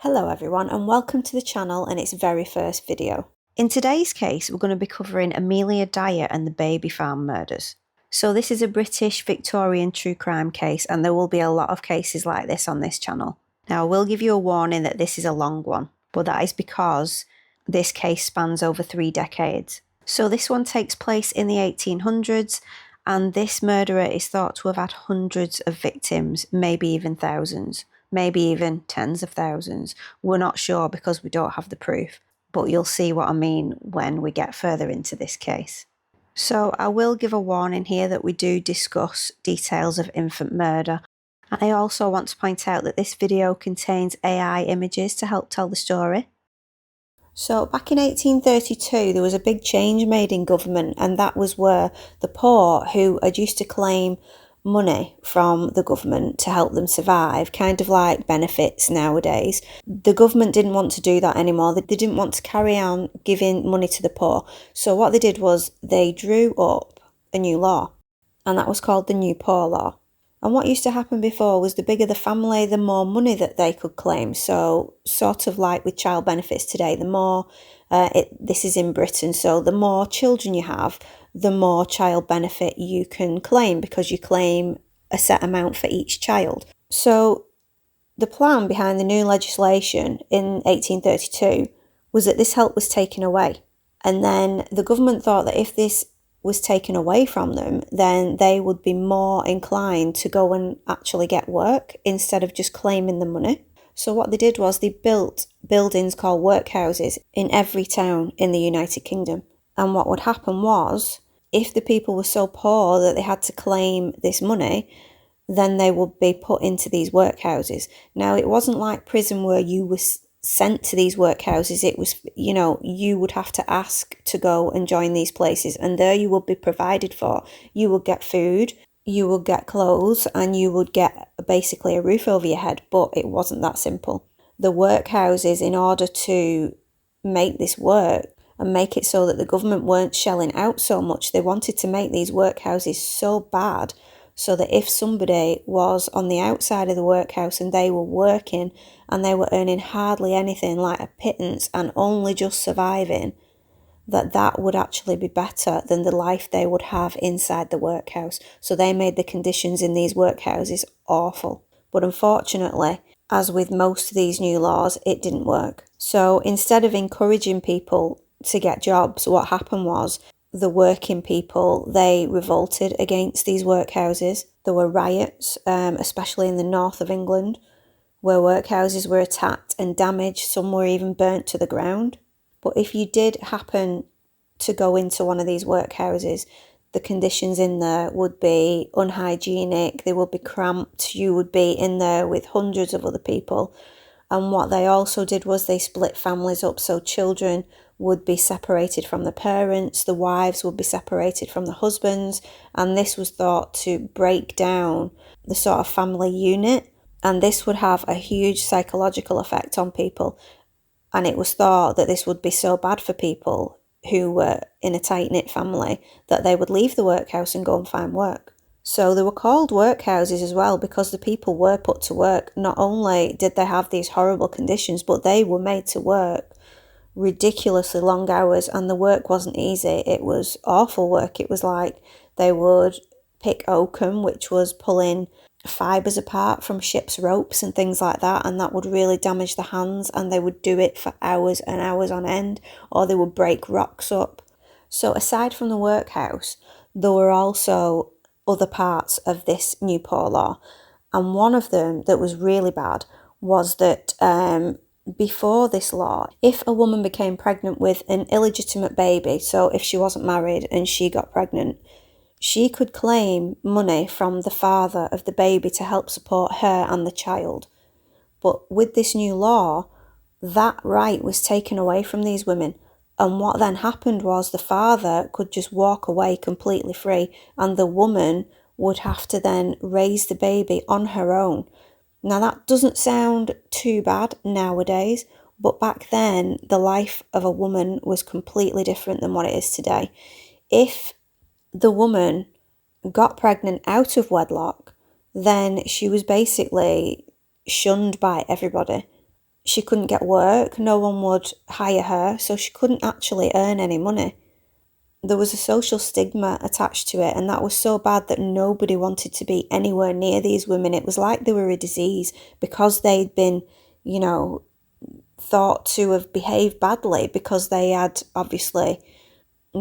Hello everyone and welcome to the channel and its very first video. In today's case we're going to be covering Amelia Dyer and the baby farm murders. So this is a British Victorian true crime case and there will be a lot of cases like this on this channel. Now I will give you a warning that this is a long one, but that is because this case spans over 3 decades. So this one takes place in the 1800s and this murderer is thought to have had hundreds of victims, maybe even thousands. Maybe even tens of thousands. We're not sure because we don't have the proof, but you'll see what I mean when we get further into this case. So I will give a warning here that we do discuss details of infant murder. And I also want to point out that this video contains AI images to help tell the story. So back in 1832 there was a big change made in government, and that was where the poor, who had used to claim money from the government to help them survive, kind of like benefits nowadays. The government didn't want to do that anymore. They didn't want to carry on giving money to the poor. So what they did was they drew up a new law, and that was called the New Poor Law. And what used to happen before was the bigger the family, the more money that they could claim. So sort of like with child benefits today, the more, this is in Britain, so the more children you have, the more child benefit you can claim because you claim a set amount for each child. So the plan behind the new legislation in 1832 was that this help was taken away. And then the government thought that if this was taken away from them, then they would be more inclined to go and actually get work instead of just claiming the money. So what they did was they built buildings called workhouses in every town in the United Kingdom. And what would happen was, if the people were so poor that they had to claim this money, then they would be put into these workhouses. Now, it wasn't like prison where you were sent to these workhouses. It was, you would have to ask to go and join these places, and there you would be provided for. You would get food, you would get clothes, and you would get basically a roof over your head, but it wasn't that simple. The workhouses, in order to make this work, and make it so that the government weren't shelling out so much, they wanted to make these workhouses so bad so that if somebody was on the outside of the workhouse and they were working and they were earning hardly anything, like a pittance, and only just surviving, that would actually be better than the life they would have inside the workhouse. So they made the conditions in these workhouses awful. But unfortunately, as with most of these new laws, it didn't work. So instead of encouraging people to get jobs, what happened was the working people, they revolted against these workhouses. There were riots, especially in the north of England, where workhouses were attacked and damaged. Some were even burnt to the ground. But if you did happen to go into one of these workhouses, the conditions in there would be unhygienic, they would be cramped, you would be in there with hundreds of other people. And what they also did was they split families up, so children would be separated from the parents, the wives would be separated from the husbands, and this was thought to break down the sort of family unit, and this would have a huge psychological effect on people. And it was thought that this would be so bad for people who were in a tight-knit family that they would leave the workhouse and go and find work. So they were called workhouses as well because the people were put to work. Not only did they have these horrible conditions, but they were made to work ridiculously long hours, and the work wasn't easy. It was awful work. It was like they would pick oakum, which was pulling fibres apart from ship's ropes and things like that, and that would really damage the hands, and they would do it for hours and hours on end, or they would break rocks up. So aside from the workhouse, there were also other parts of this New Poor Law, and one of them that was really bad was that before this law, if a woman became pregnant with an illegitimate baby, so if she wasn't married and she got pregnant, she could claim money from the father of the baby to help support her and the child. But with this new law, that right was taken away from these women. And what then happened was the father could just walk away completely free, and the woman would have to then raise the baby on her own. Now that doesn't sound too bad nowadays, but back then the life of a woman was completely different than what it is today. If the woman got pregnant out of wedlock, then she was basically shunned by everybody. She couldn't get work, no one would hire her, so she couldn't actually earn any money. There was a social stigma attached to it, and that was so bad that nobody wanted to be anywhere near these women. It was like they were a disease because they'd been, thought to have behaved badly because they had obviously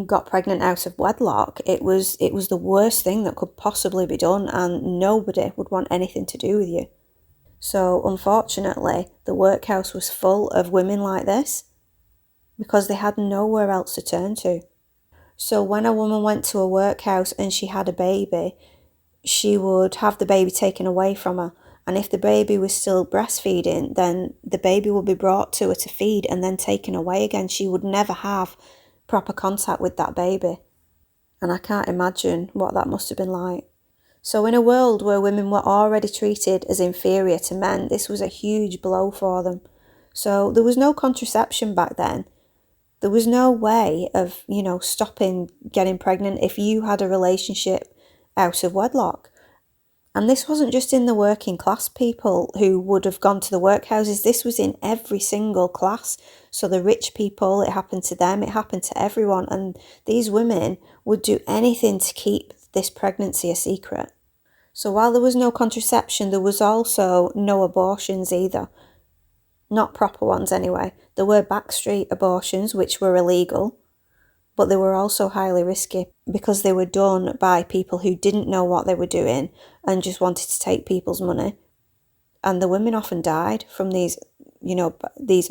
got pregnant out of wedlock. It was the worst thing that could possibly be done, and nobody would want anything to do with you. So unfortunately, the workhouse was full of women like this because they had nowhere else to turn to. So when a woman went to a workhouse and she had a baby, she would have the baby taken away from her. And if the baby was still breastfeeding, then the baby would be brought to her to feed and then taken away again. She would never have proper contact with that baby. And I can't imagine what that must have been like. So in a world where women were already treated as inferior to men, this was a huge blow for them. So there was no contraception back then. There was no way of, stopping getting pregnant if you had a relationship out of wedlock. And this wasn't just in the working class people who would have gone to the workhouses. This was in every single class. So the rich people, it happened to them, it happened to everyone. And these women would do anything to keep this pregnancy a secret. So while there was no contraception, there was also no abortions either. Not proper ones anyway. There were backstreet abortions, which were illegal, but they were also highly risky because they were done by people who didn't know what they were doing and just wanted to take people's money. And the women often died from these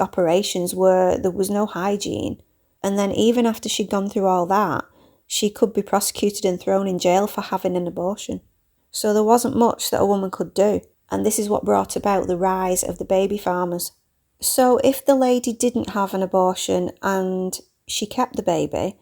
operations where there was no hygiene. And then even after she'd gone through all that, she could be prosecuted and thrown in jail for having an abortion. So there wasn't much that a woman could do. And this is what brought about the rise of the baby farmers. So if the lady didn't have an abortion and she kept the baby,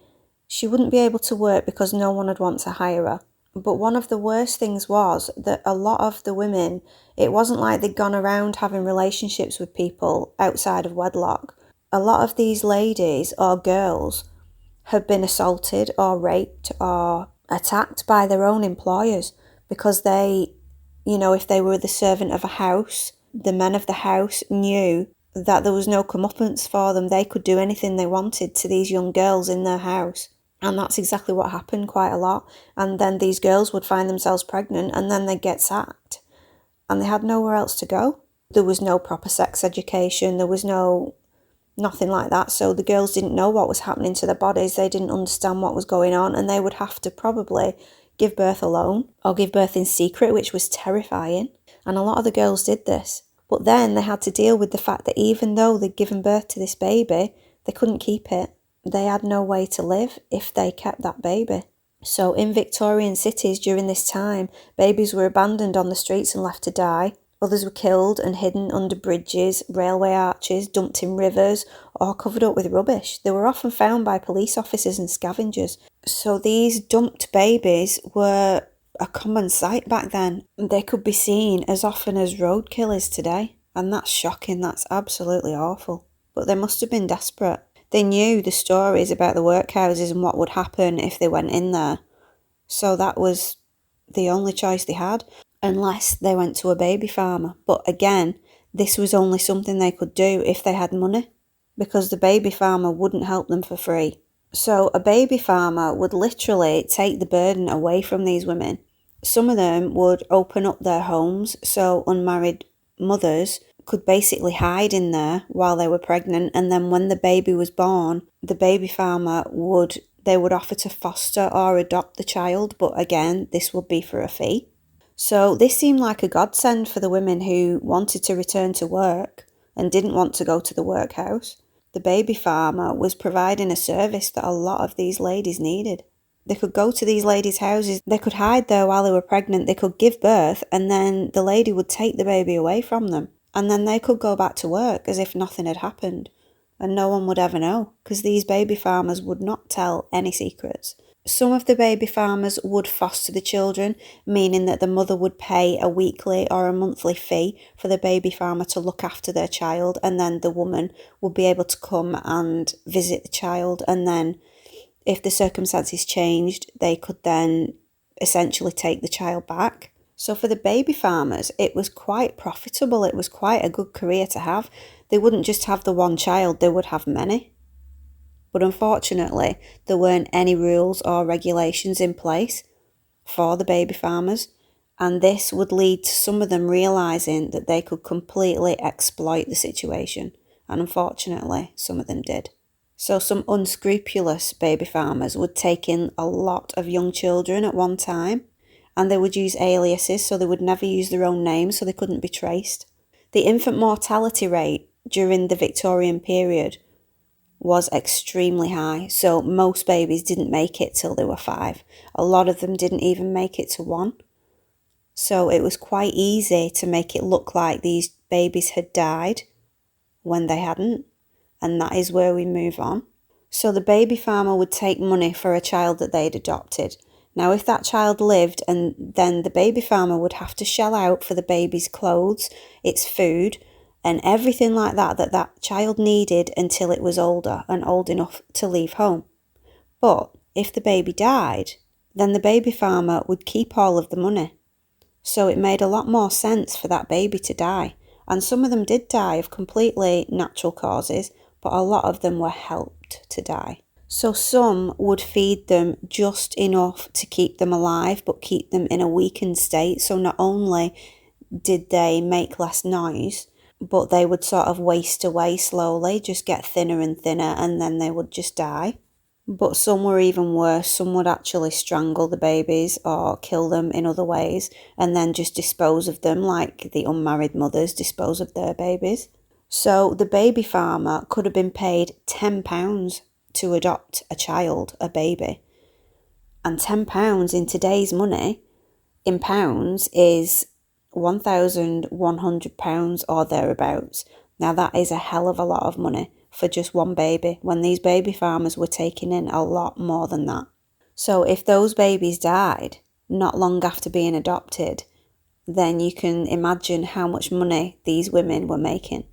she wouldn't be able to work because no one would want to hire her. But one of the worst things was that a lot of the women, it wasn't like they'd gone around having relationships with people outside of wedlock. A lot of these ladies or girls had been assaulted or raped or attacked by their own employers because they, if they were the servant of a house, the men of the house knew that there was no comeuppance for them. They could do anything they wanted to these young girls in their house. And that's exactly what happened quite a lot. And then these girls would find themselves pregnant and then they'd get sacked. And they had nowhere else to go. There was no proper sex education. There was nothing like that. So the girls didn't know what was happening to their bodies. They didn't understand what was going on. And they would have to probably give birth alone or give birth in secret, which was terrifying. And a lot of the girls did this. But then they had to deal with the fact that even though they'd given birth to this baby, they couldn't keep it. They had no way to live if they kept that baby. So in Victorian cities during this time, babies were abandoned on the streets and left to die. Others were killed and hidden under bridges, railway arches, dumped in rivers, or covered up with rubbish. They were often found by police officers and scavengers. So these dumped babies were a common sight back then. They could be seen as often as roadkill is today. And that's shocking, that's absolutely awful. But they must have been desperate. They knew the stories about the workhouses and what would happen if they went in there. So that was the only choice they had, unless they went to a baby farmer. But again, this was only something they could do if they had money, because the baby farmer wouldn't help them for free. So a baby farmer would literally take the burden away from these women. Some of them would open up their homes so unmarried mothers could basically hide in there while they were pregnant, and then when the baby was born, the baby farmer would offer to foster or adopt the child, but again, this would be for a fee. So this seemed like a godsend for the women who wanted to return to work and didn't want to go to the workhouse. The baby farmer was providing a service that a lot of these ladies needed. They could go to these ladies' houses, they could hide there while they were pregnant, they could give birth, and then the lady would take the baby away from them. And then they could go back to work as if nothing had happened. And no one would ever know, because these baby farmers would not tell any secrets. Some of the baby farmers would foster the children, meaning that the mother would pay a weekly or a monthly fee for the baby farmer to look after their child, and then the woman would be able to come and visit the child, and then if the circumstances changed, they could then essentially take the child back. So for the baby farmers, it was quite profitable. It was quite a good career to have. they wouldn't just have the one child, they would have many. But unfortunately, there weren't any rules or regulations in place for the baby farmers, and this would lead to some of them realising that they could completely exploit the situation, and unfortunately, some of them did. So some unscrupulous baby farmers would take in a lot of young children at one time, and they would use aliases, so they would never use their own name, so they couldn't be traced. The infant mortality rate during the Victorian period was extremely high, so most babies didn't make it till they were 5. A lot of them didn't even make it to 1. So it was quite easy to make it look like these babies had died when they hadn't, and that is where we move on. So the baby farmer would take money for a child that they'd adopted. Now, if that child lived, and then the baby farmer would have to shell out for the baby's clothes, its food, and everything like that that child needed until it was older and old enough to leave home. But if the baby died, then the baby farmer would keep all of the money. So it made a lot more sense for that baby to die. And some of them did die of completely natural causes, but a lot of them were helped to die. So some would feed them just enough to keep them alive, but keep them in a weakened state. So not only did they make less noise, but they would sort of waste away slowly, just get thinner and thinner, and then they would just die. But some were even worse. Some would actually strangle the babies or kill them in other ways, and then just dispose of them like the unmarried mothers dispose of their babies. So the baby farmer could have been paid £10 to adopt a child, a baby. And £10 in today's money, in pounds, is £1,100 or thereabouts. Now that is a hell of a lot of money for just one baby, when these baby farmers were taking in a lot more than that. So if those babies died not long after being adopted, then you can imagine how much money these women were making.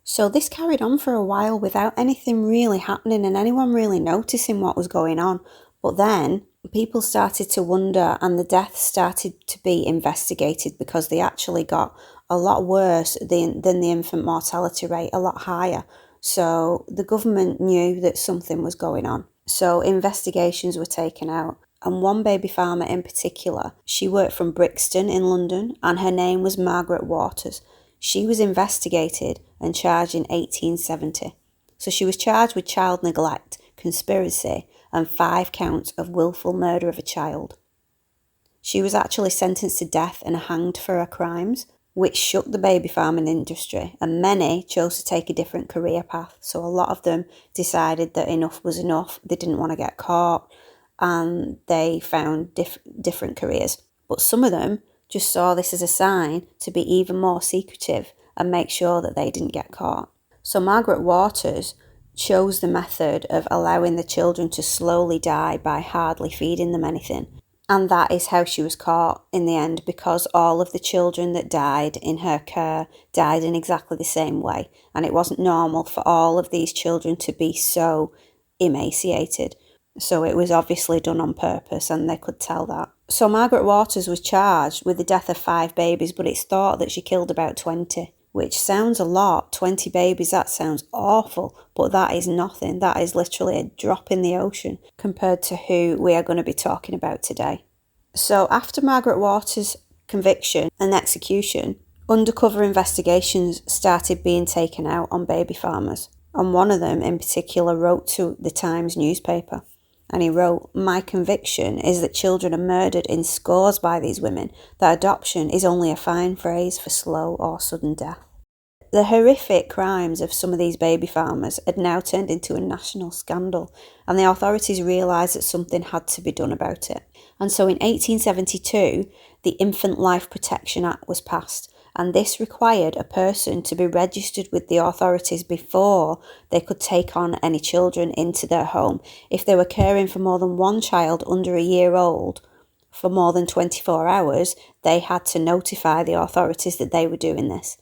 So this carried on for a while without anything really happening and anyone really noticing what was going on. But then people started to wonder, and the deaths started to be investigated because they actually got a lot worse than the infant mortality rate, a lot higher. So the government knew that something was going on. So investigations were taken out. And one baby farmer in particular, she worked from Brixton in London, and her name was Margaret Waters. She was investigated and charged in 1870. So she was charged with child neglect, conspiracy, and 5 counts of willful murder of a child. She was actually sentenced to death and hanged for her crimes, which shook the baby farming industry, and many chose to take a different career path. So a lot of them decided that enough was enough. They didn't want to get caught, and they found different careers. But some of them just saw this as a sign to be even more secretive and make sure that they didn't get caught. So Margaret Waters chose the method of allowing the children to slowly die by hardly feeding them anything. And that is how she was caught in the end, because all of the children that died in her care died in exactly the same way. And it wasn't normal for all of these children to be so emaciated. So it was obviously done on purpose, and they could tell that. So Margaret Waters was charged with the death of 5 babies, but it's thought that she killed about 20, which sounds a lot. 20 babies, that sounds awful, but that is nothing. That is literally a drop in the ocean compared to who we are going to be talking about today. So after Margaret Waters' conviction and execution, undercover investigations started being taken out on baby farmers. And one of them in particular wrote to the Times newspaper. And he wrote, "My conviction is that children are murdered in scores by these women, that adoption is only a fine phrase for slow or sudden death." The horrific crimes of some of these baby farmers had now turned into a national scandal, and the authorities realised that something had to be done about it. And so in 1872, the Infant Life Protection Act was passed, and this required a person to be registered with the authorities before they could take on any children into their home. If they were caring for more than one child under a year old for more than 24 hours, they had to notify the authorities that they were doing this.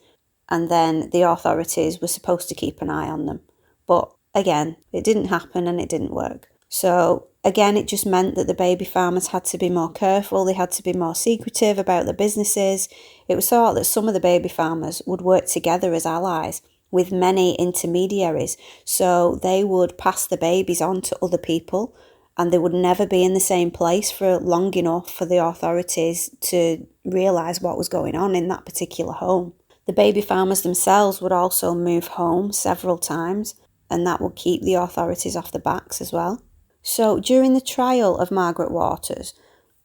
And then the authorities were supposed to keep an eye on them. But again, it didn't happen and it didn't work. So again, it just meant that the baby farmers had to be more careful. They had to be more secretive about their businesses. It was thought that some of the baby farmers would work together as allies, with many intermediaries. So they would pass the babies on to other people, and they would never be in the same place for long enough for the authorities to realise what was going on in that particular home. The baby farmers themselves would also move home several times, and that would keep the authorities off their backs as well. So during the trial of Margaret Waters,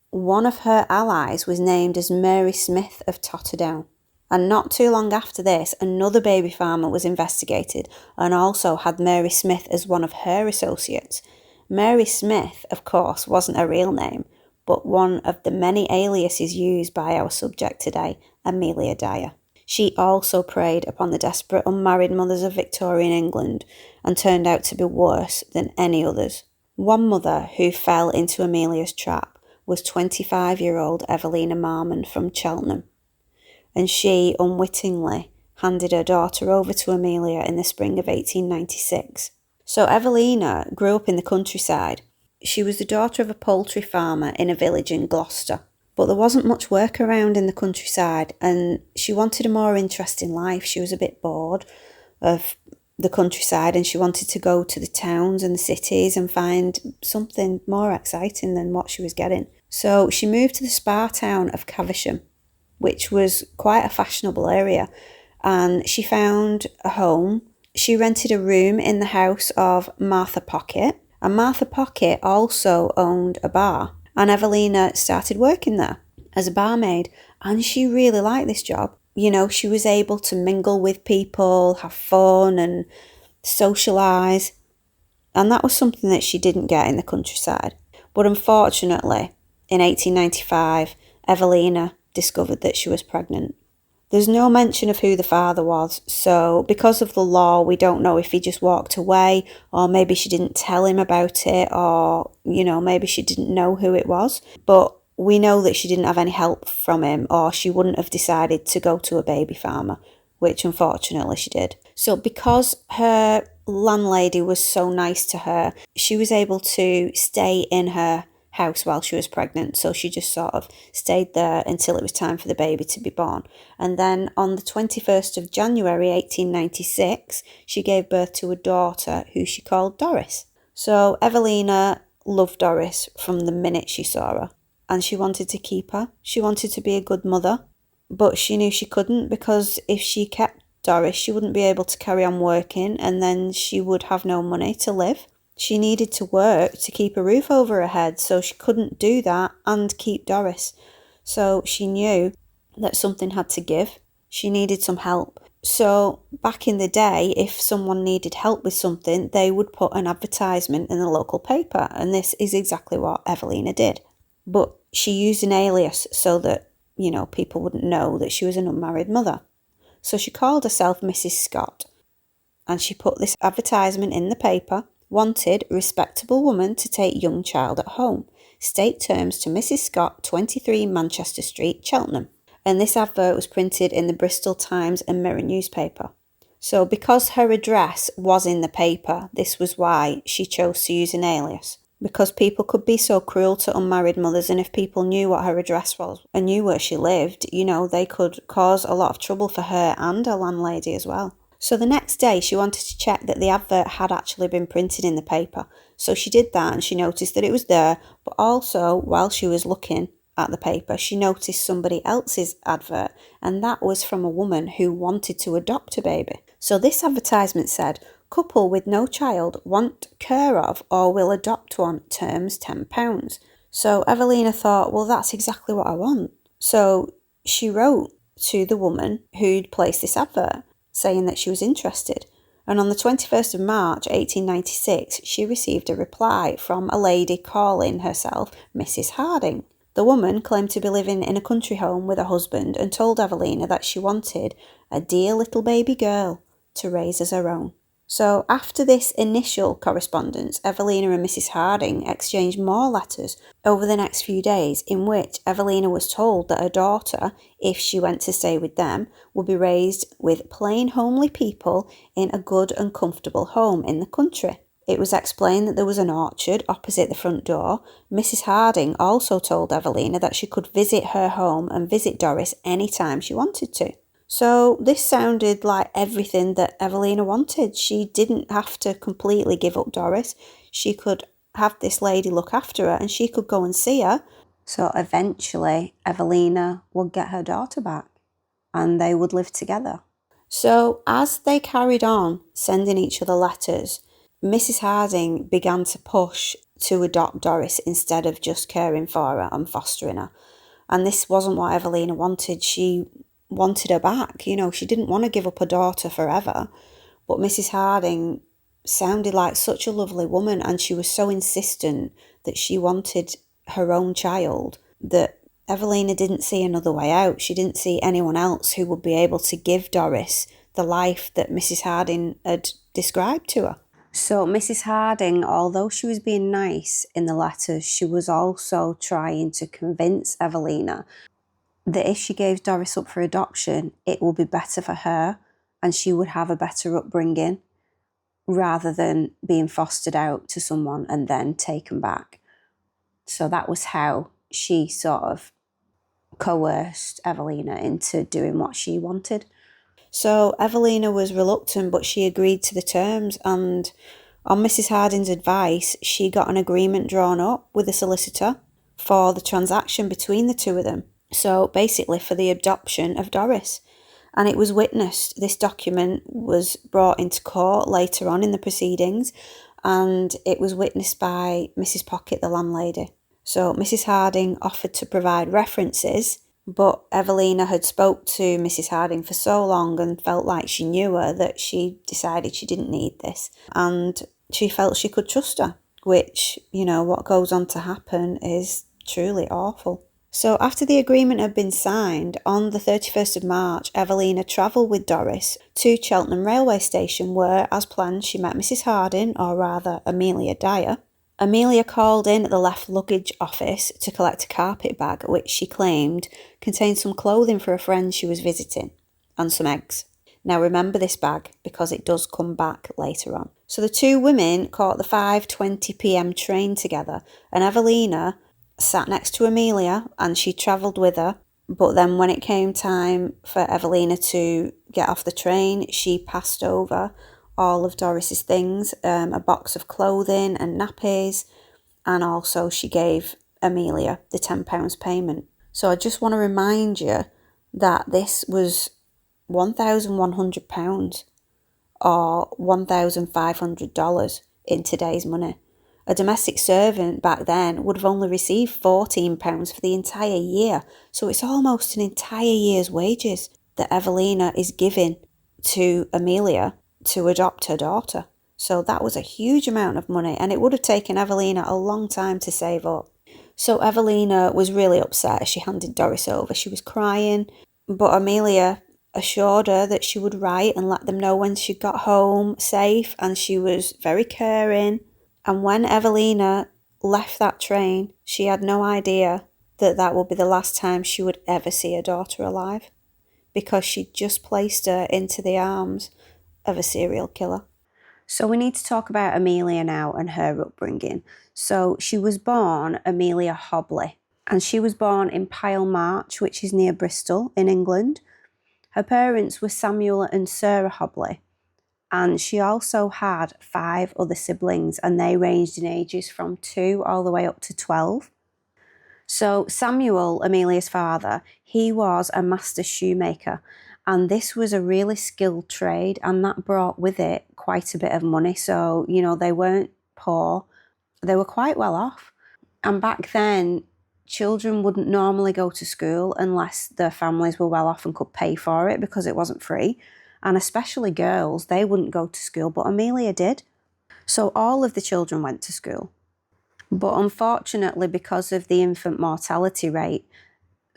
one of her allies was named as Mary Smith of Totterdown. And not too long after this, another baby farmer was investigated and also had Mary Smith as one of her associates. Mary Smith, of course, wasn't a real name, but one of the many aliases used by our subject today, Amelia Dyer. She also preyed upon the desperate unmarried mothers of Victorian England and turned out to be worse than any others. One mother who fell into Amelia's trap was 25-year-old Evelina Marmon from Cheltenham, and she unwittingly handed her daughter over to Amelia in the spring of 1896. So Evelina grew up in the countryside. She was the daughter of a poultry farmer in a village in Gloucester. But there wasn't much work around in the countryside, and she wanted a more interesting life. She was a bit bored of the countryside, and she wanted to go to the towns and the cities and find something more exciting than what she was getting. So she moved to the spa town of Caversham, which was quite a fashionable area, and she found a home. She rented a room in the house of Martha Pocket, and Martha Pocket also owned a bar. And Evelina started working there as a barmaid, and she really liked this job. You know, she was able to mingle with people, have fun and socialise, and that was something that she didn't get in the countryside. But unfortunately, in 1895, Evelina discovered that she was pregnant. There's no mention of who the father was, so because of the law, we don't know if he just walked away, or maybe she didn't tell him about it, or, you know, maybe she didn't know who it was. But we know that she didn't have any help from him, or she wouldn't have decided to go to a baby farmer, which unfortunately she did. So because her landlady was so nice to her, she was able to stay in her house while she was pregnant, so she just sort of stayed there until it was time for the baby to be born. And then on the 21st of January 1896, she gave birth to a daughter who she called Doris. So Evelina loved Doris from the minute she saw her, and she wanted to keep her. She wanted to be a good mother, but she knew she couldn't, because if she kept Doris, she wouldn't be able to carry on working, and then she would have no money to live. She needed to work to keep a roof over her head, so she couldn't do that and keep Doris. So she knew that something had to give. She needed some help. So back in the day, if someone needed help with something, they would put an advertisement in the local paper, and this is exactly what Evelina did. But she used an alias so that, you know, people wouldn't know that she was an unmarried mother. So she called herself Mrs. Scott, and she put this advertisement in the paper: wanted respectable woman to take young child at home. State terms to Mrs. Scott, 23 Manchester Street, Cheltenham. And this advert was printed in the Bristol Times and Mirror newspaper. So because her address was in the paper, this was why she chose to use an alias. Because people could be so cruel to unmarried mothers, and if people knew what her address was and knew where she lived, you know, they could cause a lot of trouble for her and her landlady as well. So the next day she wanted to check that the advert had actually been printed in the paper. So she did that, and she noticed that it was there, but also while she was looking at the paper, she noticed somebody else's advert, and that was from a woman who wanted to adopt a baby. So this advertisement said, couple with no child want care of or will adopt one, terms £10. So Evelina thought, well, that's exactly what I want. So she wrote to the woman who'd placed this advert, saying that she was interested. And on the 21st of March 1896, she received a reply from a lady calling herself Mrs. Harding. The woman claimed to be living in a country home with her husband and told Evelina that she wanted a dear little baby girl to raise as her own. So after this initial correspondence, Evelina and Mrs. Harding exchanged more letters over the next few days, in which Evelina was told that her daughter, if she went to stay with them, would be raised with plain homely people in a good and comfortable home in the country. It was explained that there was an orchard opposite the front door. Mrs. Harding also told Evelina that she could visit her home and visit Doris any time she wanted to. So this sounded like everything that Evelina wanted. She didn't have to completely give up Doris. She could have this lady look after her and she could go and see her. So eventually Evelina would get her daughter back and they would live together. So as they carried on sending each other letters, Mrs. Harding began to push to adopt Doris instead of just caring for her and fostering her. And this wasn't what Evelina wanted. She wanted her back. You know, she didn't want to give up her daughter forever. But Mrs. Harding sounded like such a lovely woman, and she was so insistent that she wanted her own child that Evelina didn't see another way out. She didn't see anyone else who would be able to give Doris the life that Mrs. Harding had described to her. So Mrs. Harding, although she was being nice in the letters, she was also trying to convince Evelina that if she gave Doris up for adoption, it would be better for her and she would have a better upbringing rather than being fostered out to someone and then taken back. So that was how she sort of coerced Evelina into doing what she wanted. So Evelina was reluctant, but she agreed to the terms, and on Mrs. Harding's advice, she got an agreement drawn up with a solicitor for the transaction between the two of them. So basically for the adoption of Doris. And it was witnessed. This document was brought into court later on in the proceedings, and it was witnessed by Mrs. Pocket, the landlady. So Mrs. Harding offered to provide references, but Evelina had spoke to Mrs. Harding for so long and felt like she knew her that she decided she didn't need this. And she felt she could trust her, which, you know, what goes on to happen is truly awful. So after the agreement had been signed, on the 31st of March, Evelina travelled with Doris to Cheltenham railway station where, as planned, she met Mrs. Harding, or rather Amelia Dyer. Amelia called in at the left luggage office to collect a carpet bag, which she claimed contained some clothing for a friend she was visiting, and some eggs. Now remember this bag because it does come back later on. So the two women caught the 5:20 p.m. train together, and Evelina sat next to Amelia and she travelled with her. But then when it came time for Evelina to get off the train, she passed over all of Doris's things, a box of clothing and nappies, and also she gave Amelia the £10 payment. So I just want to remind you that this was £1,100 or $1,500 in today's money. A domestic servant back then would have only received £14 for the entire year, so it's almost an entire year's wages that Evelina is giving to Amelia to adopt her daughter. So that was a huge amount of money, and it would have taken Evelina a long time to save up. So Evelina was really upset as she handed Doris over. She was crying, but Amelia assured her that she would write and let them know when she got home safe, and she was very caring. And when Evelina left that train, she had no idea that that would be the last time she would ever see her daughter alive, because she'd just placed her into the arms of a serial killer. So we need to talk about Amelia now and her upbringing. So she was born Amelia Hobley, and she was born in Pile March, which is near Bristol in England. Her parents were Samuel and Sarah Hobley, and she also had 5 other siblings, and they ranged in ages from 2 all the way up to 12. So Samuel, Amelia's father, he was a master shoemaker, and this was a really skilled trade, and that brought with it quite a bit of money. So, you know, they weren't poor, they were quite well off. And back then, children wouldn't normally go to school unless their families were well off and could pay for it, because it wasn't free. And especially girls, they wouldn't go to school, but Amelia did. So all of the children went to school. But unfortunately, because of the infant mortality rate,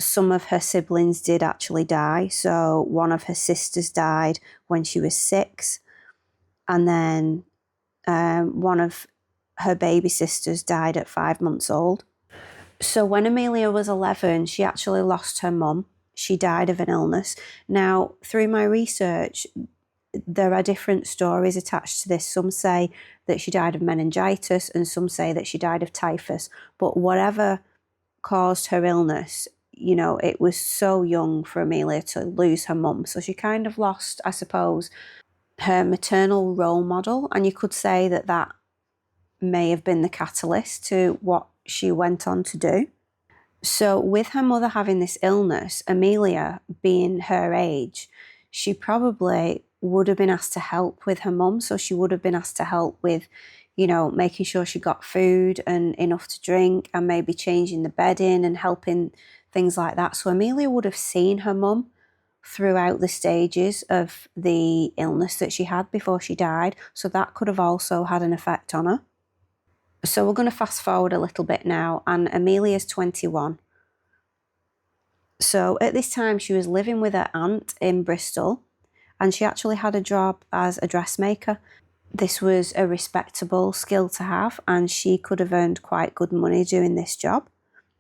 some of her siblings did actually die. So one of her sisters died when she was 6, and then one of her baby sisters died at 5 months old. So when Amelia was 11, she actually lost her mum. She died of an illness. Now, through my research, there are different stories attached to this. Some say that she died of meningitis, and some say that she died of typhus. But whatever caused her illness, you know, it was so young for Amelia to lose her mum. So she kind of lost, I suppose, her maternal role model. And you could say that that may have been the catalyst to what she went on to do. So with her mother having this illness, Amelia being her age, she probably would have been asked to help with her mum. So she would have been asked to help with, you know, making sure she got food and enough to drink, and maybe changing the bedding and helping, things like that. So Amelia would have seen her mum throughout the stages of the illness that she had before she died. So that could have also had an effect on her. So we're going to fast forward a little bit now, and Amelia's 21. So at this time she was living with her aunt in Bristol, and she actually had a job as a dressmaker. This was a respectable skill to have, and she could have earned quite good money doing this job.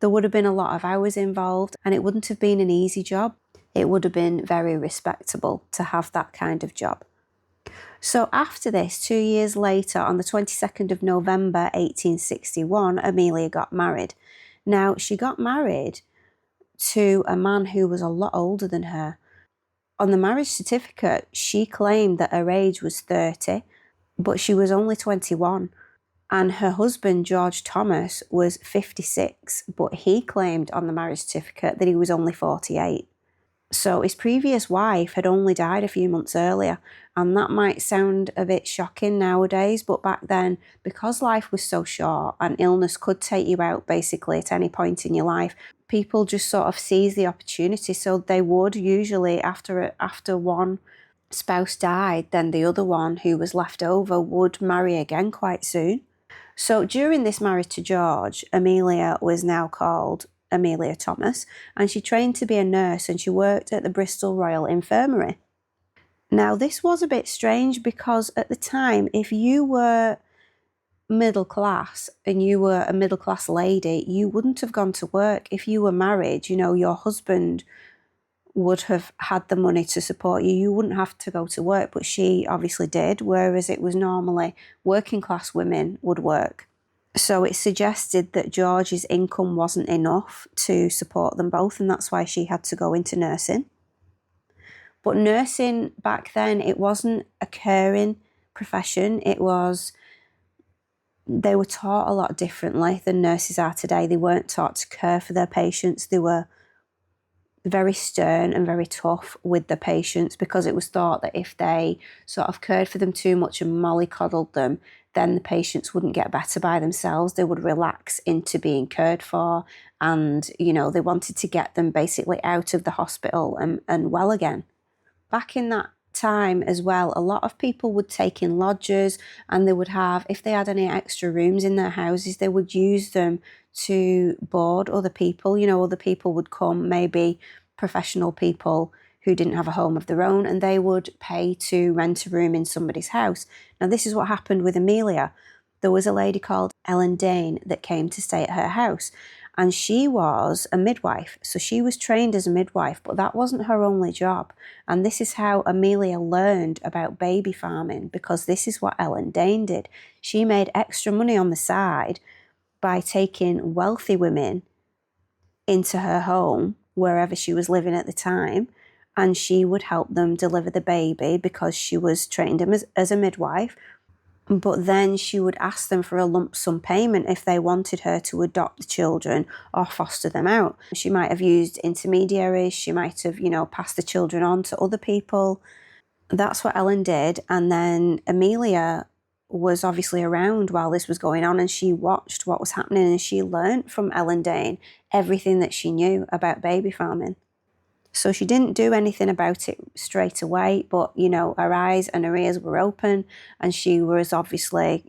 There would have been a lot of hours involved, and it wouldn't have been an easy job. It would have been very respectable to have that kind of job. So after this, 2 years later, on the 22nd of November 1861, Amelia got married. Now, she got married to a man who was a lot older than her. On the marriage certificate, she claimed that her age was 30, but she was only 21. And her husband, George Thomas, was 56, but he claimed on the marriage certificate that he was only 48. So his previous wife had only died a few months earlier, and that might sound a bit shocking nowadays, but back then, because life was so short and illness could take you out basically at any point in your life, people just sort of seize the opportunity. So they would usually, after one spouse died, then the other one who was left over would marry again quite soon. So during this marriage to George, Amelia was now called Amelia Thomas, and she trained to be a nurse, and she worked at the Bristol Royal Infirmary. Now, this was a bit strange because at the time, if you were middle class and you were a middle class lady, you wouldn't have gone to work. If you were married, you know, your husband would have had the money to support you. You wouldn't have to go to work, but she obviously did, whereas it was normally working class women would work. So it suggested that George's income wasn't enough to support them both, and that's why she had to go into nursing. But nursing back then, it wasn't a caring profession. They were taught a lot differently than nurses are today. They weren't taught to care for their patients. They were very stern and very tough with the patients, because it was thought that if they sort of cared for them too much and mollycoddled them, then the patients wouldn't get better by themselves. They would relax into being cared for, and, you know, they wanted to get them basically out of the hospital and well again. Back in that time as well, a lot of people would take in lodgers, and they would have, if they had any extra rooms in their houses, they would use them to board other people. You know, other people would come, maybe professional people who didn't have a home of their own, and they would pay to rent a room in somebody's house. Now, this is what happened with Amelia. There was a lady called Ellen Dane that came to stay at her house, and she was a midwife. So she was trained as a midwife, but that wasn't her only job. And this is how Amelia learned about baby farming, because this is what Ellen Dane did. She made extra money on the side by taking wealthy women into her home, wherever she was living at the time, and she would help them deliver the baby because she was trained as a midwife. But then she would ask them for a lump sum payment if they wanted her to adopt the children or foster them out. She might have used intermediaries. She might have, you know, passed the children on to other people. That's what Ellen did. And then Amelia was obviously around while this was going on, and she watched what was happening, and she learned from Ellen Dane everything that she knew about baby farming. So she didn't do anything about it straight away, but, you know, her eyes and her ears were open, and she was obviously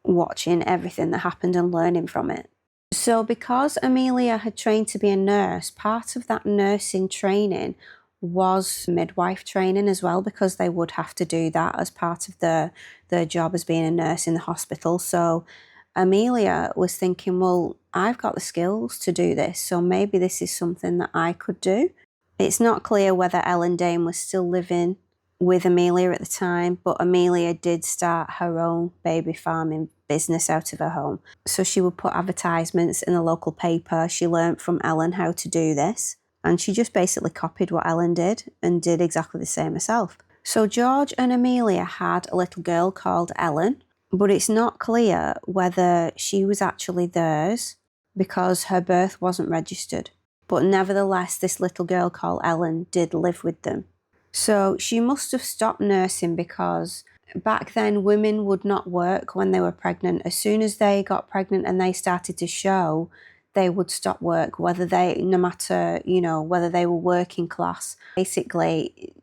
watching everything that happened and learning from it. So because Amelia had trained to be a nurse, part of that nursing training was midwife training as well, because they would have to do that as part of their job as being a nurse in the hospital. So Amelia was thinking, well, I've got the skills to do this, so maybe this is something that I could do. It's not clear whether Ellen Dane was still living with Amelia at the time, but Amelia did start her own baby farming business out of her home. So she would put advertisements in the local paper. She learnt from Ellen how to do this, and she just basically copied what Ellen did and did exactly the same herself. So George and Amelia had a little girl called Ellen, but it's not clear whether she was actually theirs because her birth wasn't registered. But nevertheless, this little girl called Ellen did live with them. So she must have stopped nursing because back then women would not work when they were pregnant. As soon as they got pregnant and they started to show, they would stop work, no matter, whether they were working class. Basically,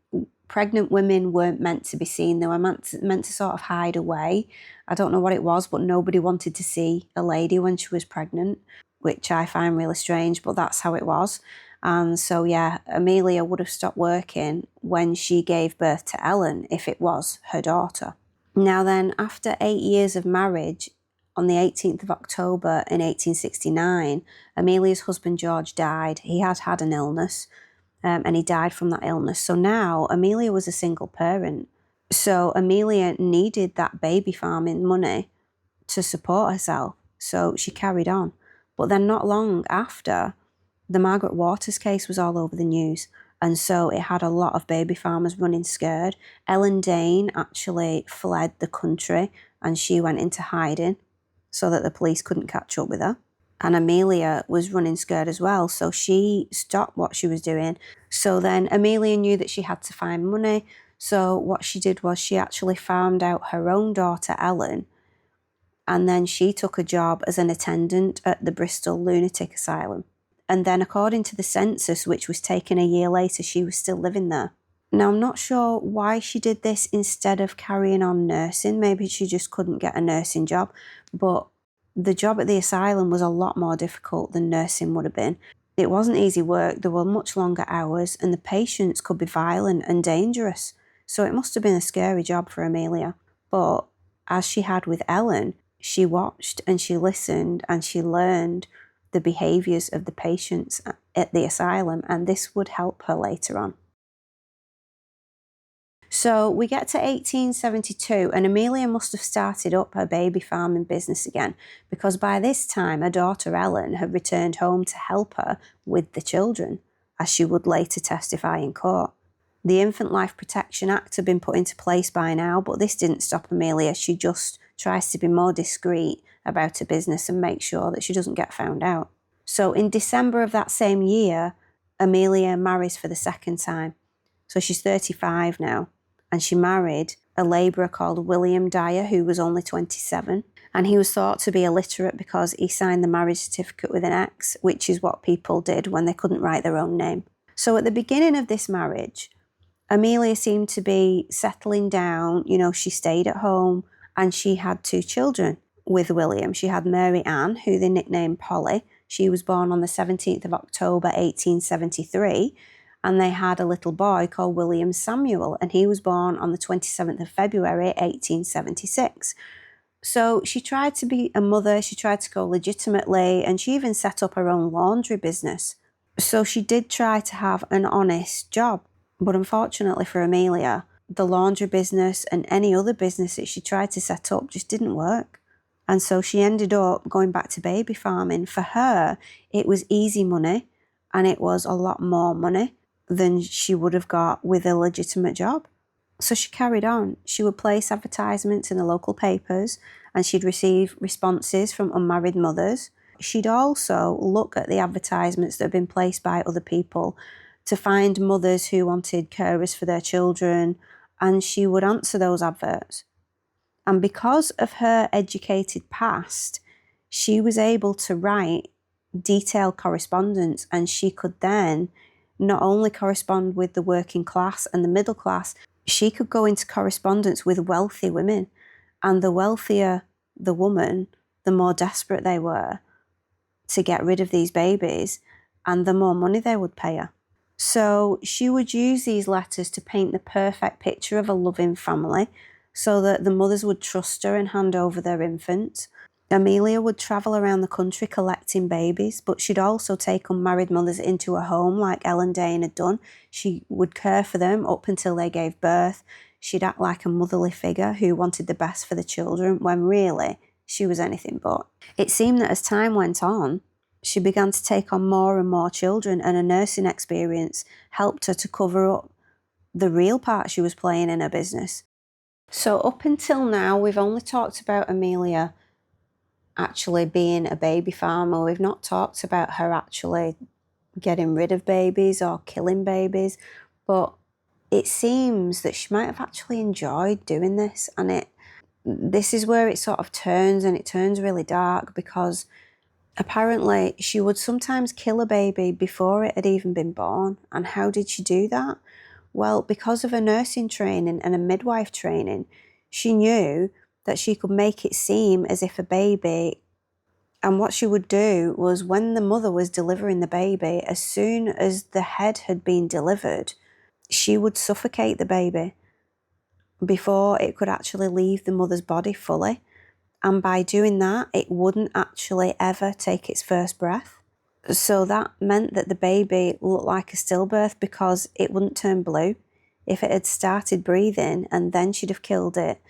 pregnant women weren't meant to be seen. They were meant to sort of hide away. I don't know what it was, but nobody wanted to see a lady when she was pregnant, which I find really strange, but that's how it was. And so, yeah, Amelia would have stopped working when she gave birth to Ellen if it was her daughter. Now then, after 8 years of marriage, on the 18th of October in 1869, Amelia's husband George died. He had had an illness, and he died from that illness. So now Amelia was a single parent. So Amelia needed that baby farming money to support herself. So she carried on. But then not long after, the Margaret Waters case was all over the news. And so it had a lot of baby farmers running scared. Ellen Dane actually fled the country and she went into hiding so that the police couldn't catch up with her. And Amelia was running scared as well, so she stopped what she was doing. So then Amelia knew that she had to find money. So what she did was she actually farmed out her own daughter, Ellen, and then she took a job as an attendant at the Bristol Lunatic Asylum. And then according to the census, which was taken a year later, she was still living there. Now, I'm not sure why she did this instead of carrying on nursing. Maybe she just couldn't get a nursing job, but the job at the asylum was a lot more difficult than nursing would have been. It wasn't easy work, there were much longer hours, and the patients could be violent and dangerous. So it must have been a scary job for Amelia. But as she had with Ellen, she watched and she listened and she learned the behaviours of the patients at the asylum, and this would help her later on. So we get to 1872 and Amelia must have started up her baby farming business again, because by this time her daughter Ellen had returned home to help her with the children, as she would later testify in court. The Infant Life Protection Act had been put into place by now, but this didn't stop Amelia. She just tries to be more discreet about her business and make sure that she doesn't get found out. So in December of that same year, Amelia marries for the second time. So she's 35 now. And she married a labourer called William Dyer, who was only 27. And he was thought to be illiterate because he signed the marriage certificate with an X, which is what people did when they couldn't write their own name. So at the beginning of this marriage, Amelia seemed to be settling down. She stayed at home and she had 2 children with William. She had Mary Ann, who they nicknamed Polly. She was born on the 17th of October, 1873. And they had a little boy called William Samuel, and he was born on the 27th of February, 1876. So she tried to be a mother, she tried to go legitimately, and she even set up her own laundry business. So she did try to have an honest job. But unfortunately for Amelia, the laundry business and any other business that she tried to set up just didn't work. And so she ended up going back to baby farming. For her, it was easy money, and it was a lot more money than she would have got with a legitimate job. So she carried on. She would place advertisements in the local papers and she'd receive responses from unmarried mothers. She'd also look at the advertisements that had been placed by other people to find mothers who wanted carers for their children, and she would answer those adverts. And because of her educated past, she was able to write detailed correspondence, and she could then not only correspond with the working class and the middle class, she could go into correspondence with wealthy women. And the wealthier the woman, the more desperate they were to get rid of these babies, and the more money they would pay her. So she would use these letters to paint the perfect picture of a loving family so that the mothers would trust her and hand over their infants. Amelia would travel around the country collecting babies, but she'd also take unmarried mothers into her home like Ellen Dane had done. She would care for them up until they gave birth. She'd act like a motherly figure who wanted the best for the children, when really she was anything but. It seemed that as time went on, she began to take on more and more children, and her nursing experience helped her to cover up the real part she was playing in her business. So up until now, we've only talked about Amelia actually being a baby farmer. We've not talked about her actually getting rid of babies or killing babies, but it seems that she might have actually enjoyed doing this, and this is where it sort of turns, and it turns really dark, because apparently she would sometimes kill a baby before it had even been born. And how did she do that? Well, because of her nursing training and her midwife training, she knew that she could make it seem as if a baby, and what she would do was, when the mother was delivering the baby, as soon as the head had been delivered, she would suffocate the baby before it could actually leave the mother's body fully. And by doing that, it wouldn't actually ever take its first breath. So that meant that the baby looked like a stillbirth, because it wouldn't turn blue. If it had started breathing and then she'd have killed it,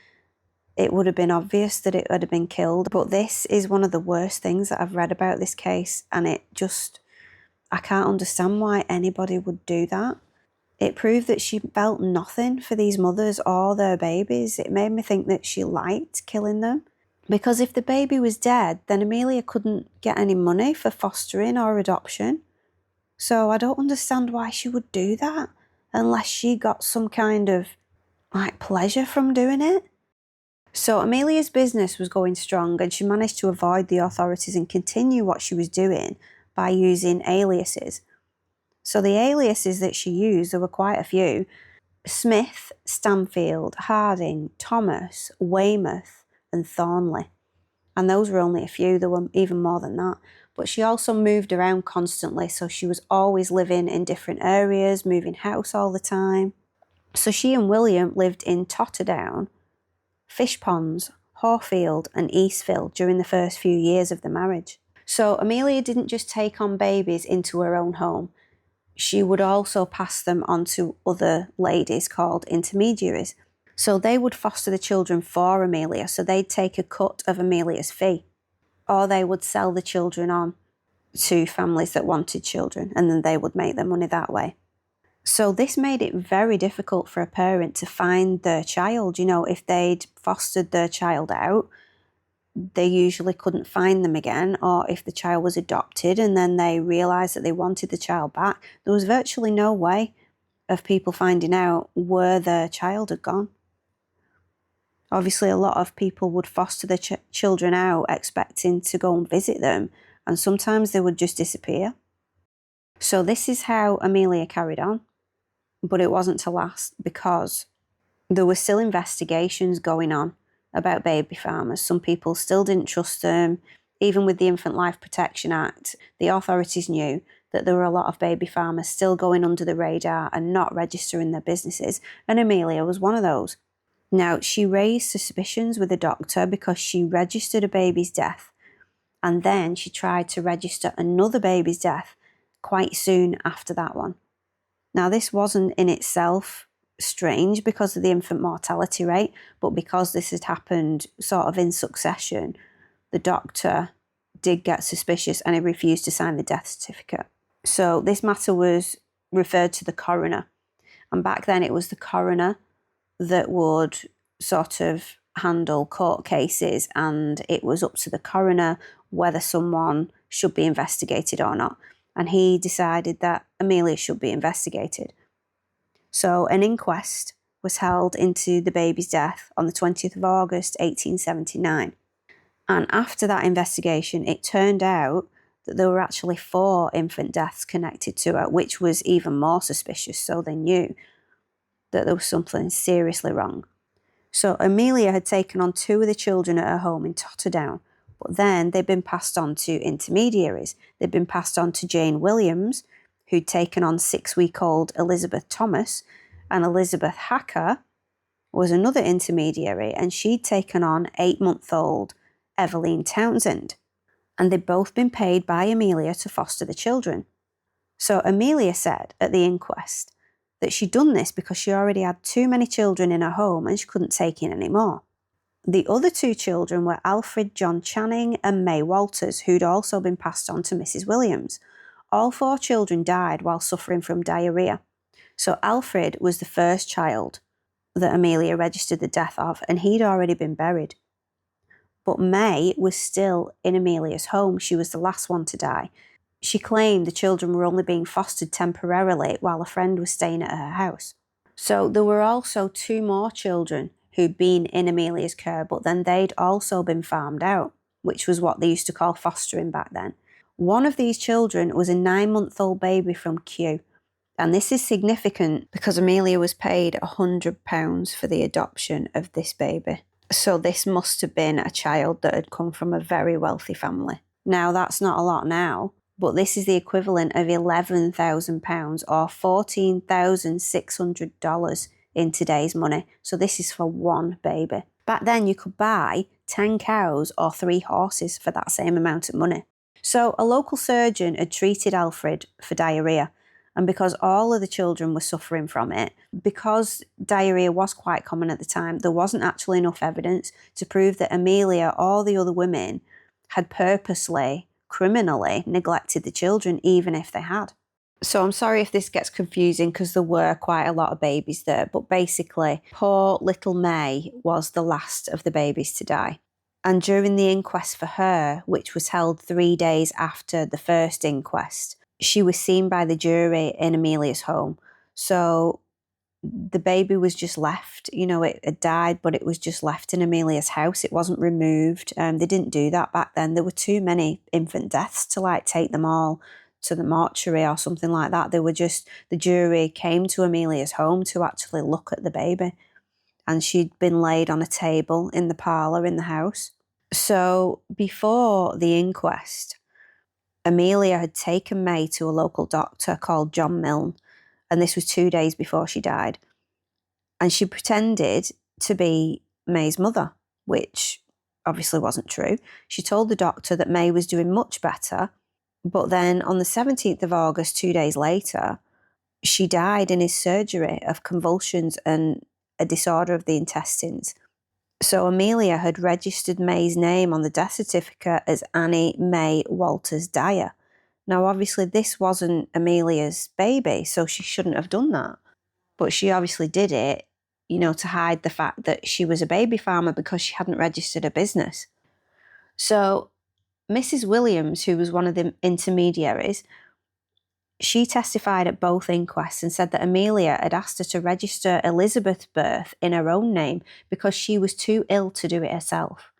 it would have been obvious that it would have been killed. But this is one of the worst things that I've read about this case, and I can't understand why anybody would do that. It proved that she felt nothing for these mothers or their babies. It made me think that she liked killing them. Because if the baby was dead, then Amelia couldn't get any money for fostering or adoption. So I don't understand why she would do that, unless she got some kind of pleasure from doing it. So Amelia's business was going strong, and she managed to avoid the authorities and continue what she was doing by using aliases. So the aliases that she used, there were quite a few: Smith, Stanfield, Harding, Thomas, Weymouth and Thornley. And those were only a few. There were even more than that. But she also moved around constantly, so she was always living in different areas, moving house all the time. So she and William lived in Totterdown, Fish Ponds, Horfield and Eastville during the first few years of the marriage. So Amelia didn't just take on babies into her own home. She would also pass them on to other ladies called intermediaries. So they would foster the children for Amelia, so they'd take a cut of Amelia's fee, or they would sell the children on to families that wanted children, and then they would make their money that way. So this made it very difficult for a parent to find their child. You know, if they'd fostered their child out, they usually couldn't find them again, or if the child was adopted and then they realised that they wanted the child back, there was virtually no way of people finding out where their child had gone. Obviously, a lot of people would foster their children out expecting to go and visit them, and sometimes they would just disappear. So this is how Amelia carried on, but it wasn't to last, because there were still investigations going on about baby farmers. Some people still didn't trust them. Even with the Infant Life Protection Act, the authorities knew that there were a lot of baby farmers still going under the radar and not registering their businesses, and Amelia was one of those. Now, she raised suspicions with a doctor because she registered a baby's death, and then she tried to register another baby's death quite soon after that one. Now, this wasn't in itself strange because of the infant mortality rate, but because this had happened sort of in succession, the doctor did get suspicious and he refused to sign the death certificate. So this matter was referred to the coroner, and back then it was the coroner that would sort of handle court cases, and it was up to the coroner whether someone should be investigated or not. And he decided that Amelia should be investigated. So an inquest was held into the baby's death on the 20th of August 1879. And after that investigation, it turned out that there were actually 4 infant deaths connected to her, which was even more suspicious. So they knew that there was something seriously wrong. So Amelia had taken on 2 of the children at her home in Totterdown, but then they'd been passed on to intermediaries. They'd been passed on to Jane Williams, who'd taken on 6-week-old Elizabeth Thomas, and Elizabeth Hacker was another intermediary, and she'd taken on 8-month-old Eveline Townsend. And they'd both been paid by Amelia to foster the children. So Amelia said at the inquest that she'd done this because she already had too many children in her home and she couldn't take in any more. The other two children were Alfred John Channing and May Walters, who'd also been passed on to Mrs. Williams. All four children died while suffering from diarrhoea. So Alfred was the first child that Amelia registered the death of, and he'd already been buried. But May was still in Amelia's home. She was the last one to die. She claimed the children were only being fostered temporarily while a friend was staying at her house. So there were also two more children who'd been in Amelia's care, but then they'd also been farmed out, which was what they used to call fostering back then. One of these children was a 9-month-old baby from Kew. And this is significant because Amelia was paid £100 for the adoption of this baby. So this must have been a child that had come from a very wealthy family. Now, that's not a lot now, but this is the equivalent of £11,000 or $14,600 in today's money. So this is for one baby. Back then, you could buy 10 cows or 3 horses for that same amount of money. So a local surgeon had treated Alfred for diarrhoea. And because all of the children were suffering from it, because diarrhoea was quite common at the time, there wasn't actually enough evidence to prove that Amelia or the other women had purposely, criminally neglected the children, even if they had. So I'm sorry if this gets confusing because there were quite a lot of babies there, but basically, poor little May was the last of the babies to die. And during the inquest for her, which was held 3 days after the first inquest, she was seen by the jury in Amelia's home. So the baby was just left, it had died, but it was just left in Amelia's house. It wasn't removed. They didn't do that back then. There were too many infant deaths to take them all to the mortuary or something like that. The jury came to Amelia's home to actually look at the baby. And she'd been laid on a table in the parlour in the house. So before the inquest, Amelia had taken May to a local doctor called John Milne, and this was 2 days before she died. And she pretended to be May's mother, which obviously wasn't true. She told the doctor that May was doing much better, but then on the 17th of August, 2 days later, she died in his surgery of convulsions and a disorder of the intestines. So Amelia had registered May's name on the death certificate as Annie May Walters Dyer. Now, obviously, this wasn't Amelia's baby, so she shouldn't have done that. But she obviously did it, to hide the fact that she was a baby farmer because she hadn't registered a business. So Mrs. Williams, who was one of the intermediaries, she testified at both inquests and said that Amelia had asked her to register Elizabeth's birth in her own name because she was too ill to do it herself.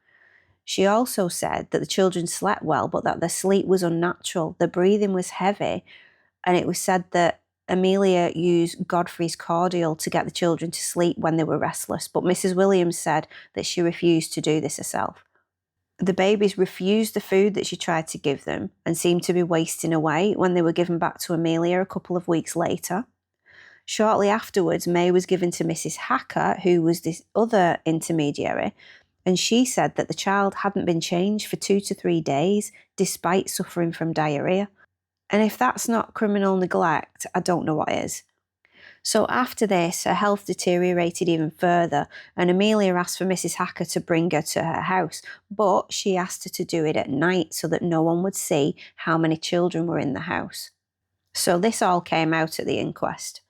She also said that the children slept well, but that their sleep was unnatural, their breathing was heavy, and it was said that Amelia used Godfrey's cordial to get the children to sleep when they were restless, but Mrs. Williams said that she refused to do this herself. The babies refused the food that she tried to give them and seemed to be wasting away when they were given back to Amelia a couple of weeks later. Shortly afterwards, May was given to Mrs. Hacker, who was this other intermediary, and she said that the child hadn't been changed for 2 to 3 days, despite suffering from diarrhoea. And if that's not criminal neglect, I don't know what is. So after this, her health deteriorated even further, and Amelia asked for Mrs. Hacker to bring her to her house, but she asked her to do it at night so that no one would see how many children were in the house. So this all came out at the inquest.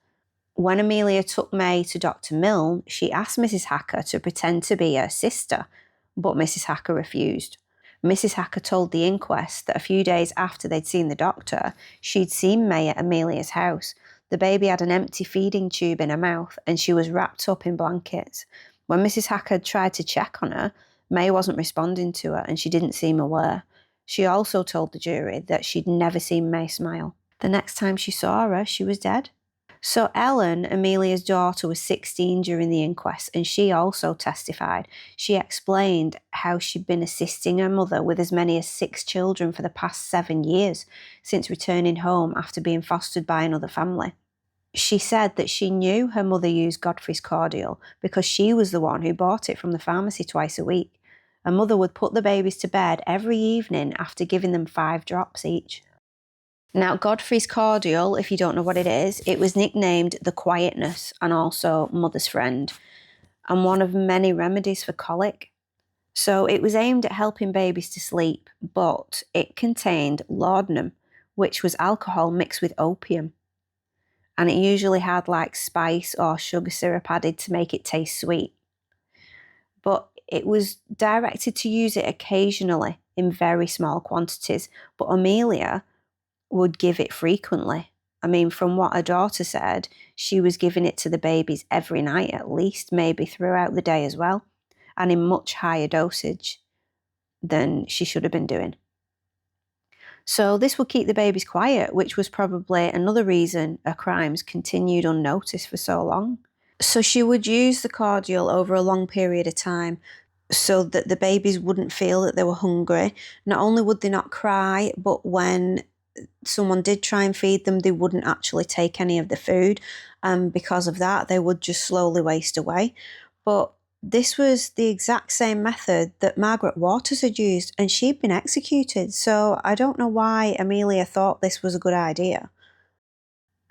When Amelia took May to Dr. Milne, she asked Mrs. Hacker to pretend to be her sister, but Mrs. Hacker refused. Mrs. Hacker told the inquest that a few days after they'd seen the doctor, she'd seen May at Amelia's house. The baby had an empty feeding tube in her mouth and she was wrapped up in blankets. When Mrs. Hacker tried to check on her, May wasn't responding to her and she didn't seem aware. She also told the jury that she'd never seen May smile. The next time she saw her, she was dead. So Ellen, Amelia's daughter, was 16 during the inquest, and she also testified. She explained how she'd been assisting her mother with as many as 6 children for the past 7 years, since returning home after being fostered by another family. She said that she knew her mother used Godfrey's cordial because she was the one who bought it from the pharmacy twice a week. Her mother would put the babies to bed every evening after giving them 5 drops each. Now, Godfrey's cordial, if you don't know what it was nicknamed the Quietness and also Mother's Friend, and one of many remedies for colic. So it was aimed at helping babies to sleep, but it contained laudanum, which was alcohol mixed with opium. And it usually had like spice or sugar syrup added to make it taste sweet. But it was directed to use it occasionally in very small quantities, but Amelia would give it frequently. I mean, from what her daughter said, she was giving it to the babies every night at least, maybe throughout the day as well, and in much higher dosage than she should have been doing. So this would keep the babies quiet, which was probably another reason her crimes continued unnoticed for so long. So she would use the cordial over a long period of time so that the babies wouldn't feel that they were hungry. Not only would they not cry, but when someone did try and feed them, they wouldn't actually take any of the food. And because of that, they would just slowly waste away. But this was the exact same method that Margaret Waters had used, and she'd been executed. So I don't know why Amelia thought this was a good idea.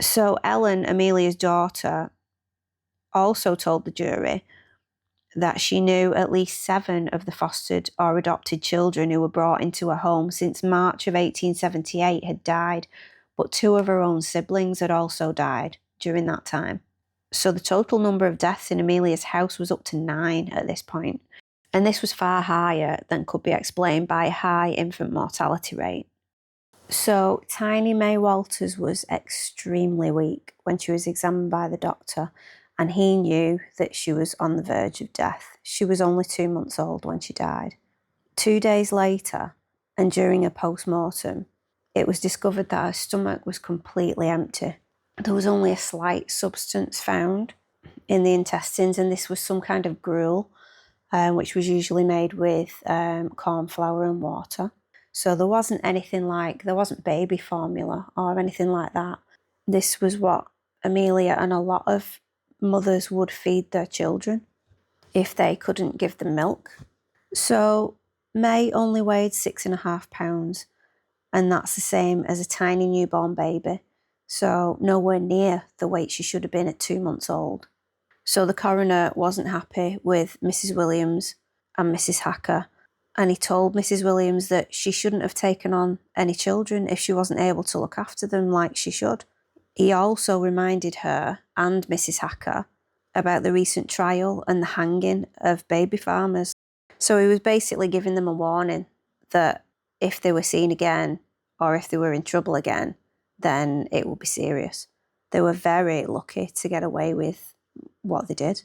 So Ellen, Amelia's daughter, also told the jury that she knew at least 7 of the fostered or adopted children who were brought into her home since March of 1878 had died, but 2 of her own siblings had also died during that time. So the total number of deaths in Amelia's house was up to 9 at this point, and this was far higher than could be explained by a high infant mortality rate. So tiny May Walters was extremely weak when she was examined by the doctor, and he knew that she was on the verge of death. She was only 2 months old when she died. 2 days later, and during a post-mortem, it was discovered that her stomach was completely empty. There was only a slight substance found in the intestines, and this was some kind of gruel, which was usually made with corn flour and water. So there wasn't baby formula or anything like that. This was what Amelia and a lot of mothers would feed their children if they couldn't give them milk. So May only weighed 6.5 pounds, and that's the same as a tiny newborn baby. So nowhere near the weight she should have been at 2 months old. So the coroner wasn't happy with Mrs. Williams and Mrs. Hacker, and he told Mrs. Williams that she shouldn't have taken on any children if she wasn't able to look after them like she should. He also reminded her and Mrs. Hacker about the recent trial and the hanging of baby farmers. So he was basically giving them a warning that if they were seen again or if they were in trouble again, then it would be serious. They were very lucky to get away with what they did.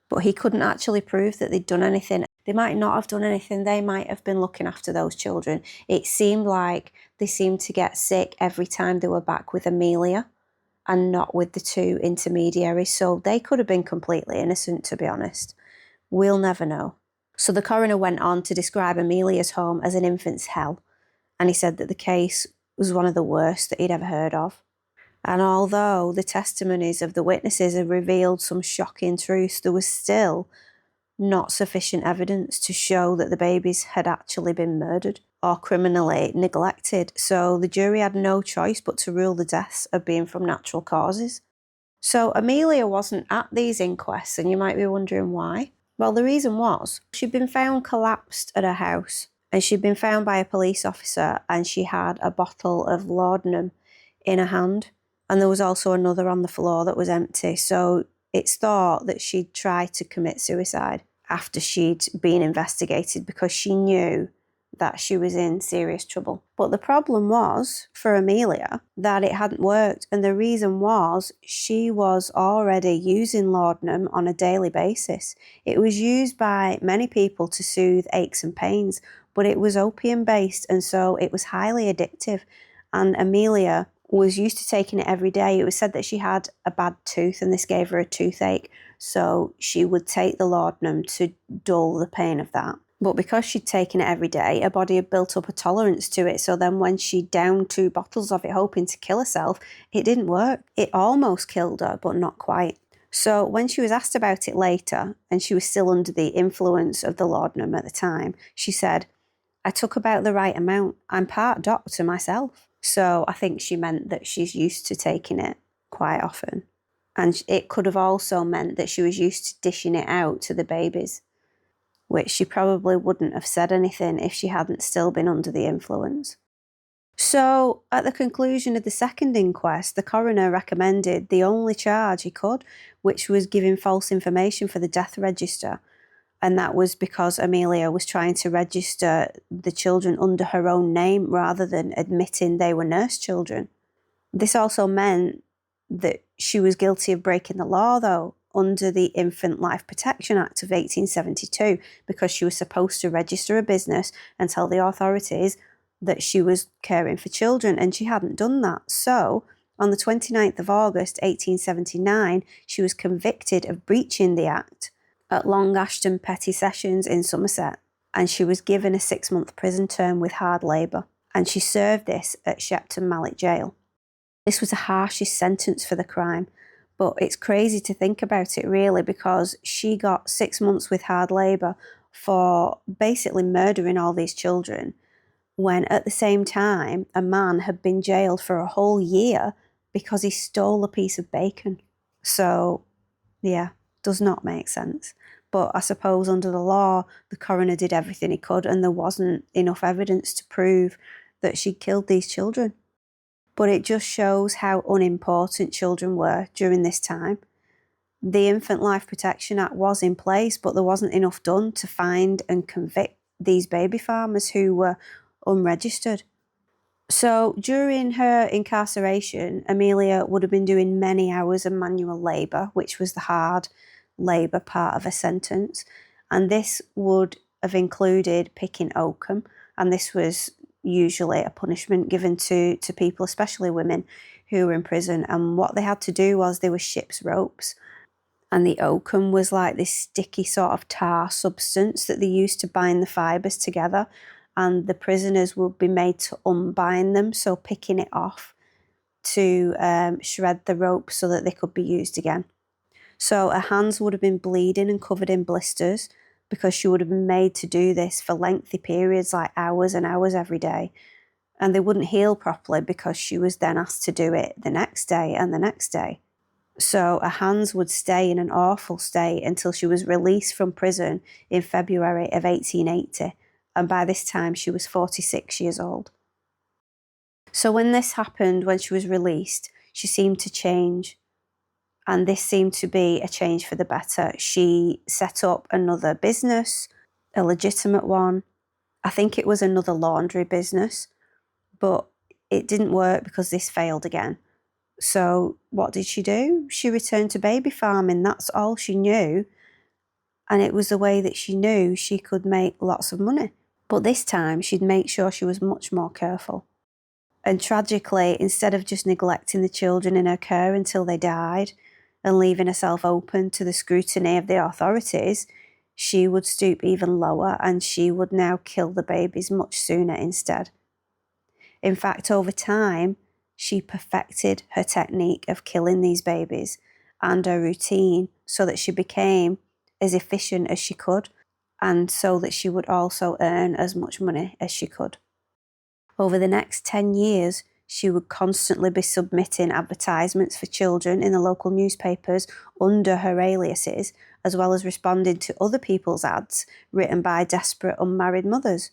But he couldn't actually prove that they'd done anything. They might not have done anything. They might have been looking after those children. It seemed like they seemed to get sick every time they were back with Amelia and not with the 2 intermediaries. So they could have been completely innocent, to be honest. We'll never know. So the coroner went on to describe Amelia's home as an infant's hell, and he said that the case was one of the worst that he'd ever heard of. And although the testimonies of the witnesses had revealed some shocking truths, there was still not sufficient evidence to show that the babies had actually been murdered or criminally neglected. So the jury had no choice but to rule the deaths of being from natural causes. So Amelia wasn't at these inquests, and you might be wondering why. Well, the reason was she'd been found collapsed at her house, and she'd been found by a police officer, and she had a bottle of laudanum in her hand. And there was also another on the floor that was empty. So it's thought that she'd tried to commit suicide after she'd been investigated because she knew that she was in serious trouble. But the problem was, for Amelia, that it hadn't worked. And the reason was she was already using laudanum on a daily basis. It was used by many people to soothe aches and pains, but it was opium-based, and so it was highly addictive. And Amelia was used to taking it every day. It was said that she had a bad tooth and this gave her a toothache, so she would take the laudanum to dull the pain of that. But because she'd taken it every day, her body had built up a tolerance to it, so then when she downed 2 bottles of it hoping to kill herself, it didn't work. It almost killed her, but not quite. So when she was asked about it later, and she was still under the influence of the laudanum at the time, she said, "I took about the right amount. I'm part doctor myself." So I think she meant that she's used to taking it quite often. And it could have also meant that she was used to dishing it out to the babies. which she probably wouldn't have said anything if she hadn't still been under the influence. So, at the conclusion of the second inquest, the coroner recommended the only charge he could, which was giving false information for the death register. And that was because Amelia was trying to register the children under her own name rather than admitting they were nurse children. This also meant that she was guilty of breaking the law, though, under the Infant Life Protection Act of 1872, because she was supposed to register a business and tell the authorities that she was caring for children, and she hadn't done that. So, on the 29th of August 1879, she was convicted of breaching the Act at Long Ashton Petty Sessions in Somerset, and she was given a 6-month prison term with hard labour, and she served this at Shepton Mallet Jail. This was the harshest sentence for the crime, but it's crazy to think about it really, because she got 6 months with hard labour for basically murdering all these children, when at the same time a man had been jailed for a whole year because he stole a piece of bacon. So, yeah, does not make sense. But I suppose under the law, the coroner did everything he could, and there wasn't enough evidence to prove that she'd killed these children. But it just shows how unimportant children were during this time. The Infant Life Protection Act was in place, but there wasn't enough done to find and convict these baby farmers who were unregistered. So during her incarceration, Amelia would have been doing many hours of manual labour, which was the hard labour part of a sentence. And this would have included picking oakum, and this was usually a punishment given to people, especially women, who were in prison. And what they had to do was they were ship's ropes. And the oakum was like this sticky sort of tar substance that they used to bind the fibres together. And the prisoners would be made to unbind them, so picking it off to shred the rope so that they could be used again. So her hands would have been bleeding and covered in blisters because she would have been made to do this for lengthy periods, like hours and hours every day. And they wouldn't heal properly because she was then asked to do it the next day and the next day. So her hands would stay in an awful state until she was released from prison in February of 1880. And by this time she was 46 years old. So when this happened, when she was released, she seemed to change. And this seemed to be a change for the better. She set up another business, a legitimate one. I think it was another laundry business, but it didn't work because this failed again. So what did she do? She returned to baby farming. That's all she knew. And it was the way that she knew she could make lots of money. But this time she'd make sure she was much more careful. And tragically, instead of just neglecting the children in her care until they died and leaving herself open to the scrutiny of the authorities, she would stoop even lower and she would now kill the babies much sooner instead. In fact, over time, she perfected her technique of killing these babies and her routine so that she became as efficient as she could, and so that she would also earn as much money as she could. Over the next 10 years, she would constantly be submitting advertisements for children in the local newspapers under her aliases, as well as responding to other people's ads written by desperate unmarried mothers.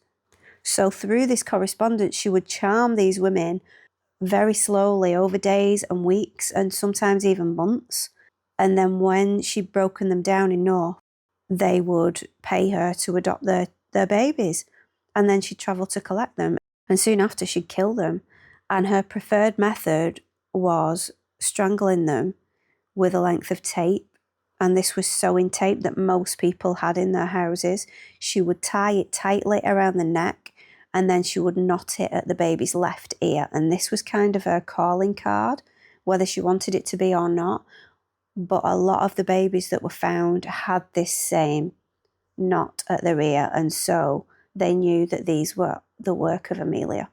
So through this correspondence, she would charm these women very slowly over days and weeks and sometimes even months. And then when she'd broken them down enough, they would pay her to adopt their babies. And then she'd travel to collect them. And soon after, she'd kill them. And her preferred method was strangling them with a length of tape. And this was sewing tape that most people had in their houses. She would tie it tightly around the neck, and then she would knot it at the baby's left ear. And this was kind of her calling card, whether she wanted it to be or not. But a lot of the babies that were found had this same knot at their ear, and so they knew that these were the work of Amelia.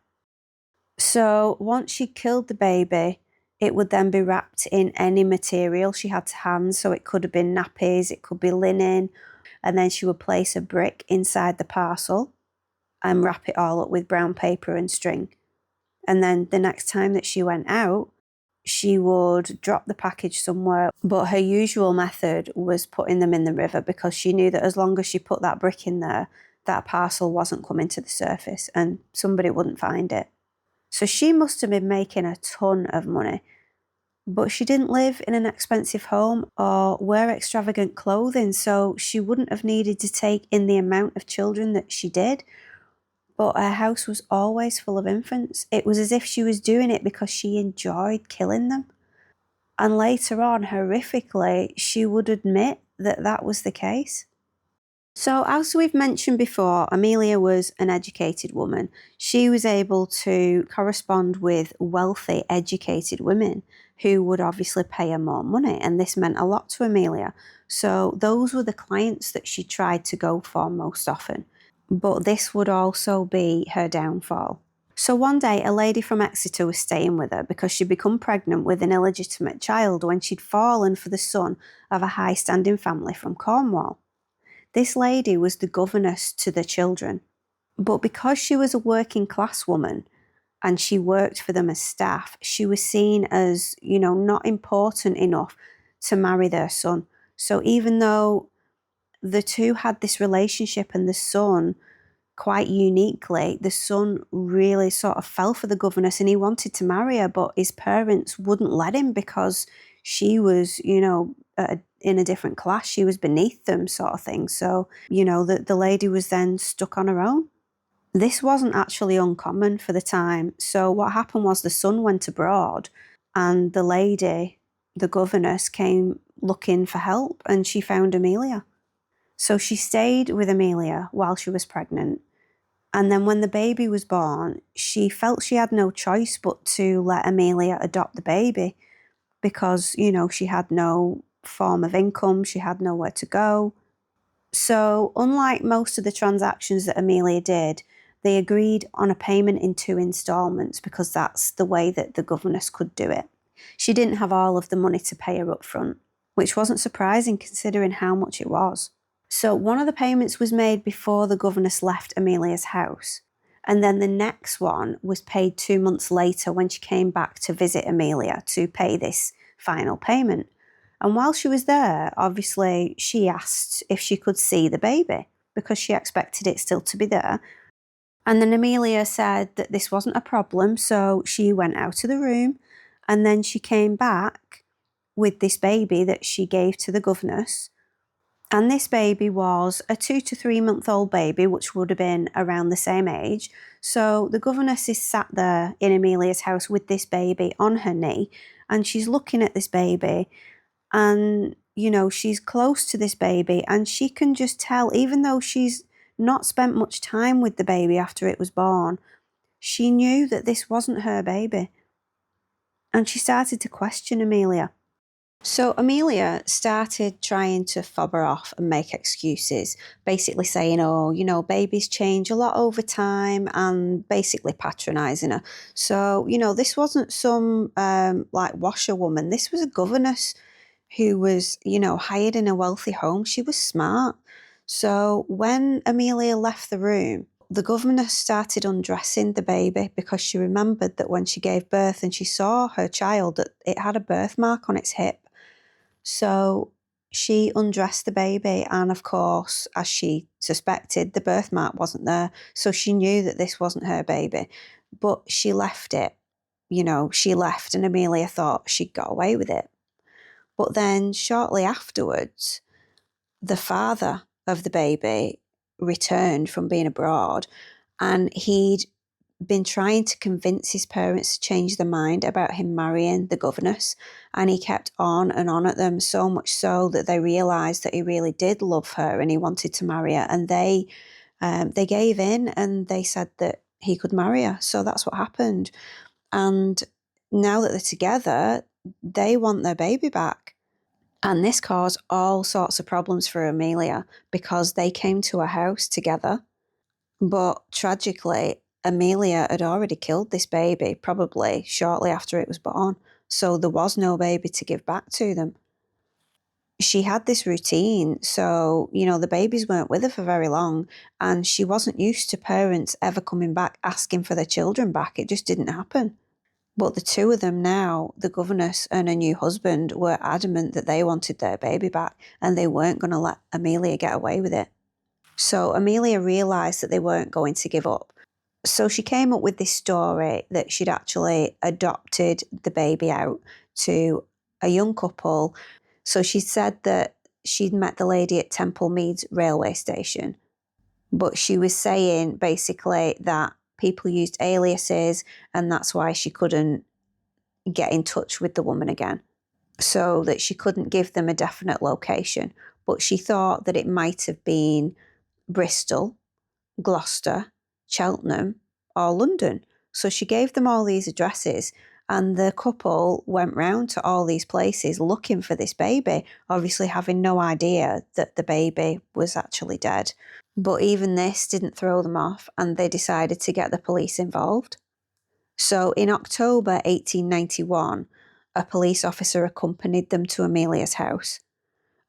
So once she killed the baby, it would then be wrapped in any material she had to hand. So it could have been nappies, it could be linen, and then she would place a brick inside the parcel and wrap it all up with brown paper and string. And then the next time that she went out, she would drop the package somewhere, but her usual method was putting them in the river, because she knew that as long as she put that brick in there, that parcel wasn't coming to the surface and somebody wouldn't find it. So she must have been making a ton of money. But she didn't live in an expensive home or wear extravagant clothing, so she wouldn't have needed to take in the amount of children that she did. But her house was always full of infants. It was as if she was doing it because she enjoyed killing them. And later on, horrifically, she would admit that that was the case. So, as we've mentioned before, Amelia was an educated woman. She was able to correspond with wealthy, educated women who would obviously pay her more money, and this meant a lot to Amelia. So, those were the clients that she tried to go for most often. But this would also be her downfall. So one day, a lady from Exeter was staying with her because she'd become pregnant with an illegitimate child when she'd fallen for the son of a high-standing family from Cornwall. This lady was the governess to the children. But because she was a working class woman and she worked for them as staff, she was seen as, not important enough to marry their son. So even though the two had this relationship, and the son, quite uniquely, the son really sort of fell for the governess and he wanted to marry her, but his parents wouldn't let him because she was, in a different class. She was beneath them, sort of thing. So, the lady was then stuck on her own. This wasn't actually uncommon for the time. So what happened was the son went abroad and the lady, the governess, came looking for help and she found Amelia. So she stayed with Amelia while she was pregnant. And then when the baby was born, she felt she had no choice but to let Amelia adopt the baby because, she had no form of income, she had nowhere to go. So unlike most of the transactions that Amelia did, they agreed on a payment in 2 installments because that's the way that the governess could do it. She didn't have all of the money to pay her up front, which wasn't surprising considering how much it was. So one of the payments was made before the governess left Amelia's house, and then the next one was paid 2 months later when she came back to visit Amelia to pay this final payment. And while she was there, obviously, she asked if she could see the baby because she expected it still to be there. And then Amelia said that this wasn't a problem, so she went out of the room and then she came back with this baby that she gave to the governess. And this baby was a 2 to 3 month old baby, which would have been around the same age. So the governess is sat there in Amelia's house with this baby on her knee, and she's looking at this baby, and, she's close to this baby, and she can just tell, even though she's not spent much time with the baby after it was born, she knew that this wasn't her baby. And she started to question Amelia. So Amelia started trying to fob her off and make excuses, basically saying, babies change a lot over time, and basically patronising her. So, this wasn't some washerwoman. This was a governess who was, hired in a wealthy home. She was smart. So when Amelia left the room, the governess started undressing the baby because she remembered that when she gave birth and she saw her child, that it had a birthmark on its hip. So she undressed the baby, and of course, as she suspected, the birthmark wasn't there. So she knew that this wasn't her baby, but she left it. She left, and Amelia thought she'd got away with it. But then shortly afterwards, the father of the baby returned from being abroad, and he'd been trying to convince his parents to change their mind about him marrying the governess, and he kept on and on at them, so much so that they realised that he really did love her and he wanted to marry her, and they gave in and they said that he could marry her. So that's what happened. And now that they're together, they want their baby back. And this caused all sorts of problems for Amelia because they came to a house together. But tragically, Amelia had already killed this baby, probably shortly after it was born. So there was no baby to give back to them. She had this routine, so, the babies weren't with her for very long, and she wasn't used to parents ever coming back asking for their children back. It just didn't happen. But the two of them now, the governess and her new husband, were adamant that they wanted their baby back and they weren't going to let Amelia get away with it. So Amelia realised that they weren't going to give up. So she came up with this story that she'd actually adopted the baby out to a young couple. So she said that she'd met the lady at Temple Meads railway station, but she was saying basically that people used aliases and that's why she couldn't get in touch with the woman again, so that she couldn't give them a definite location. But she thought that it might have been Bristol, Gloucester, Cheltenham, or London. So she gave them all these addresses, and the couple went round to all these places looking for this baby, obviously having no idea that the baby was actually dead. But even this didn't throw them off, and they decided to get the police involved. So in October 1891, a police officer accompanied them to Amelia's house,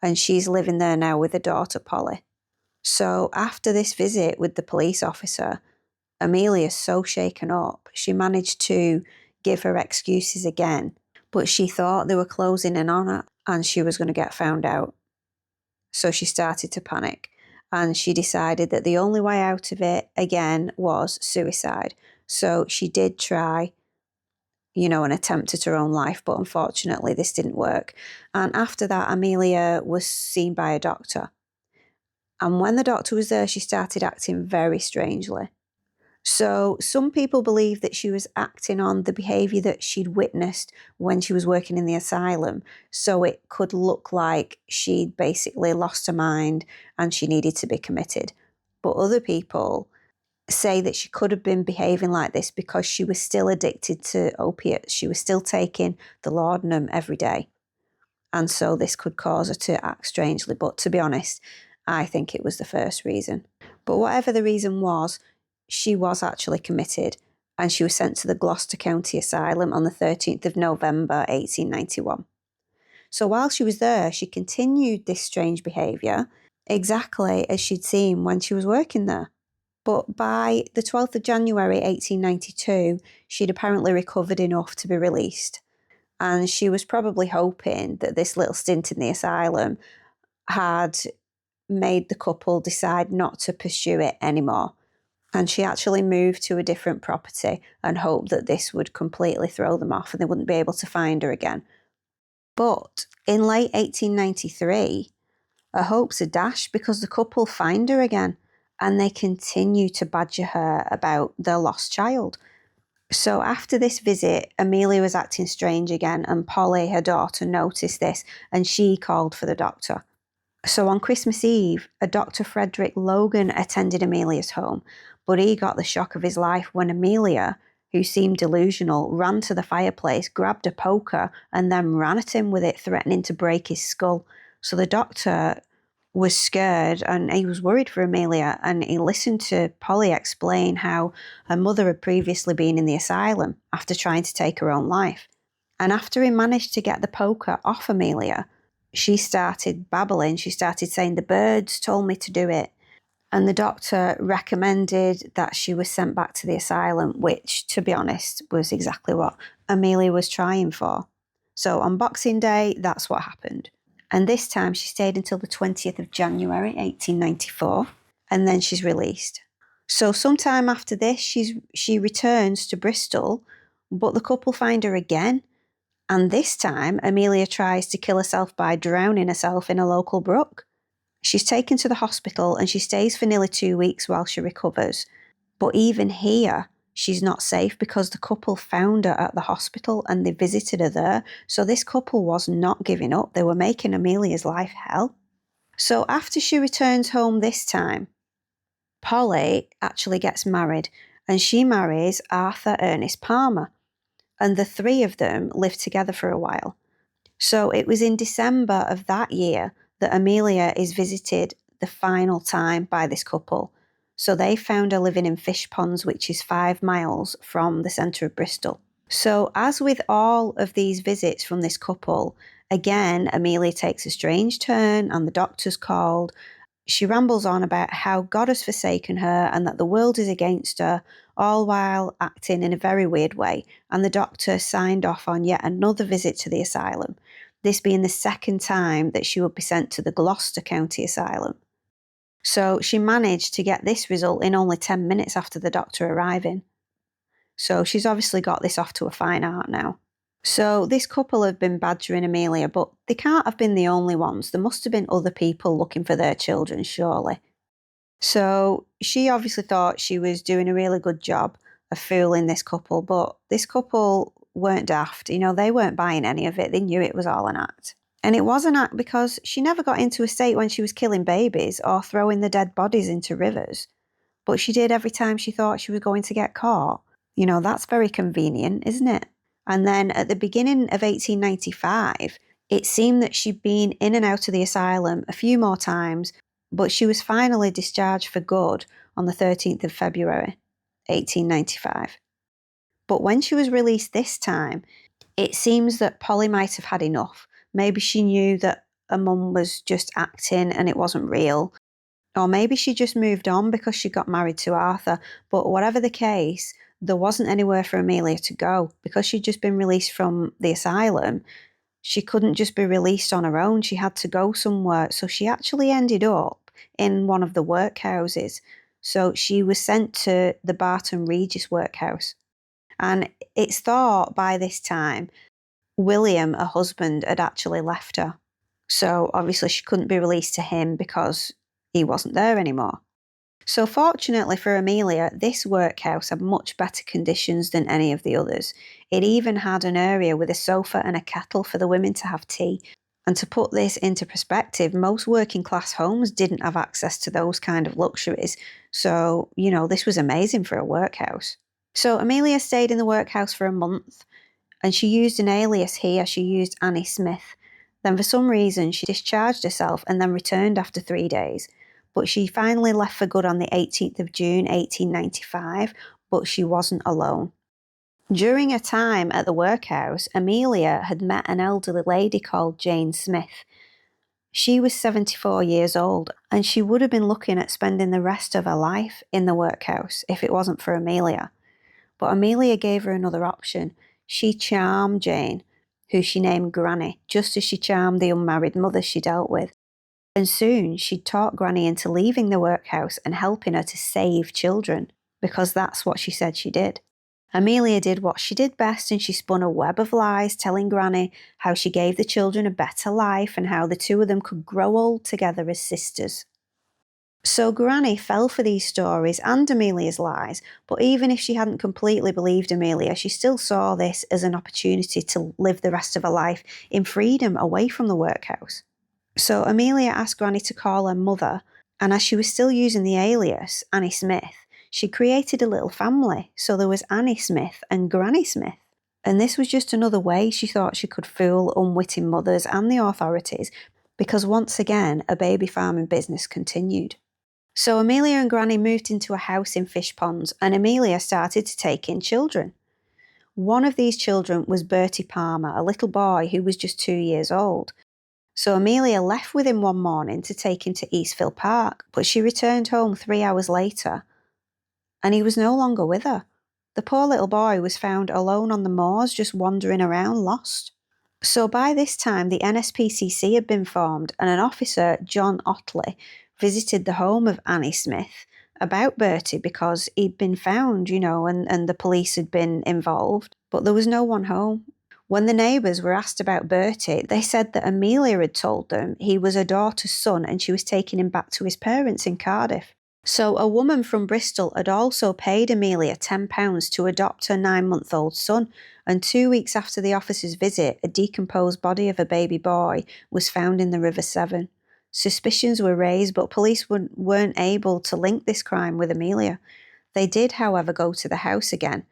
and she's living there now with her daughter Polly. So after this visit with the police officer, Amelia's so shaken up, she managed to give her excuses again, but she thought they were closing in on her and she was going to get found out. So she started to panic, and she decided that the only way out of it again was suicide. So she did try, an attempt at her own life, but unfortunately this didn't work. And after that, Amelia was seen by a doctor. And when the doctor was there, she started acting very strangely. So some people believe that she was acting on the behaviour that she'd witnessed when she was working in the asylum. So it could look like she'd basically lost her mind and she needed to be committed. But other people say that she could have been behaving like this because she was still addicted to opiates. She was still taking the laudanum every day. And so this could cause her to act strangely. But to be honest, I think it was the first reason. But whatever the reason was, she was actually committed, and she was sent to the Gloucester County Asylum on the 13th of November 1891. So while she was there, she continued this strange behaviour exactly as she'd seen when she was working there. But by the 12th of January 1892, she'd apparently recovered enough to be released. And she was probably hoping that this little stint in the asylum had made the couple decide not to pursue it anymore. And she actually moved to a different property and hoped that this would completely throw them off and they wouldn't be able to find her again. But in late 1893, her hopes are dashed because the couple find her again and they continue to badger her about their lost child. So after this visit, Amelia was acting strange again, and Polly, her daughter, noticed this and she called for the doctor. So on Christmas Eve, a Dr. Frederick Logan attended Amelia's home, but he got the shock of his life when Amelia, who seemed delusional, ran to the fireplace, grabbed a poker, and then ran at him with it, threatening to break his skull. So the doctor was scared and he was worried for Amelia, and he listened to Polly explain how her mother had previously been in the asylum after trying to take her own life. And after he managed to get the poker off Amelia, she started babbling. She started saying, "The birds told me to do it." And the doctor recommended that she was sent back to the asylum, which, to be honest, was exactly what Amelia was trying for. So on Boxing Day, that's what happened. And this time she stayed until the 20th of January, 1894, and then she's released. So sometime after this, she returns to Bristol, but the couple find her again. And this time, Amelia tries to kill herself by drowning herself in a local brook. She's taken to the hospital and she stays for nearly 2 weeks while she recovers. But even here, she's not safe because the couple found her at the hospital and they visited her there. So this couple was not giving up. They were making Amelia's life hell. So after she returns home this time, Polly actually gets married, and she marries Arthur Ernest Palmer. And the three of them lived together for a while. So it was in December of that year that Amelia is visited the final time by this couple. So they found her living in Fish Ponds, which is 5 miles from the centre of Bristol. So as with all of these visits from this couple, again, Amelia takes a strange turn and the doctor's called. She rambles on about how God has forsaken her and that the world is against her, all while acting in a very weird way, and the doctor signed off on yet another visit to the asylum, this being the second time that she would be sent to the Gloucester County Asylum. So she managed to get this result in only 10 minutes after the doctor arriving. So she's obviously got this off to a fine art now. So this couple have been badgering Amelia, but they can't have been the only ones. There must have been other people looking for their children, surely. So she obviously thought she was doing a really good job of fooling this couple, but this couple weren't daft. They weren't buying any of it. They knew it was all an act. And it was an act because she never got into a state when she was killing babies or throwing the dead bodies into rivers. But she did every time she thought she was going to get caught. That's very convenient, isn't it? And then at the beginning of 1895, it seemed that she'd been in and out of the asylum a few more times, but she was finally discharged for good on the 13th of February, 1895. But when she was released this time, it seems that Polly might have had enough. Maybe she knew that her mum was just acting and it wasn't real. Or maybe she just moved on because she got married to Arthur. But whatever the case, there wasn't anywhere for Amelia to go. Because she'd just been released from the asylum, she couldn't just be released on her own. She had to go somewhere. So she actually ended up in one of the workhouses. So she was sent to the Barton Regis workhouse. And it's thought by this time, William, her husband, had actually left her. So obviously she couldn't be released to him because he wasn't there anymore. So fortunately for Amelia, this workhouse had much better conditions than any of the others. It even had an area with a sofa and a kettle for the women to have tea. And to put this into perspective, most working class homes didn't have access to those kind of luxuries. So, this was amazing for a workhouse. So Amelia stayed in the workhouse for a month, and she used an alias here. She used Annie Smith. Then for some reason, she discharged herself and then returned after 3 days. But she finally left for good on the 18th of June, 1895, but she wasn't alone. During her time at the workhouse, Amelia had met an elderly lady called Jane Smith. She was 74 years old, and she would have been looking at spending the rest of her life in the workhouse if it wasn't for Amelia. But Amelia gave her another option. She charmed Jane, who she named Granny, just as she charmed the unmarried mother she dealt with. And soon she'd talked Granny into leaving the workhouse and helping her to save children, because that's what she said she did. Amelia did what she did best, and she spun a web of lies telling Granny how she gave the children a better life and how the two of them could grow old together as sisters. So Granny fell for these stories and Amelia's lies, but even if she hadn't completely believed Amelia, she still saw this as an opportunity to live the rest of her life in freedom away from the workhouse. So Amelia asked Granny to call her mother, and as she was still using the alias, Annie Smith, she created a little family. So there was Annie Smith and Granny Smith. And this was just another way she thought she could fool unwitting mothers and the authorities, because once again, a baby farming business continued. So Amelia and Granny moved into a house in Fish Ponds, and Amelia started to take in children. One of these children was Bertie Palmer, a little boy who was just 2 years old. So Amelia left with him one morning to take him to Eastville Park, but she returned home 3 hours later, and he was no longer with her. The poor little boy was found alone on the moors, just wandering around, lost. So by this time, the NSPCC had been formed, and an officer, John Otley, visited the home of Annie Smith about Bertie because he'd been found, and the police had been involved, but there was no one home. When the neighbours were asked about Bertie, they said that Amelia had told them he was her daughter's son and she was taking him back to his parents in Cardiff. So a woman from Bristol had also paid Amelia £10 to adopt her 9-month-old son, and 2 weeks after the officer's visit, a decomposed body of a baby boy was found in the River Severn. Suspicions were raised, but police weren't able to link this crime with Amelia. They did, however, go to the house again,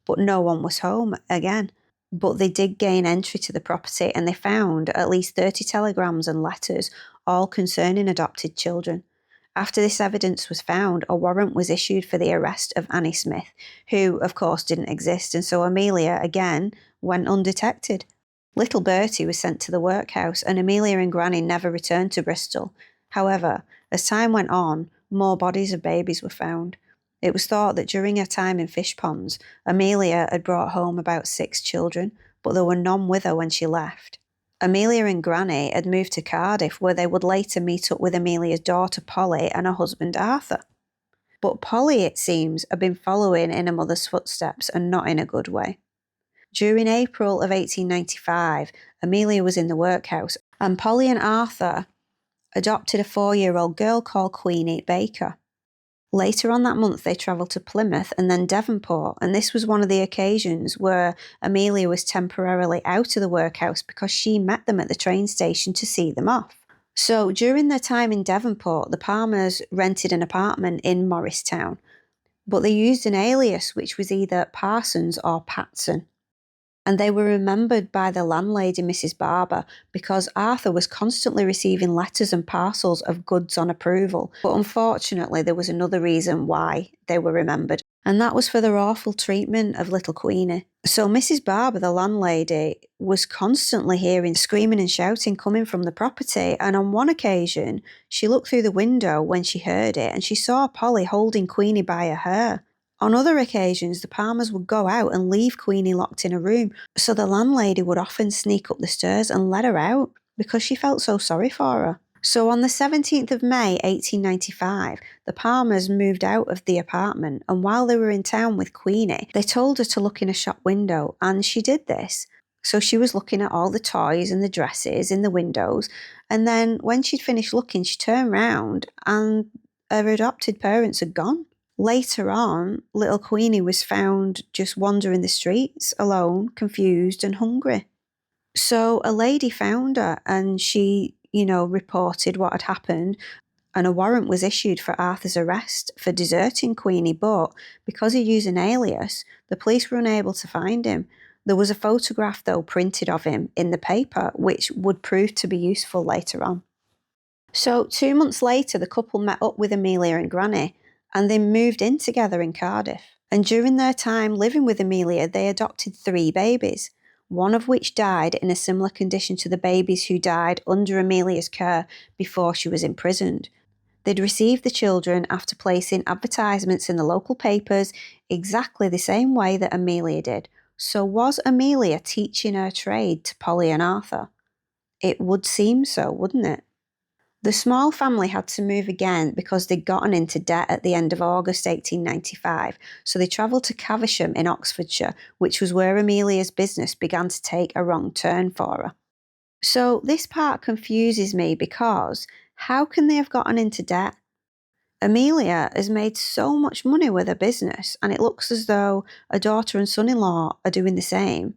but no one was home again. But they did gain entry to the property, and they found at least 30 telegrams and letters, all concerning adopted children. After this evidence was found, a warrant was issued for the arrest of Annie Smith, who, of course, didn't exist, and so Amelia, again, went undetected. Little Bertie was sent to the workhouse, and Amelia and Granny never returned to Bristol. However, As time went on, more bodies of babies were found. It was thought that during her time in fish ponds, Amelia had brought home about 6 children, but there were none with her when she left. Amelia and Granny had moved to Cardiff, where they would later meet up with Amelia's daughter Polly and her husband Arthur. But Polly, it seems, had been following in her mother's footsteps and not in a good way. During April of 1895, Amelia was in the workhouse, and Polly and Arthur adopted a 4-year-old girl called Queenie Baker. Later on that month, they travelled to Plymouth and then Devonport, and this was one of the occasions where Amelia was temporarily out of the workhouse because she met them at the train station to see them off. So during their time in Devonport, the Palmers rented an apartment in Morristown, but they used an alias which was either Parsons or Patson. And they were remembered by the landlady, Mrs. Barber, because Arthur was constantly receiving letters and parcels of goods on approval. But unfortunately, there was another reason why they were remembered, and that was for their awful treatment of little Queenie. So Mrs. Barber, the landlady, was constantly hearing screaming and shouting coming from the property, and on one occasion, she looked through the window when she heard it, and she saw Polly holding Queenie by her hair. On other occasions, the Palmers would go out and leave Queenie locked in a room, so the landlady would often sneak up the stairs and let her out because she felt so sorry for her. So on the 17th of May 1895, the Palmers moved out of the apartment, and while they were in town with Queenie, they told her to look in a shop window, and she did this. So she was looking at all the toys and the dresses in the windows, and then when she'd finished looking, she turned round and her adopted parents had gone. Later on, little Queenie was found just wandering the streets, alone, confused and hungry. So a lady found her and she, reported what had happened, and a warrant was issued for Arthur's arrest for deserting Queenie, but because he used an alias, the police were unable to find him. There was a photograph, though, printed of him in the paper, which would prove to be useful later on. So 2 months later, the couple met up with Amelia and Granny, and they moved in together in Cardiff. And during their time living with Amelia, they adopted 3 babies, one of which died in a similar condition to the babies who died under Amelia's care before she was imprisoned. They'd received the children after placing advertisements in the local papers exactly the same way that Amelia did. So was Amelia teaching her trade to Polly and Arthur? It would seem so, wouldn't it? The small family had to move again because they'd gotten into debt at the end of August 1895, so they travelled to Caversham in Oxfordshire, which was where Amelia's business began to take a wrong turn for her. So this part confuses me because how can they have gotten into debt? Amelia has made so much money with her business, and it looks as though a daughter and son-in-law are doing the same.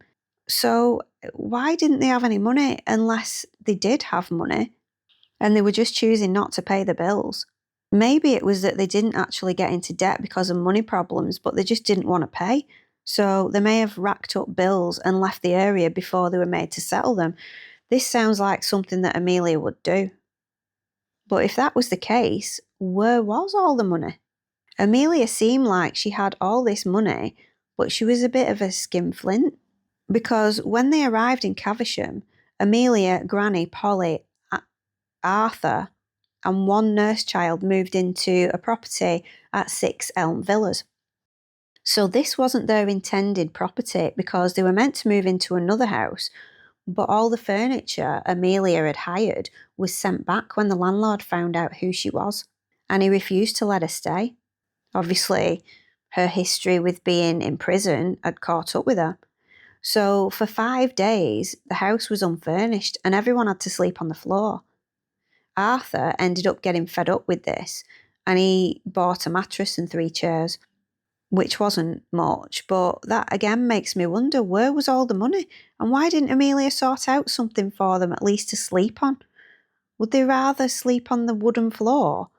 So why didn't they have any money unless they did have money? And they were just choosing not to pay the bills. Maybe it was that they didn't actually get into debt because of money problems, but they just didn't want to pay. So they may have racked up bills and left the area before they were made to settle them. This sounds like something that Amelia would do. But if that was the case, where was all the money? Amelia seemed like she had all this money, but she was a bit of a skinflint. Because when they arrived in Caversham, Amelia, Granny, Polly, Arthur and one nurse child moved into a property at 6 Elm Villas. So this wasn't their intended property because they were meant to move into another house, but all the furniture Amelia had hired was sent back when the landlord found out who she was, and he refused to let her stay. Obviously, her history with being in prison had caught up with her. So for 5 days, the house was unfurnished and everyone had to sleep on the floor. Arthur ended up getting fed up with this, and he bought a mattress and 3 chairs, which wasn't much, but that again makes me wonder, where was all the money? And why didn't Amelia sort out something for them at least to sleep on? Would they rather sleep on the wooden floor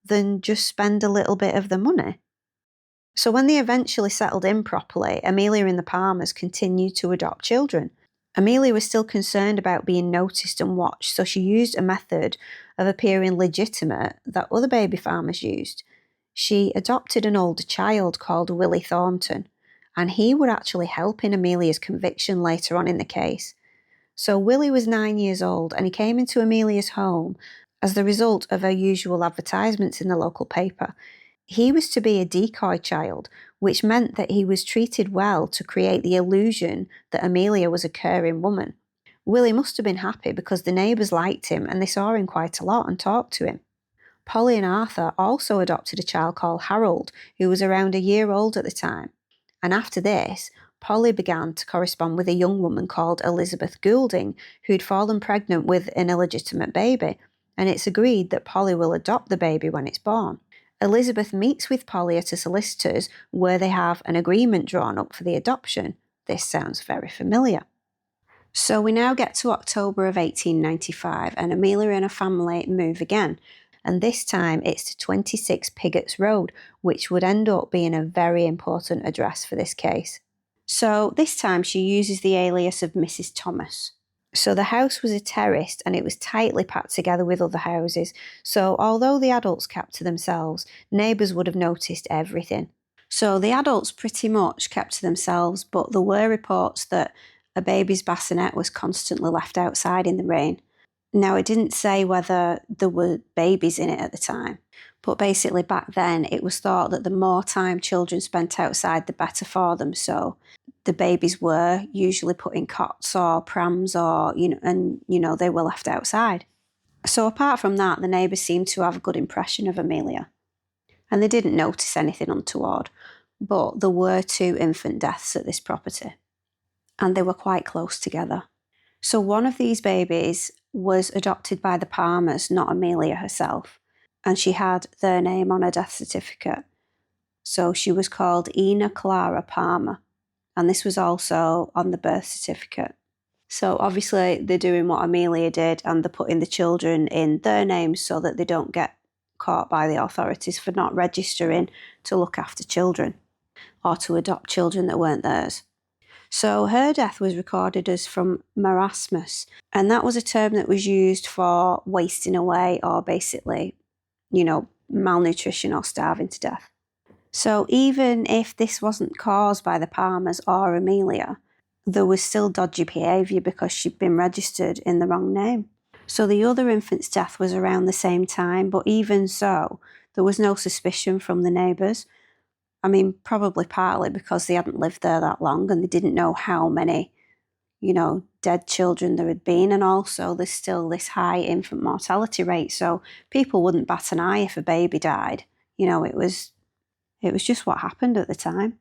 than just spend a little bit of the money? So when they eventually settled in properly, Amelia and the Palmers continued to adopt children. Amelia was still concerned about being noticed and watched, so she used a method of appearing legitimate that other baby farmers used. She adopted an older child called Willie Thornton, and he would actually help in Amelia's conviction later on in the case. So Willie was 9 years old, and he came into Amelia's home, as the result of her usual advertisements in the local paper. He was to be a decoy child, which meant that he was treated well to create the illusion that Amelia was a caring woman. Willie must have been happy because the neighbours liked him and they saw him quite a lot and talked to him. Polly and Arthur also adopted a child called Harold, who was around a year old at the time. And after this, Polly began to correspond with a young woman called Elizabeth Goulding, who'd fallen pregnant with an illegitimate baby, and it's agreed that Polly will adopt the baby when it's born. Elizabeth meets with Polly at a solicitor's where they have an agreement drawn up for the adoption. This sounds very familiar. So we now get to October of 1895 and Amelia and her family move again. And this time it's to 26 Pigott's Road, which would end up being a very important address for this case. So this time she uses the alias of Mrs. Thomas. So the house was a terrace and it was tightly packed together with other houses. So although the adults kept to themselves, neighbours would have noticed everything. So the adults pretty much kept to themselves, but there were reports that a baby's bassinet was constantly left outside in the rain. Now, it didn't say whether there were babies in it at the time, but basically back then it was thought that the more time children spent outside, the better for them. So the babies were usually put in cots or prams or, they were left outside. So apart from that, the neighbours seemed to have a good impression of Amelia. And they didn't notice anything untoward, but there were 2 infant deaths at this property. And they were quite close together. So one of these babies was adopted by the Palmers, not Amelia herself, and she had their name on her death certificate. So she was called Ina Clara Palmer, and this was also on the birth certificate. So obviously they're doing what Amelia did and they're putting the children in their names so that they don't get caught by the authorities for not registering to look after children or to adopt children that weren't theirs. So her death was recorded as from marasmus, and that was a term that was used for wasting away or basically, malnutrition or starving to death. So even if this wasn't caused by the Palmers or Amelia, there was still dodgy behaviour because she'd been registered in the wrong name. So the other infant's death was around the same time, but even so, there was no suspicion from the neighbours. I mean, probably partly because they hadn't lived there that long and they didn't know how many, dead children there had been. And also there's still this high infant mortality rate. So people wouldn't bat an eye if a baby died. It was just what happened at the time.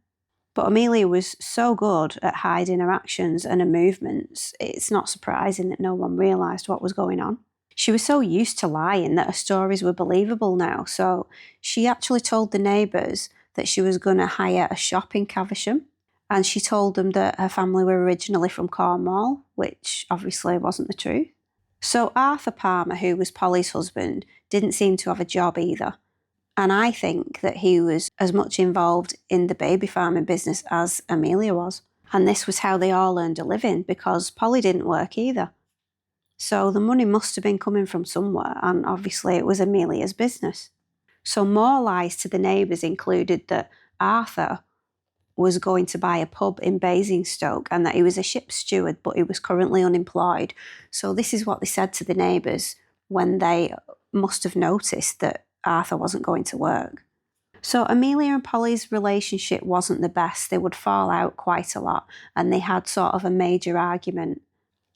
But Amelia was so good at hiding her actions and her movements, it's not surprising that no one realised what was going on. She was so used to lying that her stories were believable now. So she actually told the neighbours that she was going to hire a shop in Caversham, and she told them that her family were originally from Cornwall, which obviously wasn't the truth. So Arthur Palmer, who was Polly's husband, didn't seem to have a job either. And I think that he was as much involved in the baby farming business as Amelia was. And this was how they all earned a living, because Polly didn't work either. So the money must have been coming from somewhere, and obviously it was Amelia's business. So more lies to the neighbours included that Arthur was going to buy a pub in Basingstoke and that he was a ship's steward, but he was currently unemployed. So this is what they said to the neighbours when they must have noticed that Arthur wasn't going to work. So Amelia and Polly's relationship wasn't the best. They would fall out quite a lot, and they had sort of a major argument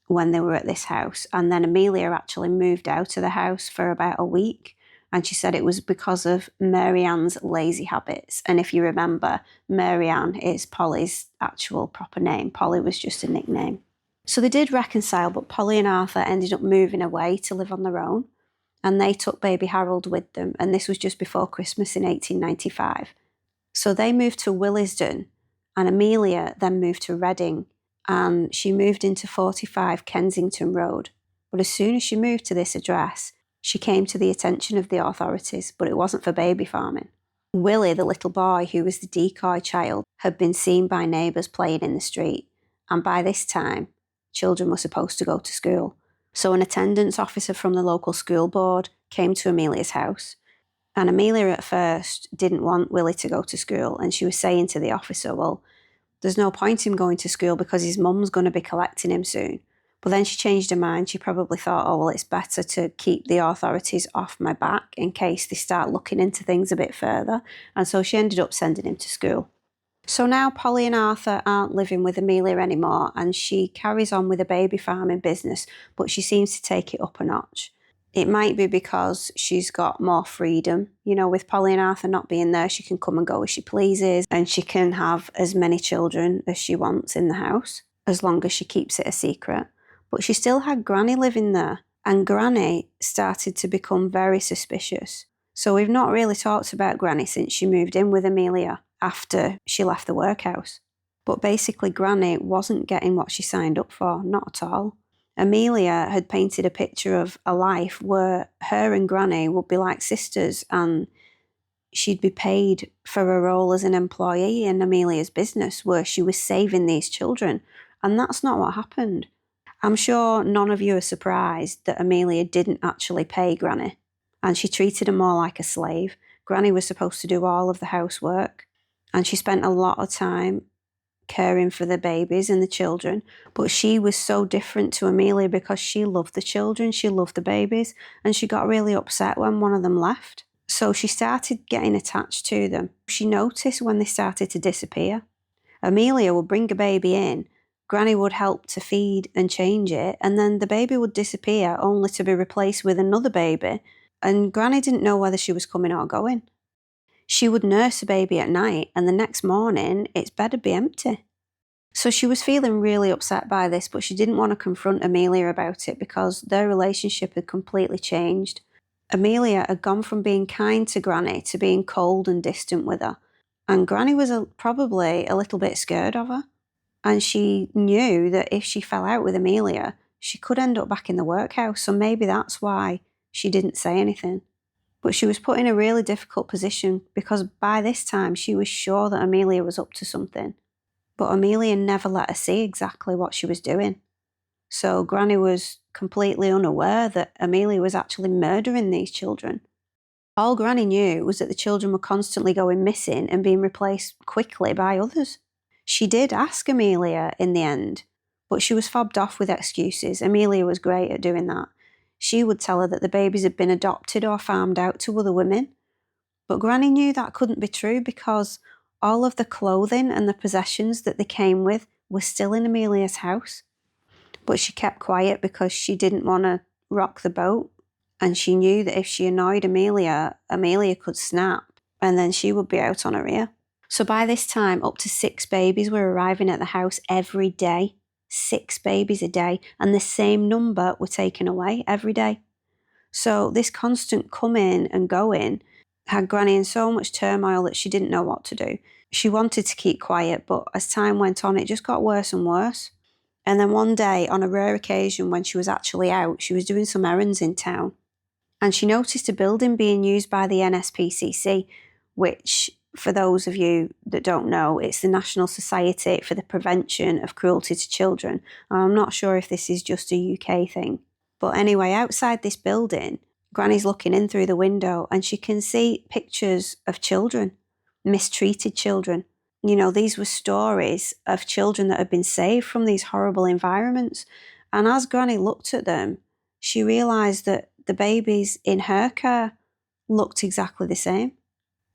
when they were at this house. And then Amelia actually moved out of the house for about a week. And she said it was because of Mary Ann's lazy habits. And if you remember, Mary Ann is Polly's actual proper name. Polly was just a nickname. So they did reconcile, but Polly and Arthur ended up moving away to live on their own. And they took baby Harold with them. And this was just before Christmas in 1895. So they moved to Willesden, and Amelia then moved to Reading. And she moved into 45 Kensington Road. But as soon as she moved to this address, she came to the attention of the authorities, but it wasn't for baby farming. Willie, the little boy who was the decoy child, had been seen by neighbours playing in the street, and by this time, children were supposed to go to school. So an attendance officer from the local school board came to Amelia's house, and Amelia at first didn't want Willie to go to school, and she was saying to the officer, well, there's no point him going to school because his mum's going to be collecting him soon. But then she changed her mind. She probably thought, oh, well, it's better to keep the authorities off my back in case they start looking into things a bit further. And so she ended up sending him to school. So now Polly and Arthur aren't living with Amelia anymore, and she carries on with a baby farming business, but she seems to take it up a notch. It might be because she's got more freedom. You know, with Polly and Arthur not being there, she can come and go as she pleases, and she can have as many children as she wants in the house, as long as she keeps it a secret. But she still had Granny living there, and Granny started to become very suspicious. So we've not really talked about Granny since she moved in with Amelia after she left the workhouse. But basically, Granny wasn't getting what she signed up for, not at all. Amelia had painted a picture of a life where her and Granny would be like sisters, and she'd be paid for a role as an employee in Amelia's business where she was saving these children. And that's not what happened. I'm sure none of you are surprised that Amelia didn't actually pay Granny, and she treated her more like a slave. Granny was supposed to do all of the housework, and she spent a lot of time caring for the babies and the children. But she was so different to Amelia because she loved the children, she loved the babies, and she got really upset when one of them left. So she started getting attached to them. She noticed when they started to disappear. Amelia would bring a baby in, Granny would help to feed and change it, and then the baby would disappear only to be replaced with another baby, and Granny didn't know whether she was coming or going. She would nurse a baby at night, and the next morning its bed would be empty. So she was feeling really upset by this, but she didn't want to confront Amelia about it because their relationship had completely changed. Amelia had gone from being kind to Granny to being cold and distant with her, and Granny was probably a little bit scared of her. And she knew that if she fell out with Amelia, she could end up back in the workhouse, so maybe that's why she didn't say anything. But she was put in a really difficult position because by this time she was sure that Amelia was up to something. But Amelia never let her see exactly what she was doing. So Granny was completely unaware that Amelia was actually murdering these children. All Granny knew was that the children were constantly going missing and being replaced quickly by others. She did ask Amelia in the end, but she was fobbed off with excuses. Amelia was great at doing that. She would tell her that the babies had been adopted or farmed out to other women. But Granny knew that couldn't be true because all of the clothing and the possessions that they came with were still in Amelia's house. But she kept quiet because she didn't want to rock the boat. And she knew that if she annoyed Amelia, Amelia could snap and then she would be out on her ear. So by this time, up to 6 babies were arriving at the house every day. 6 babies a day, and the same number were taken away every day. So this constant coming and going had Granny in so much turmoil that she didn't know what to do. She wanted to keep quiet, but as time went on, it just got worse and worse. And then one day, on a rare occasion when she was actually out, she was doing some errands in town, and she noticed a building being used by the NSPCC, which, for those of you that don't know, it's the National Society for the Prevention of Cruelty to Children. And I'm not sure if this is just a UK thing. But anyway, outside this building, Granny's looking in through the window and she can see pictures of children, mistreated children. You know, these were stories of children that had been saved from these horrible environments. And as Granny looked at them, she realised that the babies in her care looked exactly the same.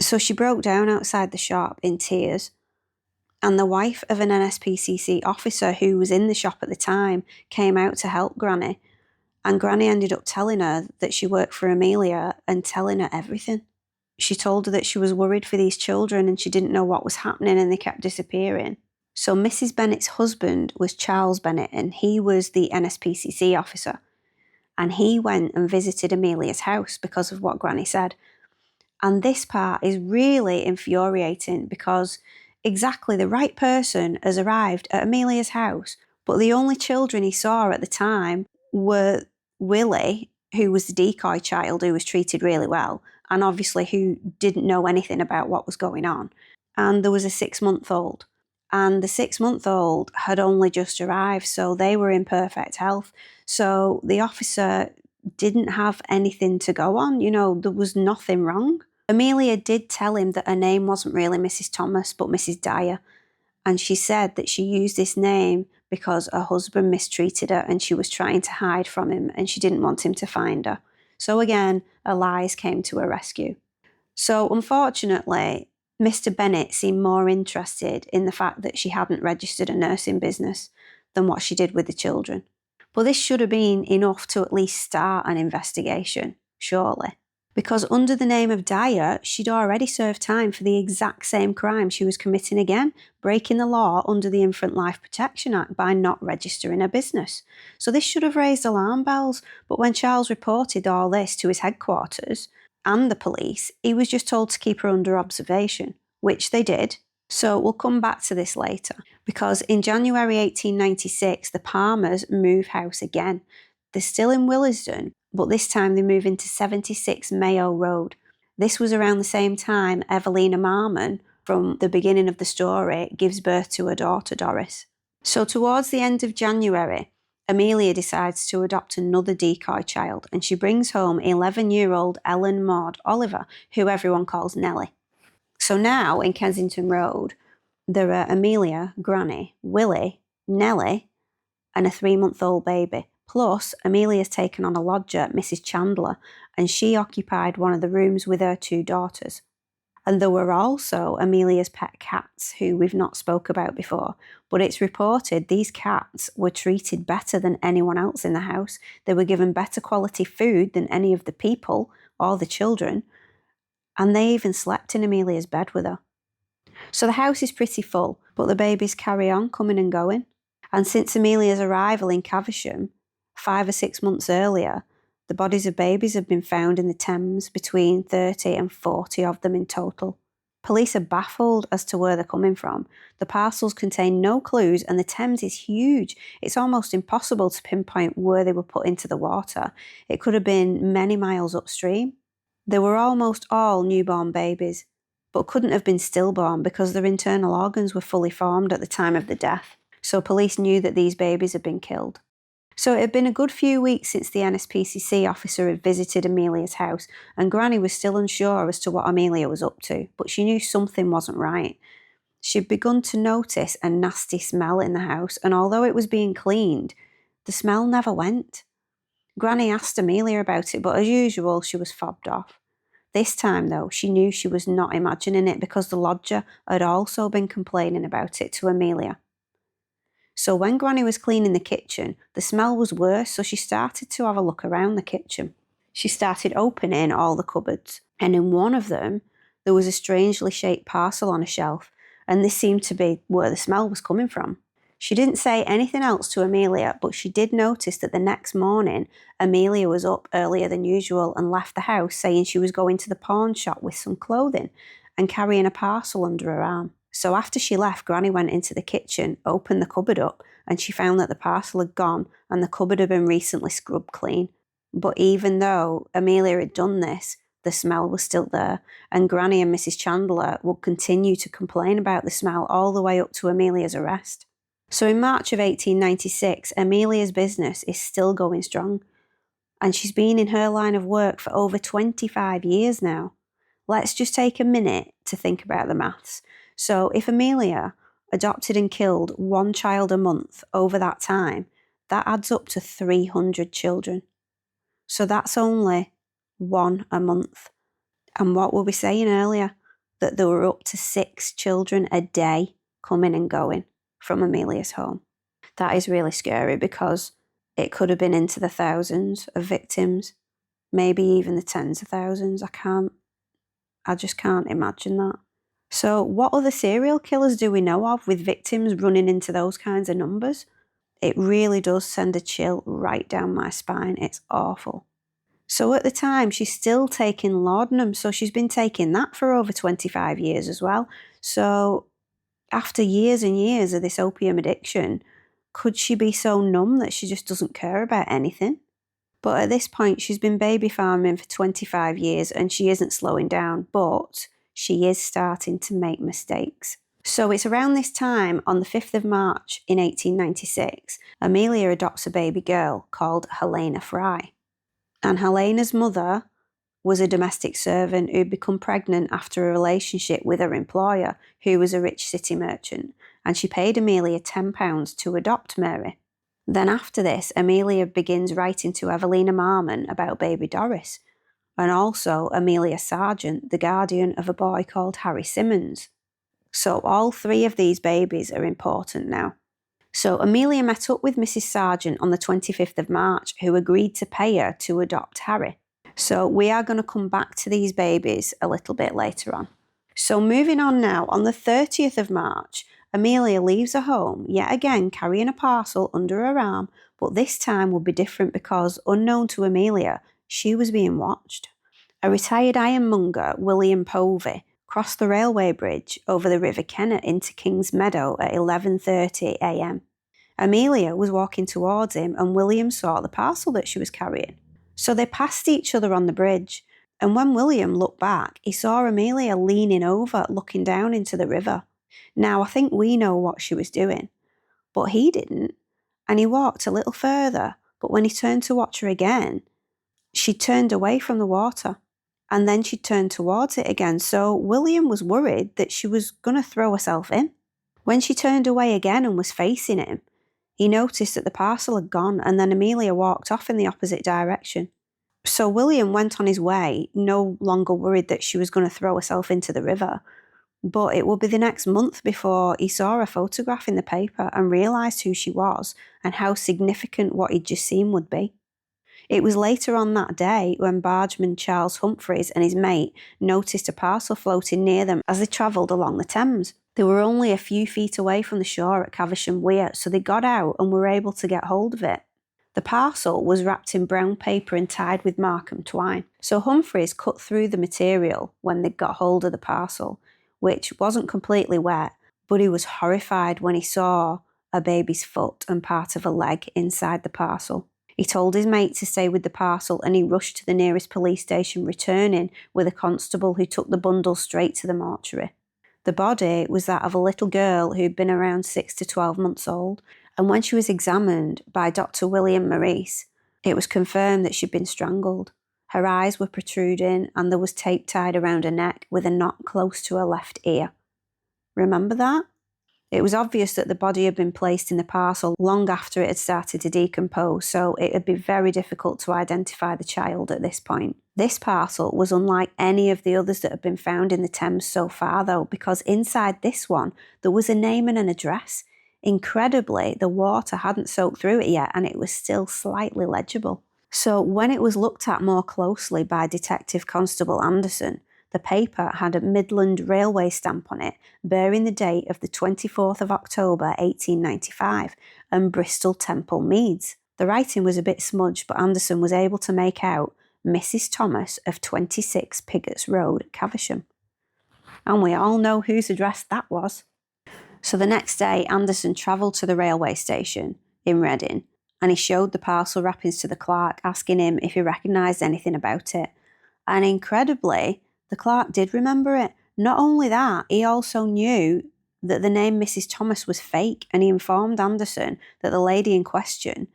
So she broke down outside the shop in tears, and the wife of an NSPCC officer who was in the shop at the time came out to help Granny, and Granny ended up telling her that she worked for Amelia and telling her everything. She told her that she was worried for these children and she didn't know what was happening and they kept disappearing. So Mrs. Bennett's husband was Charles Bennett, and he was the NSPCC officer, and he went and visited Amelia's house because of what Granny said. And this part is really infuriating because exactly the right person has arrived at Amelia's house, but the only children he saw at the time were Willie, who was the decoy child who was treated really well, and obviously who didn't know anything about what was going on. And there was a 6-month-old. And the 6-month-old had only just arrived, so they were in perfect health. So the officer didn't have anything to go on. You know, there was nothing wrong. Amelia did tell him that her name wasn't really Mrs. Thomas, but Mrs. Dyer. And she said that she used this name because her husband mistreated her and she was trying to hide from him and she didn't want him to find her. So again, her lies came to her rescue. So unfortunately, Mr. Bennett seemed more interested in the fact that she hadn't registered a nursing business than what she did with the children. But this should have been enough to at least start an investigation, surely. Because under the name of Dyer, she'd already served time for the exact same crime she was committing again, breaking the law under the Infant Life Protection Act by not registering a business. So this should have raised alarm bells, but when Charles reported all this to his headquarters and the police, he was just told to keep her under observation, which they did. So we'll come back to this later, because in January 1896, the Palmers move house again. They're still in Willesden, but this time they move into 76 Mayo Road. This was around the same time Evelina Marmon, from the beginning of the story, gives birth to her daughter Doris. So towards the end of January, Amelia decides to adopt another decoy child, and she brings home 11-year-old Ellen Maud Oliver, who everyone calls Nellie. So now in Kensington Road, there are Amelia, Granny, Willie, Nellie, and a 3-month-old baby. Plus, Amelia's taken on a lodger, Mrs. Chandler, and she occupied one of the rooms with her 2 daughters. And there were also Amelia's pet cats, who we've not spoke about before, but it's reported these cats were treated better than anyone else in the house. They were given better quality food than any of the people or the children, and they even slept in Amelia's bed with her. So the house is pretty full, but the babies carry on coming and going. And since Amelia's arrival in Caversham, 5 or 6 months earlier, the bodies of babies have been found in the Thames, between 30 and 40 of them in total. Police are baffled as to where they're coming from. The parcels contain no clues and the Thames is huge. It's almost impossible to pinpoint where they were put into the water. It could have been many miles upstream. They were almost all newborn babies, but couldn't have been stillborn because their internal organs were fully formed at the time of the death. So police knew that these babies had been killed. So it had been a good few weeks since the NSPCC officer had visited Amelia's house, and Granny was still unsure as to what Amelia was up to, but she knew something wasn't right. She'd begun to notice a nasty smell in the house, and although it was being cleaned, the smell never went. Granny asked Amelia about it, but as usual, she was fobbed off. This time, though, she knew she was not imagining it because the lodger had also been complaining about it to Amelia. So when Granny was cleaning the kitchen, the smell was worse, so she started to have a look around the kitchen. She started opening all the cupboards, and in one of them, there was a strangely shaped parcel on a shelf, and this seemed to be where the smell was coming from. She didn't say anything else to Amelia, but she did notice that the next morning, Amelia was up earlier than usual and left the house saying she was going to the pawn shop with some clothing and carrying a parcel under her arm. So after she left, Granny went into the kitchen, opened the cupboard up, and she found that the parcel had gone and the cupboard had been recently scrubbed clean. But even though Amelia had done this, the smell was still there, and Granny and Mrs. Chandler would continue to complain about the smell all the way up to Amelia's arrest. So in March of 1896, Amelia's business is still going strong, and she's been in her line of work for over 25 years now. Let's just take a minute to think about the maths. So if Amelia adopted and killed 1 child a month over that time, that adds up to 300 children. So that's only 1 a month. And what were we saying earlier? That there were up to 6 children a day coming and going from Amelia's home. That is really scary because it could have been into the thousands of victims, maybe even the tens of thousands. I just can't imagine that. So what other serial killers do we know of with victims running into those kinds of numbers? It really does send a chill right down my spine. It's awful. So at the time, she's still taking laudanum, so she's been taking that for over 25 years as well. So after years and years of this opium addiction, could she be so numb that she just doesn't care about anything? But at this point, she's been baby farming for 25 years and she isn't slowing down, but she is starting to make mistakes. So it's around this time, on the 5th of March in 1896, Amelia adopts a baby girl called Helena Fry. And Helena's mother was a domestic servant who'd become pregnant after a relationship with her employer, who was a rich city merchant. and she paid Amelia £10 to adopt Mary. Then after this, Amelia begins writing to Evelina Marmon about baby Doris, and also Amelia Sargent, the guardian of a boy called Harry Simmons. So all three of these babies are important now. So Amelia met up with Mrs. Sargent on the 25th of March, who agreed to pay her to adopt Harry. So we are going to come back to these babies a little bit later on. So moving on now, on the 30th of March, Amelia leaves her home, yet again carrying a parcel under her arm, but this time would be different because, unknown to Amelia, she was being watched. A retired ironmonger, William Povey, crossed the railway bridge over the River Kennet into King's Meadow at 11:30 a.m. Amelia was walking towards him and William saw the parcel that she was carrying. So they passed each other on the bridge, and when William looked back, he saw Amelia leaning over, looking down into the river. Now, I think we know what she was doing, but he didn't, and he walked a little further, but when he turned to watch her again, she turned away from the water, and then she turned towards it again, so William was worried that she was going to throw herself in. When she turned away again and was facing him, he noticed that the parcel had gone, and then Amelia walked off in the opposite direction. So William went on his way, no longer worried that she was going to throw herself into the river. But it would be the next month before he saw a photograph in the paper and realised who she was and how significant what he'd just seen would be. It was later on that day when bargeman Charles Humphreys and his mate noticed a parcel floating near them as they travelled along the Thames. They were only a few feet away from the shore at Caversham Weir, so they got out and were able to get hold of it. The parcel was wrapped in brown paper and tied with Markham twine. So Humphreys cut through the material when they got hold of the parcel, which wasn't completely wet, but he was horrified when he saw a baby's foot and part of a leg inside the parcel. He told his mate to stay with the parcel and he rushed to the nearest police station, returning with a constable who took the bundle straight to the mortuary. The body was that of a little girl who'd been around 6 to 12 months old, and when she was examined by Dr. William Maurice, it was confirmed that she'd been strangled. Her eyes were protruding and there was tape tied around her neck with a knot close to her left ear. Remember that? It was obvious that the body had been placed in the parcel long after it had started to decompose, so it would be very difficult to identify the child at this point. This parcel was unlike any of the others that had been found in the Thames so far, though, because inside this one there was a name and an address. Incredibly, the water hadn't soaked through it yet and it was still slightly legible. So when it was looked at more closely by Detective Constable Anderson, the paper had a Midland Railway stamp on it, bearing the date of the 24th of October 1895 and Bristol Temple Meads. The writing was a bit smudged, but Anderson was able to make out Mrs. Thomas of 26 Piggott's Road, Caversham. And we all know whose address that was. So the next day, Anderson travelled to the railway station in Reading and he showed the parcel wrappings to the clerk, asking him if he recognised anything about it. And incredibly, the clerk did remember it. Not only that, he also knew that the name Mrs. Thomas was fake, and he informed Anderson that the lady in question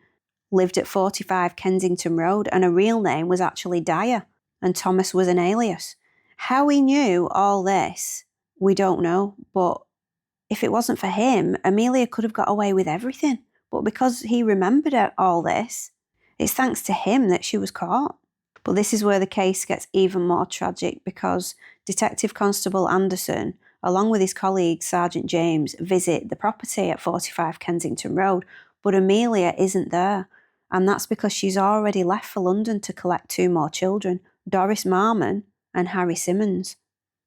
lived at 45 Kensington Road and her real name was actually Dyer, and Thomas was an alias. How he knew all this, we don't know, but if it wasn't for him, Amelia could have got away with everything. But because he remembered all this, it's thanks to him that she was caught. But this is where the case gets even more tragic, because Detective Constable Anderson, along with his colleague Sergeant James, visit the property at 45 Kensington Road, but Amelia isn't there. And that's because she's already left for London to collect two more children, Doris Marmon and Harry Simmons.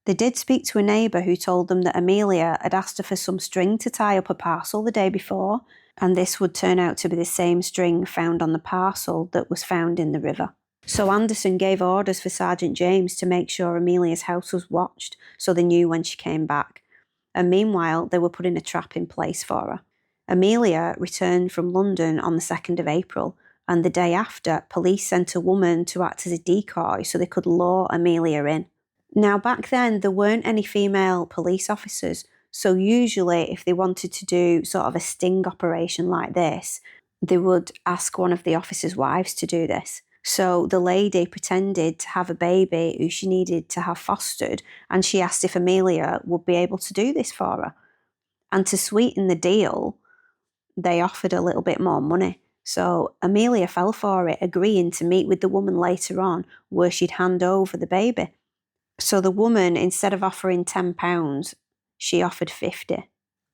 They did speak to a neighbour who told them that Amelia had asked her for some string to tie up a parcel the day before, and this would turn out to be the same string found on the parcel that was found in the river. So Anderson gave orders for Sergeant James to make sure Amelia's house was watched so they knew when she came back. And meanwhile, they were putting a trap in place for her. Amelia returned from London on the 2nd of April, and the day after, police sent a woman to act as a decoy so they could lure Amelia in. Now, back then, there weren't any female police officers, so usually if they wanted to do sort of a sting operation like this, they would ask one of the officers' wives to do this. So the lady pretended to have a baby who she needed to have fostered, and she asked if Amelia would be able to do this for her. And to sweeten the deal, they offered a little bit more money. So Amelia fell for it, agreeing to meet with the woman later on where she'd hand over the baby. So the woman, instead of offering £10, she offered 50.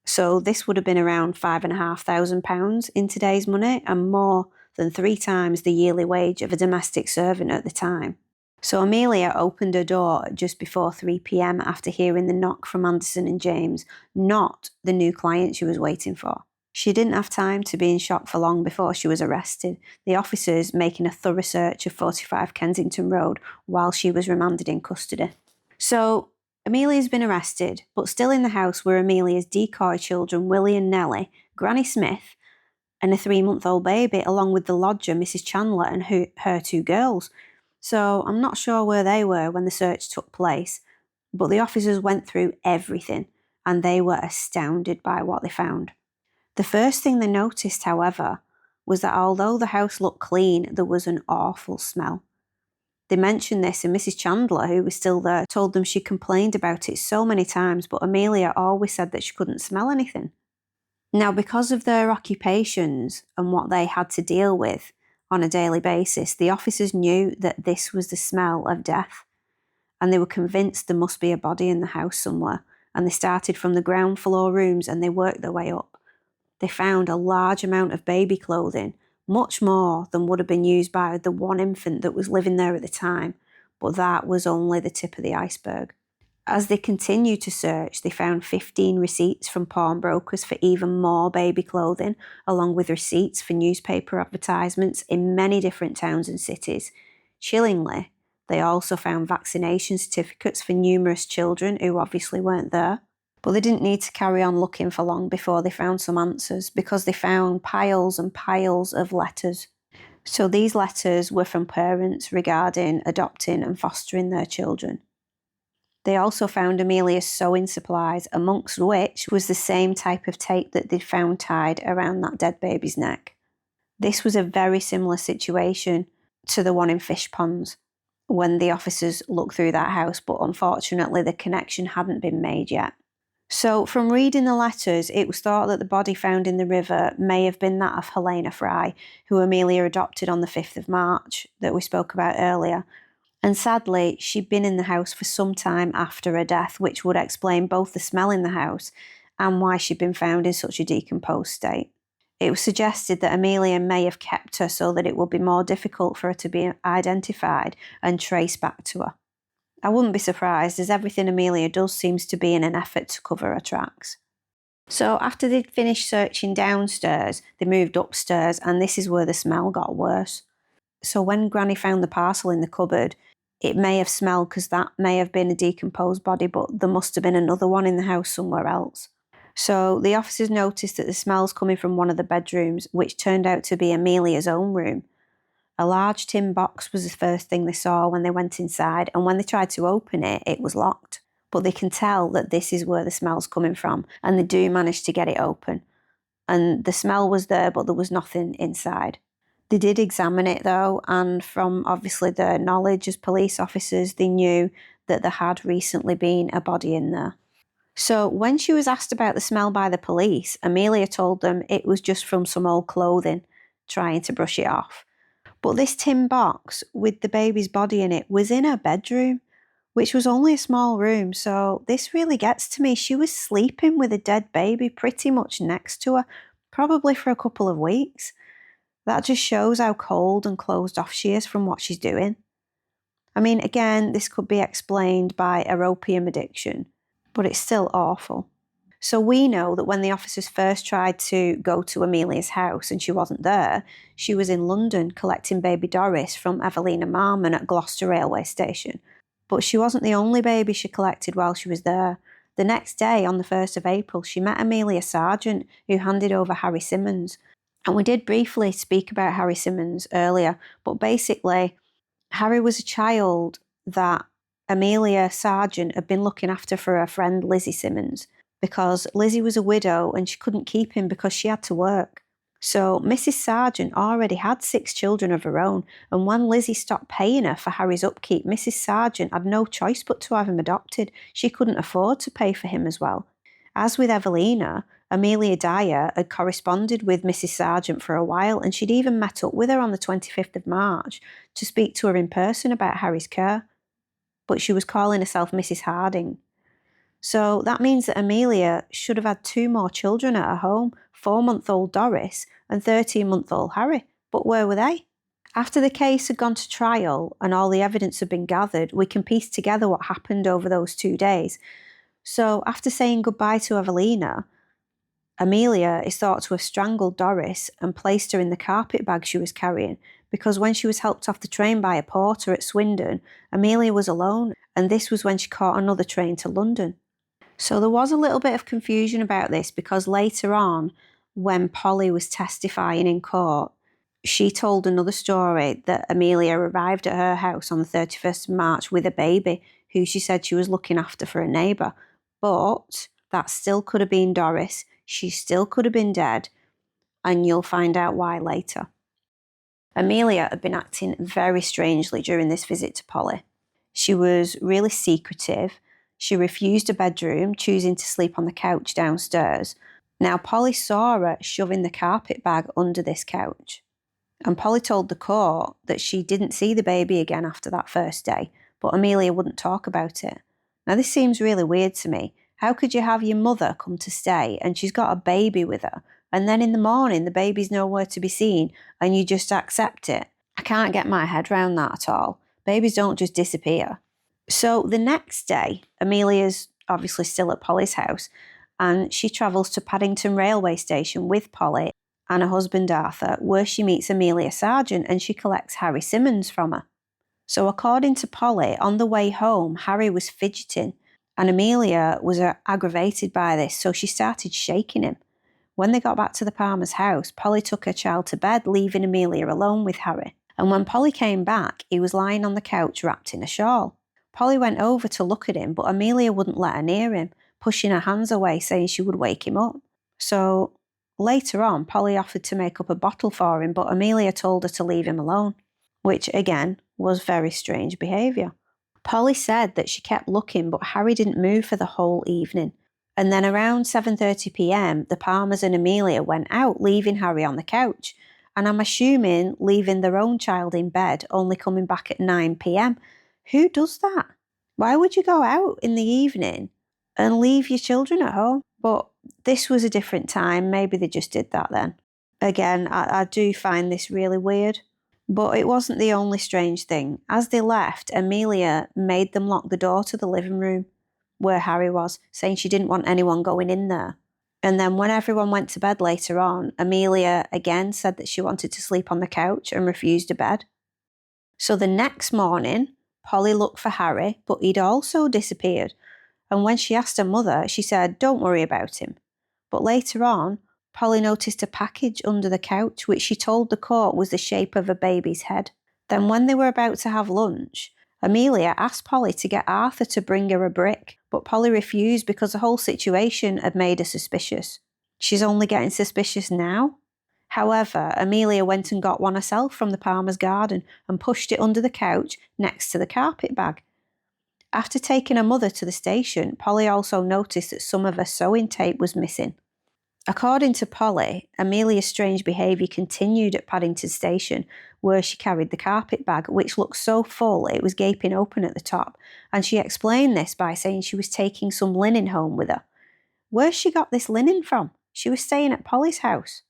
So this would have been around £5,500 in today's money, and more than 3 times the yearly wage of a domestic servant at the time. So Amelia opened her door just before 3 p.m. after hearing the knock from Anderson and James, not the new client she was waiting for. She didn't have time to be in shock for long before she was arrested, the officers making a thorough search of 45 Kensington Road while she was remanded in custody. So Amelia's been arrested, but still in the house were Amelia's decoy children, Willie and Nellie, Granny Smith, and a 3-month-old baby, along with the lodger, Mrs. Chandler, and her 2 girls. So I'm not sure where they were when the search took place, but the officers went through everything, and they were astounded by what they found. The first thing they noticed, however, was that although the house looked clean, there was an awful smell. They mentioned this, and Mrs. Chandler, who was still there, told them she complained about it so many times, but Amelia always said that she couldn't smell anything. Now, because of their occupations and what they had to deal with on a daily basis, the officers knew that this was the smell of death, and they were convinced there must be a body in the house somewhere, and they started from the ground floor rooms and they worked their way up. They found a large amount of baby clothing, much more than would have been used by the one infant that was living there at the time, but that was only the tip of the iceberg. As they continued to search, they found 15 receipts from pawnbrokers for even more baby clothing, along with receipts for newspaper advertisements in many different towns and cities. Chillingly, they also found vaccination certificates for numerous children who obviously weren't there. But they didn't need to carry on looking for long before they found some answers, because they found piles and piles of letters. So these letters were from parents regarding adopting and fostering their children. They also found Amelia's sewing supplies, amongst which was the same type of tape that they'd found tied around that dead baby's neck. This was a very similar situation to the one in Fish Ponds when the officers looked through that house, but unfortunately the connection hadn't been made yet. So from reading the letters, it was thought that the body found in the river may have been that of Helena Fry, who Amelia adopted on the 5th of March that we spoke about earlier. And sadly, she'd been in the house for some time after her death, which would explain both the smell in the house and why she'd been found in such a decomposed state. It was suggested that Amelia may have kept her so that it would be more difficult for her to be identified and traced back to her. I wouldn't be surprised, as everything Amelia does seems to be in an effort to cover her tracks. So after they'd finished searching downstairs, they moved upstairs, and this is where the smell got worse. So when Granny found the parcel in the cupboard, it may have smelled because that may have been a decomposed body, but there must have been another one in the house somewhere else. So the officers noticed that the smell's coming from one of the bedrooms, which turned out to be Amelia's own room. A large tin box was the first thing they saw when they went inside, and when they tried to open it, it was locked. But they can tell that this is where the smell's coming from, and they do manage to get it open. And the smell was there, but there was nothing inside. They did examine it though, and from obviously their knowledge as police officers, they knew that there had recently been a body in there. So when she was asked about the smell by the police, Amelia told them it was just from some old clothing, trying to brush it off. But this tin box with the baby's body in it was in her bedroom, which was only a small room, so this really gets to me. She was sleeping with a dead baby pretty much next to her, probably for a couple of weeks. That just shows how cold and closed off she is from what she's doing. I mean, again, this could be explained by her opium addiction, but it's still awful. So we know that when the officers first tried to go to Amelia's house and she wasn't there, she was in London collecting baby Doris from Evelina Marmon at Gloucester railway station. But she wasn't the only baby she collected while she was there. The next day, on the 1st of April, she met Amelia Sargent, who handed over Harry Simmons. And we did briefly speak about Harry Simmons earlier, but basically, Harry was a child that Amelia Sargent had been looking after for her friend Lizzie Simmons, because Lizzie was a widow and she couldn't keep him because she had to work. So Mrs. Sargent already had 6 children of her own, and when Lizzie stopped paying her for Harry's upkeep, Mrs. Sargent had no choice but to have him adopted. She couldn't afford to pay for him as well. As with Evelina, Amelia Dyer had corresponded with Mrs. Sargent for a while, and she'd even met up with her on the 25th of March to speak to her in person about Harry's care. But she was calling herself Mrs. Harding. So that means that Amelia should have had 2 more children at her home, 4-month-old Doris and 13-month-old Harry. But where were they? After the case had gone to trial and all the evidence had been gathered, we can piece together what happened over those 2 days. So after saying goodbye to Evelina, Amelia is thought to have strangled Doris and placed her in the carpet bag she was carrying, because when she was helped off the train by a porter at Swindon, Amelia was alone, and this was when she caught another train to London. So there was a little bit of confusion about this, because later on, when Polly was testifying in court, she told another story that Amelia arrived at her house on the 31st of March with a baby who she said she was looking after for a neighbour. But that still could have been Doris. She still could have been dead, and you'll find out why later. Amelia had been acting very strangely during this visit to Polly. She was really secretive. She refused a bedroom, choosing to sleep on the couch downstairs. Now, Polly saw her shoving the carpet bag under this couch. And Polly told the court that she didn't see the baby again after that first day, but Amelia wouldn't talk about it. Now, this seems really weird to me. How could you have your mother come to stay and she's got a baby with her, and then in the morning the baby's nowhere to be seen and you just accept it? I can't get my head around that at all. Babies don't just disappear. So the next day, Amelia's obviously still at Polly's house, and she travels to Paddington railway station with Polly and her husband Arthur, where she meets Amelia Sargent and she collects Harry Simmons from her. So according to Polly, on the way home, Harry was fidgeting, and Amelia was aggravated by this, so she started shaking him. When they got back to the Palmer's house, Polly took her child to bed, leaving Amelia alone with Harry. And when Polly came back, he was lying on the couch wrapped in a shawl. Polly went over to look at him, but Amelia wouldn't let her near him, pushing her hands away, saying she would wake him up. So later on, Polly offered to make up a bottle for him, but Amelia told her to leave him alone, which again was very strange behaviour. Polly said that she kept looking, but Harry didn't move for the whole evening. And then around 7:30 p.m, the Palmers and Amelia went out, leaving Harry on the couch. And I'm assuming leaving their own child in bed, only coming back at 9 p.m. Who does that? Why would you go out in the evening and leave your children at home? But this was a different time. Maybe they just did that then. Again, I do find this really weird. But it wasn't the only strange thing. As they left, Amelia made them lock the door to the living room where Harry was, saying she didn't want anyone going in there. And then when everyone went to bed later on, Amelia again said that she wanted to sleep on the couch and refused a bed. So the next morning, Polly looked for Harry, but he'd also disappeared. And when she asked her mother, she said, "Don't worry about him." But later on, Polly noticed a package under the couch, which she told the court was the shape of a baby's head. Then when they were about to have lunch, Amelia asked Polly to get Arthur to bring her a brick, but Polly refused because the whole situation had made her suspicious. She's only getting suspicious now? However, Amelia went and got one herself from the Palmer's garden and pushed it under the couch next to the carpet bag. After taking her mother to the station, Polly also noticed that some of her sewing tape was missing. According to Polly, Amelia's strange behaviour continued at Paddington Station, where she carried the carpet bag, which looked so full it was gaping open at the top, and she explained this by saying she was taking some linen home with her. Where's she got this linen from? She was staying at Polly's house.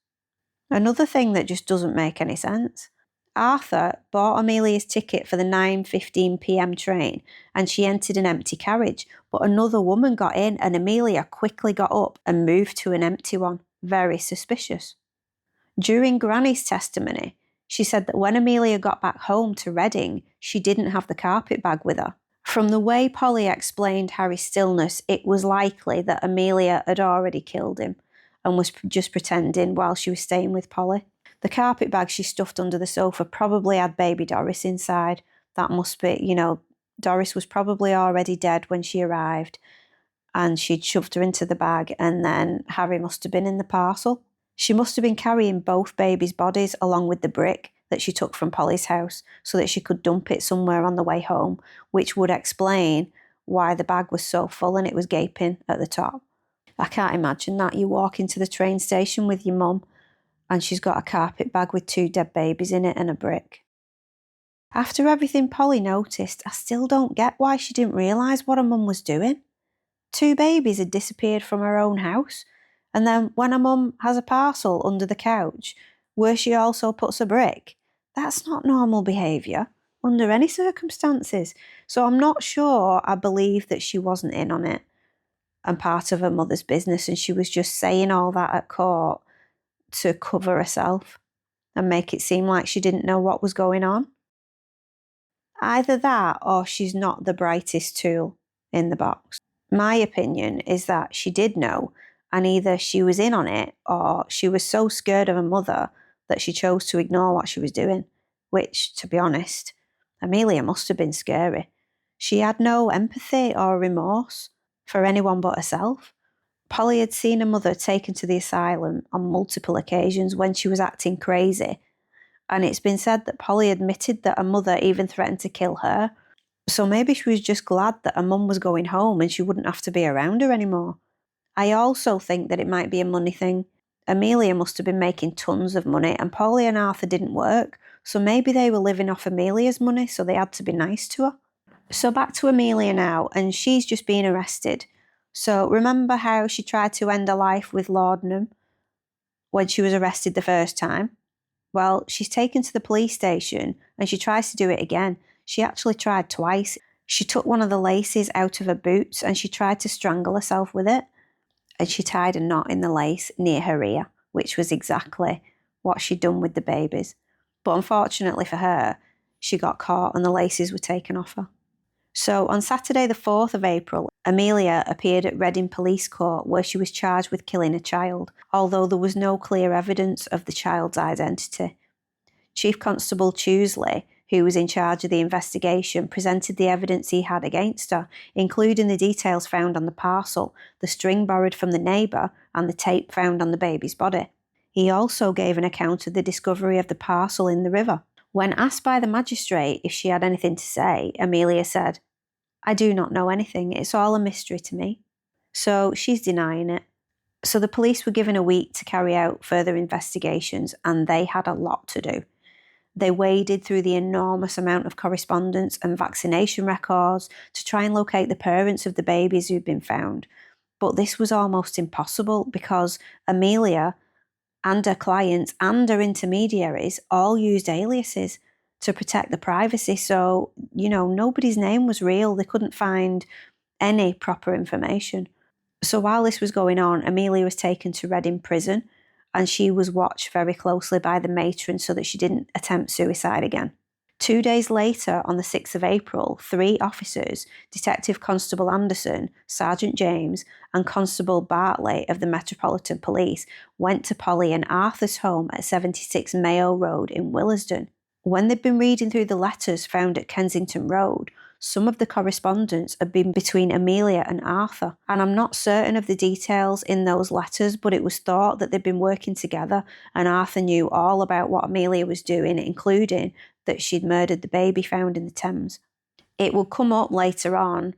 Another thing that just doesn't make any sense. Arthur bought Amelia's ticket for the 9:15 p.m. train, and she entered an empty carriage, but another woman got in and Amelia quickly got up and moved to an empty one. Very suspicious. During Granny's testimony, she said that when Amelia got back home to Reading, she didn't have the carpet bag with her. From the way Polly explained Harry's stillness, it was likely that Amelia had already killed him and was just pretending while she was staying with Polly. The carpet bag she stuffed under the sofa probably had baby Doris inside. That must be, Doris was probably already dead when she arrived, and she'd shoved her into the bag, and then Harry must have been in the parcel. She must have been carrying both babies' bodies along with the brick that she took from Polly's house so that she could dump it somewhere on the way home, which would explain why the bag was so full and it was gaping at the top. I can't imagine that. You walk into the train station with your mum and she's got a carpet bag with 2 dead babies in it and a brick. After everything Polly noticed, I still don't get why she didn't realise what her mum was doing. 2 babies had disappeared from her own house, and then when her mum has a parcel under the couch, where she also puts a brick, that's not normal behaviour under any circumstances. So I'm not sure I believe that she wasn't in on it and part of her mother's business, and she was just saying all that at court to cover herself and make it seem like she didn't know what was going on. Either that or she's not the brightest tool in the box. My opinion is that she did know, and either she was in on it or she was so scared of her mother that she chose to ignore what she was doing, which, to be honest, Amelia must have been scary. She had no empathy or remorse for anyone but herself. Polly had seen her mother taken to the asylum on multiple occasions when she was acting crazy, and it's been said that Polly admitted that her mother even threatened to kill her. So maybe she was just glad that her mum was going home and she wouldn't have to be around her anymore. I also think that it might be a money thing. Amelia must have been making tons of money and Polly and Arthur didn't work, so maybe they were living off Amelia's money, so they had to be nice to her. So back to Amelia now, and she's just been arrested. So remember how she tried to end her life with laudanum when she was arrested the first time? Well, she's taken to the police station and she tries to do it again. She actually tried twice. She took one of the laces out of her boots and she tried to strangle herself with it. And she tied a knot in the lace near her ear, which was exactly what she'd done with the babies. But unfortunately for her, she got caught and the laces were taken off her. So on Saturday the 4th of April, Amelia appeared at Reading Police Court where she was charged with killing a child, although there was no clear evidence of the child's identity. Chief Constable Chewsley, who was in charge of the investigation, presented the evidence he had against her, including the details found on the parcel, the string borrowed from the neighbour, and the tape found on the baby's body. He also gave an account of the discovery of the parcel in the river. When asked by the magistrate if she had anything to say, Amelia said, "I do not know anything, it's all a mystery to me." So she's denying it. So the police were given a week to carry out further investigations, and they had a lot to do. They waded through the enormous amount of correspondence and vaccination records to try and locate the parents of the babies who'd been found. But this was almost impossible because Amelia and her clients and her intermediaries all used aliases to protect the privacy. So, nobody's name was real. They couldn't find any proper information. So while this was going on, Amelia was taken to Reading Prison and she was watched very closely by the matron so that she didn't attempt suicide again. 2 days later, on the 6th of April, 3 officers, Detective Constable Anderson, Sergeant James, and Constable Bartley of the Metropolitan Police, went to Polly and Arthur's home at 76 Mayo Road in Willesden. When they'd been reading through the letters found at Kensington Road, some of the correspondence had been between Amelia and Arthur, and I'm not certain of the details in those letters, but it was thought that they'd been working together and Arthur knew all about what Amelia was doing, including that she'd murdered the baby found in the Thames. It will come up later on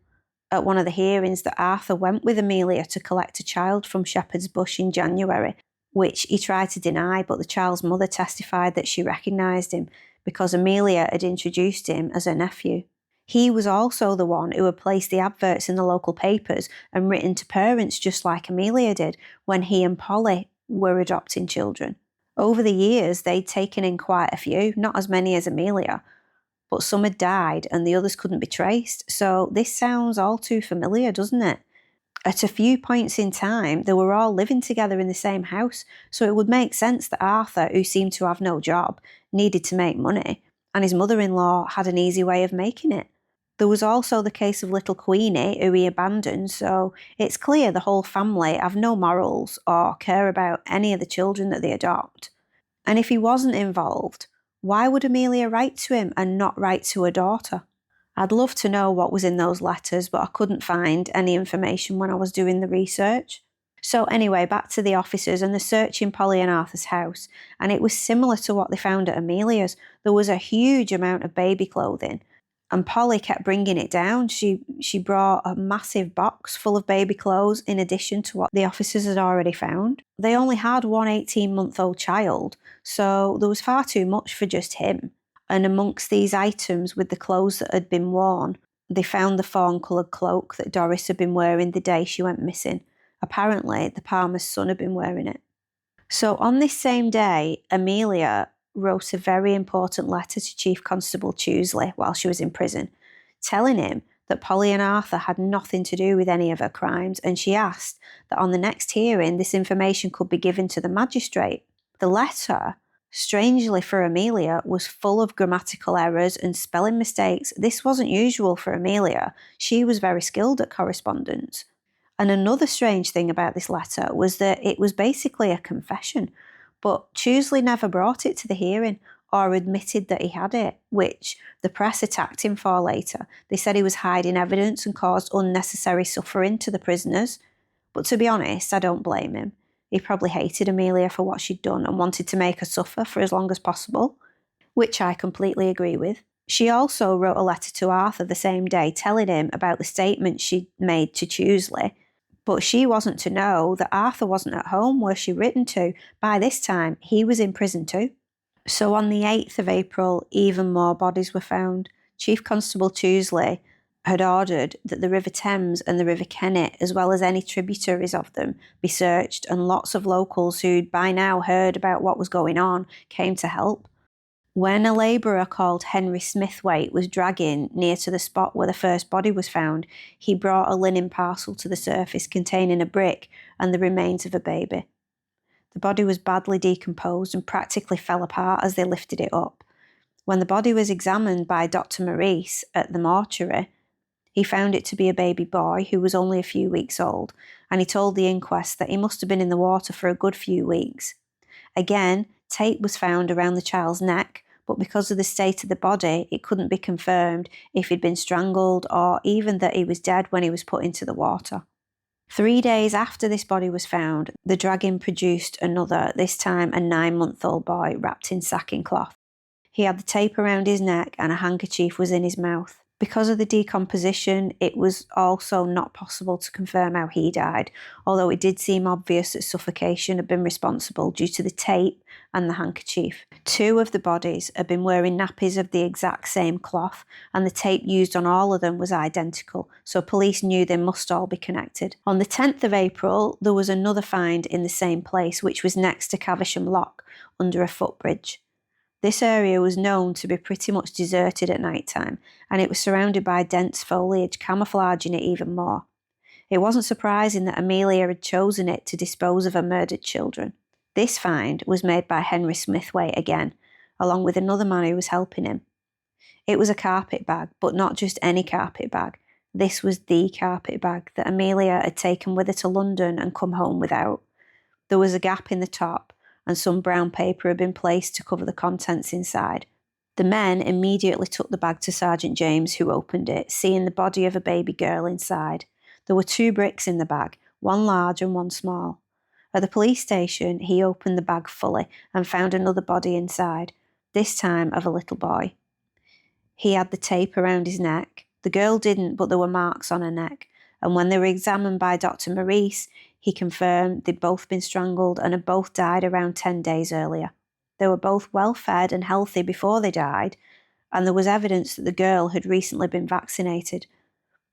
at one of the hearings that Arthur went with Amelia to collect a child from Shepherd's Bush in January, which he tried to deny, but the child's mother testified that she recognised him because Amelia had introduced him as her nephew. He was also the one who had placed the adverts in the local papers and written to parents just like Amelia did when he and Polly were adopting children. Over the years, they'd taken in quite a few, not as many as Amelia, but some had died and the others couldn't be traced. So this sounds all too familiar, doesn't it? At a few points in time, they were all living together in the same house, so it would make sense that Arthur, who seemed to have no job, needed to make money, and his mother-in-law had an easy way of making it. There was also the case of little Queenie, who he abandoned, so it's clear the whole family have no morals or care about any of the children that they adopt. And if he wasn't involved, why would Amelia write to him and not write to her daughter? I'd love to know what was in those letters, but I couldn't find any information when I was doing the research. So anyway, back to the officers and the search in Polly and Arthur's house, and it was similar to what they found at Amelia's. There was a huge amount of baby clothing, And Polly kept bringing it down. She brought a massive box full of baby clothes in addition to what the officers had already found. They only had one 18-month-old child, so there was far too much for just him. And amongst these items with the clothes that had been worn, they found the fawn-coloured cloak that Doris had been wearing the day she went missing. Apparently, the Palmer's son had been wearing it. So on this same day, Amelia wrote a very important letter to Chief Constable Chewsley while she was in prison, telling him that Polly and Arthur had nothing to do with any of her crimes, and she asked that on the next hearing this information could be given to the magistrate. The letter, strangely for Amelia, was full of grammatical errors and spelling mistakes. This wasn't usual for Amelia. She was very skilled at correspondence. And another strange thing about this letter was that it was basically a confession, but Chewsley never brought it to the hearing or admitted that he had it, which the press attacked him for later. They said he was hiding evidence and caused unnecessary suffering to the prisoners. But to be honest, I don't blame him. He probably hated Amelia for what she'd done and wanted to make her suffer for as long as possible, which I completely agree with. She also wrote a letter to Arthur the same day telling him about the statement she'd made to Chewsley, but she wasn't to know that Arthur wasn't at home where she'd written to. By this time, he was in prison too. So on the 8th of April, even more bodies were found. Chief Constable Chewsley had ordered that the River Thames and the River Kennet, as well as any tributaries of them, be searched, and lots of locals who'd by now heard about what was going on came to help. When a labourer called Henry Smithwaite was dragging near to the spot where the first body was found, he brought a linen parcel to the surface containing a brick and the remains of a baby. The body was badly decomposed and practically fell apart as they lifted it up. When the body was examined by Dr. Maurice at the mortuary, he found it to be a baby boy who was only a few weeks old, and he told the inquest that he must have been in the water for a good few weeks. Again, tape was found around the child's neck, but because of the state of the body, it couldn't be confirmed if he'd been strangled or even that he was dead when he was put into the water. 3 days after this body was found, the dragging produced another, this time a 9-month-old boy wrapped in sacking cloth. He had the tape around his neck and a handkerchief was in his mouth. Because of the decomposition, it was also not possible to confirm how he died, although it did seem obvious that suffocation had been responsible due to the tape and the handkerchief. 2 of the bodies had been wearing nappies of the exact same cloth, and the tape used on all of them was identical, so police knew they must all be connected. On the 10th of April, there was another find in the same place, which was next to Caversham Lock, under a footbridge. This area was known to be pretty much deserted at night time, and it was surrounded by dense foliage, camouflaging it even more. It wasn't surprising that Amelia had chosen it to dispose of her murdered children. This find was made by Henry Smithwaite again, along with another man who was helping him. It was a carpet bag, but not just any carpet bag. This was the carpet bag that Amelia had taken with her to London and come home without. There was a gap in the top, and some brown paper had been placed to cover the contents inside. The men immediately took the bag to Sergeant James, who opened it, seeing the body of a baby girl inside. There were 2 bricks in the bag, one large and one small. At the police station, he opened the bag fully and found another body inside, this time of a little boy. He had the tape around his neck. The girl didn't, but there were marks on her neck, and when they were examined by Dr. Maurice, he confirmed they'd both been strangled and had both died around 10 days earlier. They were both well fed and healthy before they died, and there was evidence that the girl had recently been vaccinated.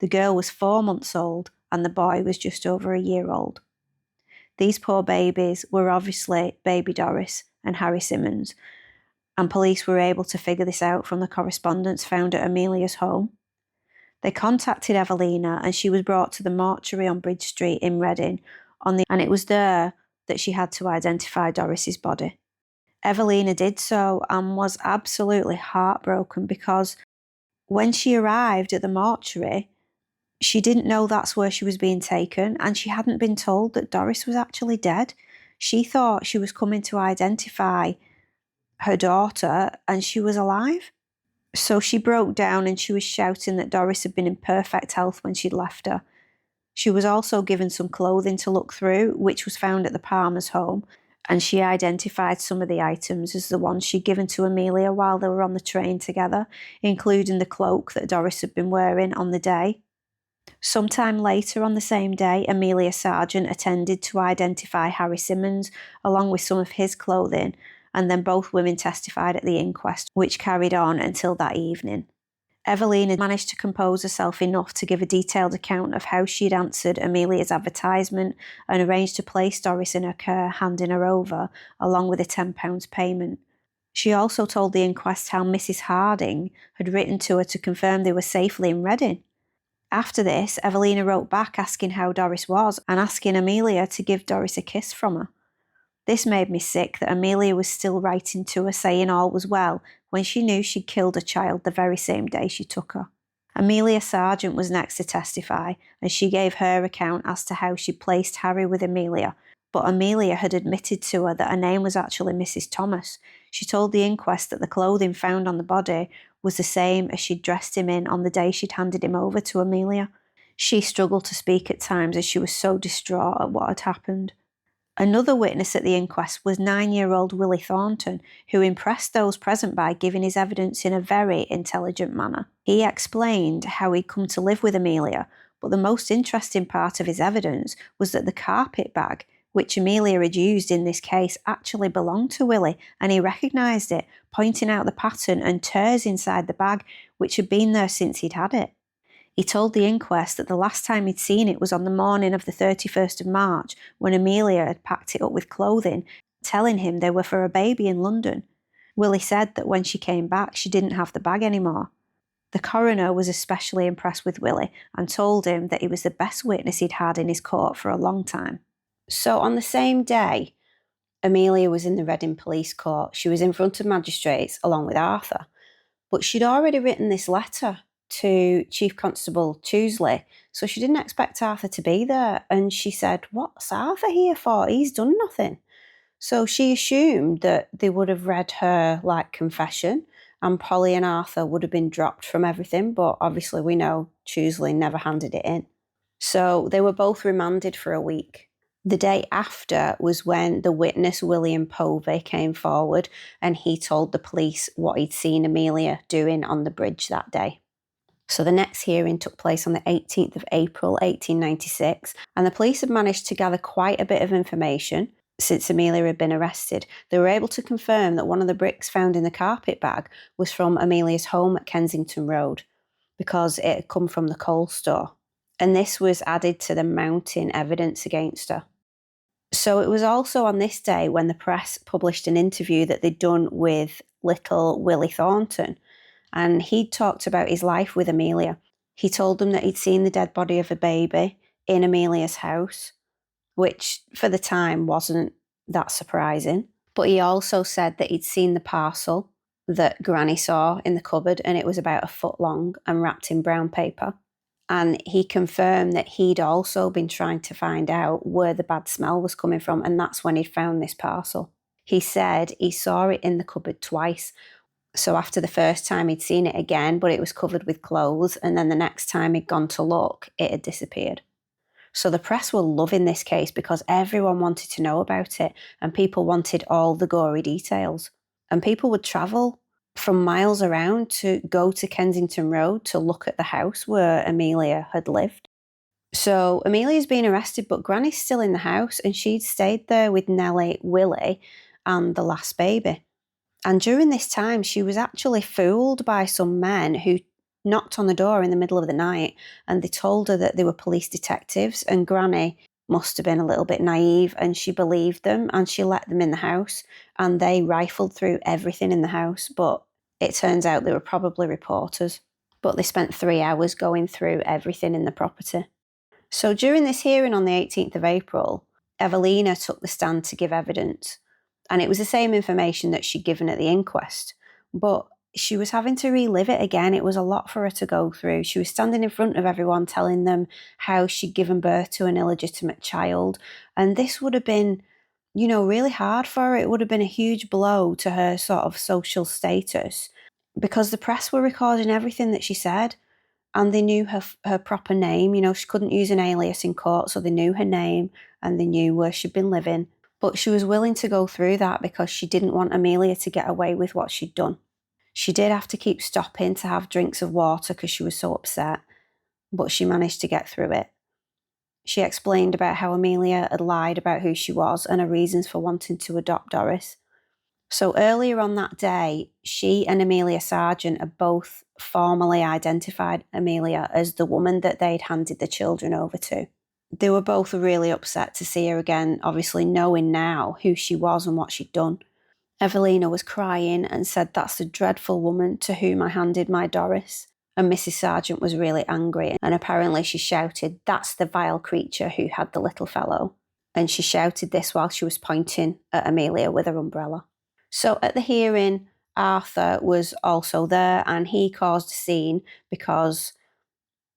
The girl was 4 months old and the boy was just over a year old. These poor babies were obviously baby Doris and Harry Simmons, and police were able to figure this out from the correspondence found at Amelia's home. They contacted Evelina and she was brought to the mortuary on Bridge Street in Reading, and it was there that she had to identify Doris's body. Evelina did so and was absolutely heartbroken because when she arrived at the mortuary, she didn't know that's where she was being taken, and she hadn't been told that Doris was actually dead. She thought she was coming to identify her daughter and she was alive. So she broke down and she was shouting that Doris had been in perfect health when she'd left her. She was also given some clothing to look through, which was found at the Palmer's home, and she identified some of the items as the ones she'd given to Amelia while they were on the train together, including the cloak that Doris had been wearing on the day. Sometime later on the same day, Amelia Sargent attended to identify Harry Simmons along with some of his clothing, and then both women testified at the inquest, which carried on until that evening. Evelina managed to compose herself enough to give a detailed account of how she'd answered Amelia's advertisement and arranged to place Doris in her care, handing her over, along with a £10 payment. She also told the inquest how Mrs. Harding had written to her to confirm they were safely in Reading. After this, Evelina wrote back asking how Doris was and asking Amelia to give Doris a kiss from her. This made me sick that Amelia was still writing to her saying all was well when she knew she'd killed a child the very same day she took her. Amelia Sargent was next to testify, and she gave her account as to how she placed Harry with Amelia, but Amelia had admitted to her that her name was actually Mrs. Thomas. She told the inquest that the clothing found on the body was the same as she'd dressed him in on the day she'd handed him over to Amelia. She struggled to speak at times as she was so distraught at what had happened. Another witness at the inquest was 9-year-old Willie Thornton, who impressed those present by giving his evidence in a very intelligent manner. He explained how he'd come to live with Amelia, but the most interesting part of his evidence was that the carpet bag, which Amelia had used in this case, actually belonged to Willie, and he recognised it, pointing out the pattern and tears inside the bag, which had been there since he'd had it. He told the inquest that the last time he'd seen it was on the morning of the 31st of March, when Amelia had packed it up with clothing, telling him they were for a baby in London. Willie said that when she came back, she didn't have the bag anymore. The coroner was especially impressed with Willie and told him that he was the best witness he'd had in his court for a long time. So on the same day, Amelia was in the Reading Police Court. She was in front of magistrates along with Arthur, but she'd already written this letter to Chief Constable Choosley, so she didn't expect Arthur to be there, and she said, "What's Arthur here for? He's done nothing." So she assumed that they would have read her confession and Polly and Arthur would have been dropped from everything, but obviously we know Choosley never handed it in. So they were both remanded for a week. The day after was when the witness William Povey came forward, and he told the police what he'd seen Amelia doing on the bridge that day. So the next hearing took place on the 18th of April 1896, and the police had managed to gather quite a bit of information since Amelia had been arrested. They were able to confirm that one of the bricks found in the carpet bag was from Amelia's home at Kensington Road, because it had come from the coal store. And this was added to the mounting evidence against her. So it was also on this day when the press published an interview that they'd done with little Willie Thornton, and he'd talked about his life with Amelia. He told them that he'd seen the dead body of a baby in Amelia's house, which for the time wasn't that surprising. But he also said that he'd seen the parcel that Granny saw in the cupboard, and it was about a foot long and wrapped in brown paper. And he confirmed that he'd also been trying to find out where the bad smell was coming from, and that's when he'd found this parcel. He said he saw it in the cupboard twice. So after the first time he'd seen it again, but it was covered with clothes, and then the next time he'd gone to look, it had disappeared. So the press were loving this case because everyone wanted to know about it, and people wanted all the gory details. And people would travel from miles around to go to Kensington Road to look at the house where Amelia had lived. So Amelia's been arrested, but Granny's still in the house, and she'd stayed there with Nellie, Willie, and the last baby. And during this time, she was actually fooled by some men who knocked on the door in the middle of the night, and they told her that they were police detectives, and Granny must have been a little bit naive, and she believed them, and she let them in the house, and they rifled through everything in the house, but it turns out they were probably reporters. But they spent 3 hours going through everything in the property. So during this hearing on the 18th of April, Evelina took the stand to give evidence. And it was the same information that she'd given at the inquest, but she was having to relive it again. It was a lot for her to go through. She was standing in front of everyone telling them how she'd given birth to an illegitimate child. And this would have been, really hard for her. It would have been a huge blow to her sort of social status, because the press were recording everything that she said, and they knew her proper name. She couldn't use an alias in court, so they knew her name and they knew where she'd been living. But she was willing to go through that because she didn't want Amelia to get away with what she'd done. She did have to keep stopping to have drinks of water because she was so upset, but she managed to get through it. She explained about how Amelia had lied about who she was and her reasons for wanting to adopt Doris. So earlier on that day, she and Amelia Sargent had both formally identified Amelia as the woman that they'd handed the children over to. They were both really upset to see her again, obviously knowing now who she was and what she'd done. Evelina was crying and said, "That's the dreadful woman to whom I handed my Doris." And Mrs. Sargent was really angry, and apparently she shouted, "That's the vile creature who had the little fellow." And she shouted this while she was pointing at Amelia with her umbrella. So at the hearing, Arthur was also there, and he caused a scene because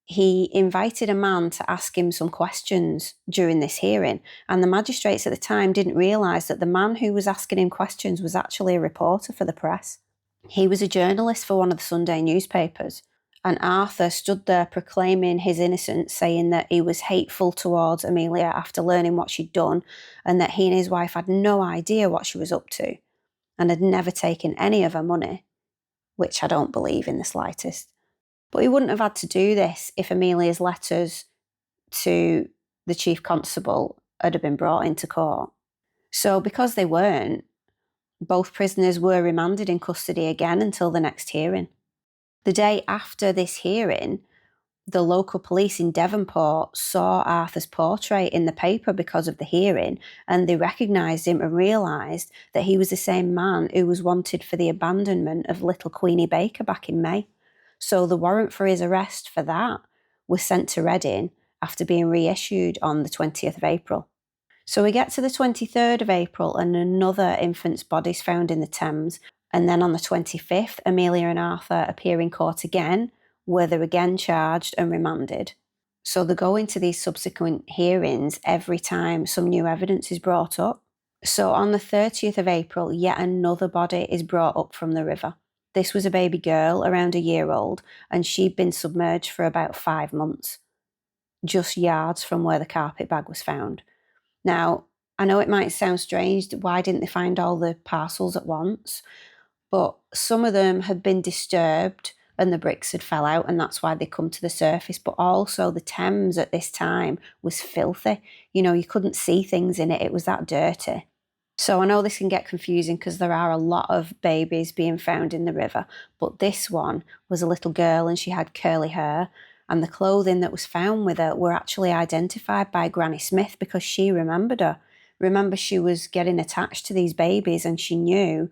he invited a man to ask him some questions during this hearing, and the magistrates at the time didn't realise that the man who was asking him questions was actually a reporter for the press. He was a journalist for one of the Sunday newspapers, and Arthur stood there proclaiming his innocence, saying that he was hateful towards Amelia after learning what she'd done, and that he and his wife had no idea what she was up to and had never taken any of her money, which I don't believe in the slightest. But he wouldn't have had to do this if Amelia's letters to the chief constable had been brought into court. So because they weren't, both prisoners were remanded in custody again until the next hearing. The day after this hearing, the local police in Devonport saw Arthur's portrait in the paper because of the hearing, and they recognised him and realised that he was the same man who was wanted for the abandonment of little Queenie Baker back in May. So the warrant for his arrest for that was sent to Reading after being reissued on the 20th of April. So we get to the 23rd of April and another infant's body is found in the Thames. And then on the 25th, Amelia and Arthur appear in court again, where they're again charged and remanded. So they go into these subsequent hearings every time some new evidence is brought up. So on the 30th of April, yet another body is brought up from the river. This was a baby girl around a year old, and she'd been submerged for about 5 months, just yards from where the carpet bag was found. Now, I know it might sound strange, why didn't they find all the parcels at once? But some of them had been disturbed and the bricks had fell out, and that's why they come to the surface. But also the Thames at this time was filthy. You couldn't see things in it. It was that dirty. So I know this can get confusing because there are a lot of babies being found in the river, but this one was a little girl and she had curly hair, and the clothing that was found with her were actually identified by Granny Smith because she remembered her. Remember, she was getting attached to these babies and she knew,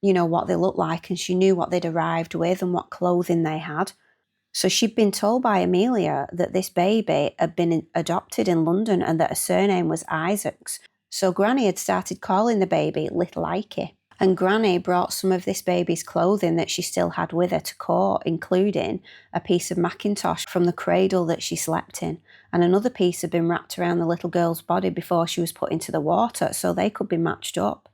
what they looked like, and she knew what they'd arrived with and what clothing they had. So she'd been told by Amelia that this baby had been adopted in London and that her surname was Isaacs. So Granny had started calling the baby Little Ikey. And Granny brought some of this baby's clothing that she still had with her to court, including a piece of mackintosh from the cradle that she slept in. And another piece had been wrapped around the little girl's body before she was put into the water, so they could be matched up.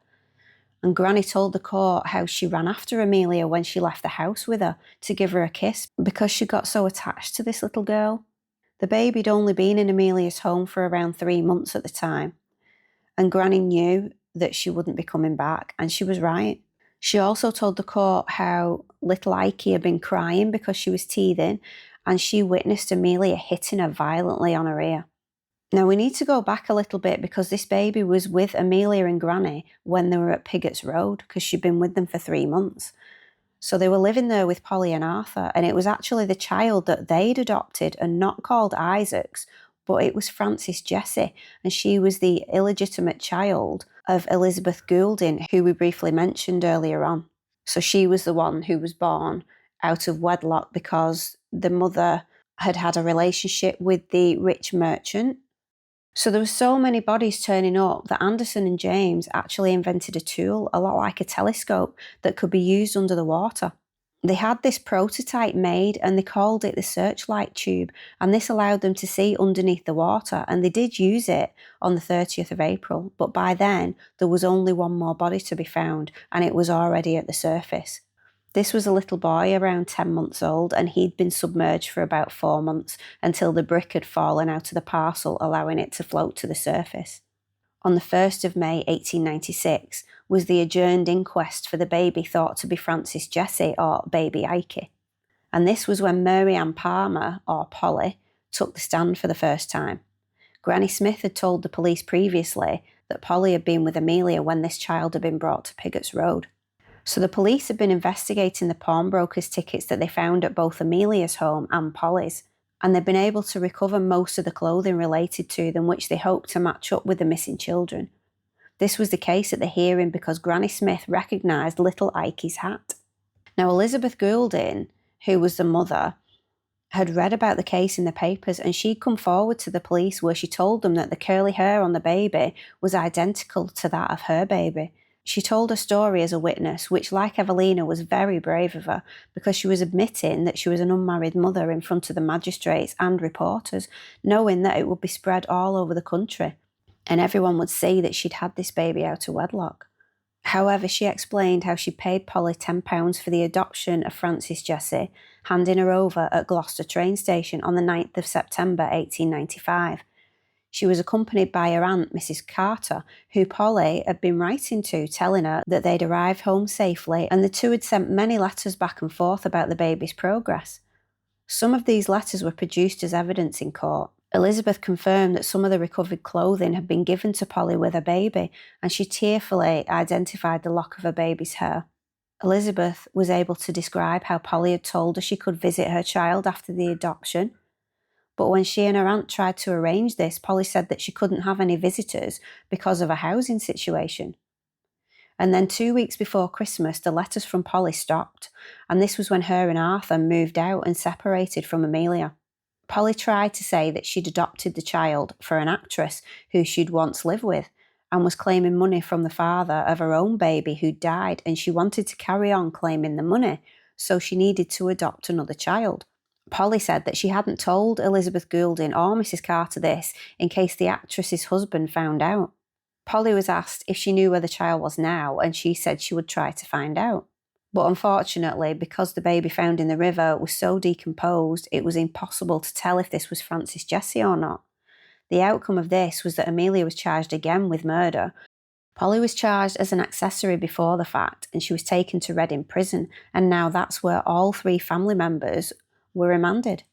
And Granny told the court how she ran after Amelia when she left the house with her to give her a kiss because she got so attached to this little girl. The baby had only been in Amelia's home for around 3 months at the time. And Granny knew that she wouldn't be coming back, and she was right. She also told the court how little Ikey had been crying because she was teething, and she witnessed Amelia hitting her violently on her ear. Now we need to go back a little bit because this baby was with Amelia and Granny when they were at Piggott's Road because she'd been with them for 3 months. So they were living there with Polly and Arthur, and it was actually the child that they'd adopted and not called Isaacs, but it was Frances Jessie, and she was the illegitimate child of Elizabeth Goulding, who we briefly mentioned earlier on. So she was the one who was born out of wedlock because the mother had had a relationship with the rich merchant. So there were so many bodies turning up that Anderson and James actually invented a tool, a lot like a telescope, that could be used under the water. They had this prototype made and they called it the searchlight tube, and this allowed them to see underneath the water, and they did use it on the 30th of April, but by then there was only one more body to be found and it was already at the surface. This was a little boy around 10 months old, and he'd been submerged for about 4 months until the brick had fallen out of the parcel, allowing it to float to the surface. on the 1st of May 1896 was the adjourned inquest for the baby thought to be Frances Jessie, or baby Ike. And this was when Mary Ann Palmer, or Polly, took the stand for the first time. Granny Smith had told the police previously that Polly had been with Amelia when this child had been brought to Piggott's Road. So the police had been investigating the pawnbrokers' tickets that they found at both Amelia's home and Polly's, and they'd been able to recover most of the clothing related to them, which they hoped to match up with the missing children. This was the case at the hearing because Granny Smith recognised little Ike's hat. Now, Elizabeth Goulding, who was the mother, had read about the case in the papers, and she'd come forward to the police where she told them that the curly hair on the baby was identical to that of her baby. She told her story as a witness, which, like Evelina, was very brave of her because she was admitting that she was an unmarried mother in front of the magistrates and reporters, knowing that it would be spread all over the country and everyone would see that she'd had this baby out of wedlock. However, she explained how she paid Polly £10 for the adoption of Frances Jessie, handing her over at Gloucester train station on the 9th of September 1895. She was accompanied by her aunt, Mrs. Carter, who Polly had been writing to, telling her that they'd arrived home safely, and the two had sent many letters back and forth about the baby's progress. Some of these letters were produced as evidence in court. Elizabeth confirmed that some of the recovered clothing had been given to Polly with her baby, and she tearfully identified the lock of her baby's hair. Elizabeth was able to describe how Polly had told her she could visit her child after the adoption, but when she and her aunt tried to arrange this, Polly said that she couldn't have any visitors because of a housing situation. And then 2 weeks before Christmas, the letters from Polly stopped, and this was when her and Arthur moved out and separated from Amelia. Polly tried to say that she'd adopted the child for an actress who she'd once lived with and was claiming money from the father of her own baby who died, and she wanted to carry on claiming the money, so she needed to adopt another child. Polly said that she hadn't told Elizabeth Goulding or Mrs. Carter this in case the actress's husband found out. Polly was asked if she knew where the child was now, and she said she would try to find out. But unfortunately, because the baby found in the river was so decomposed, it was impossible to tell if this was Frances Jessie or not. The outcome of this was that Amelia was charged again with murder. Polly was charged as an accessory before the fact, and she was taken to Reading Prison, and now that's where all three family members were remanded.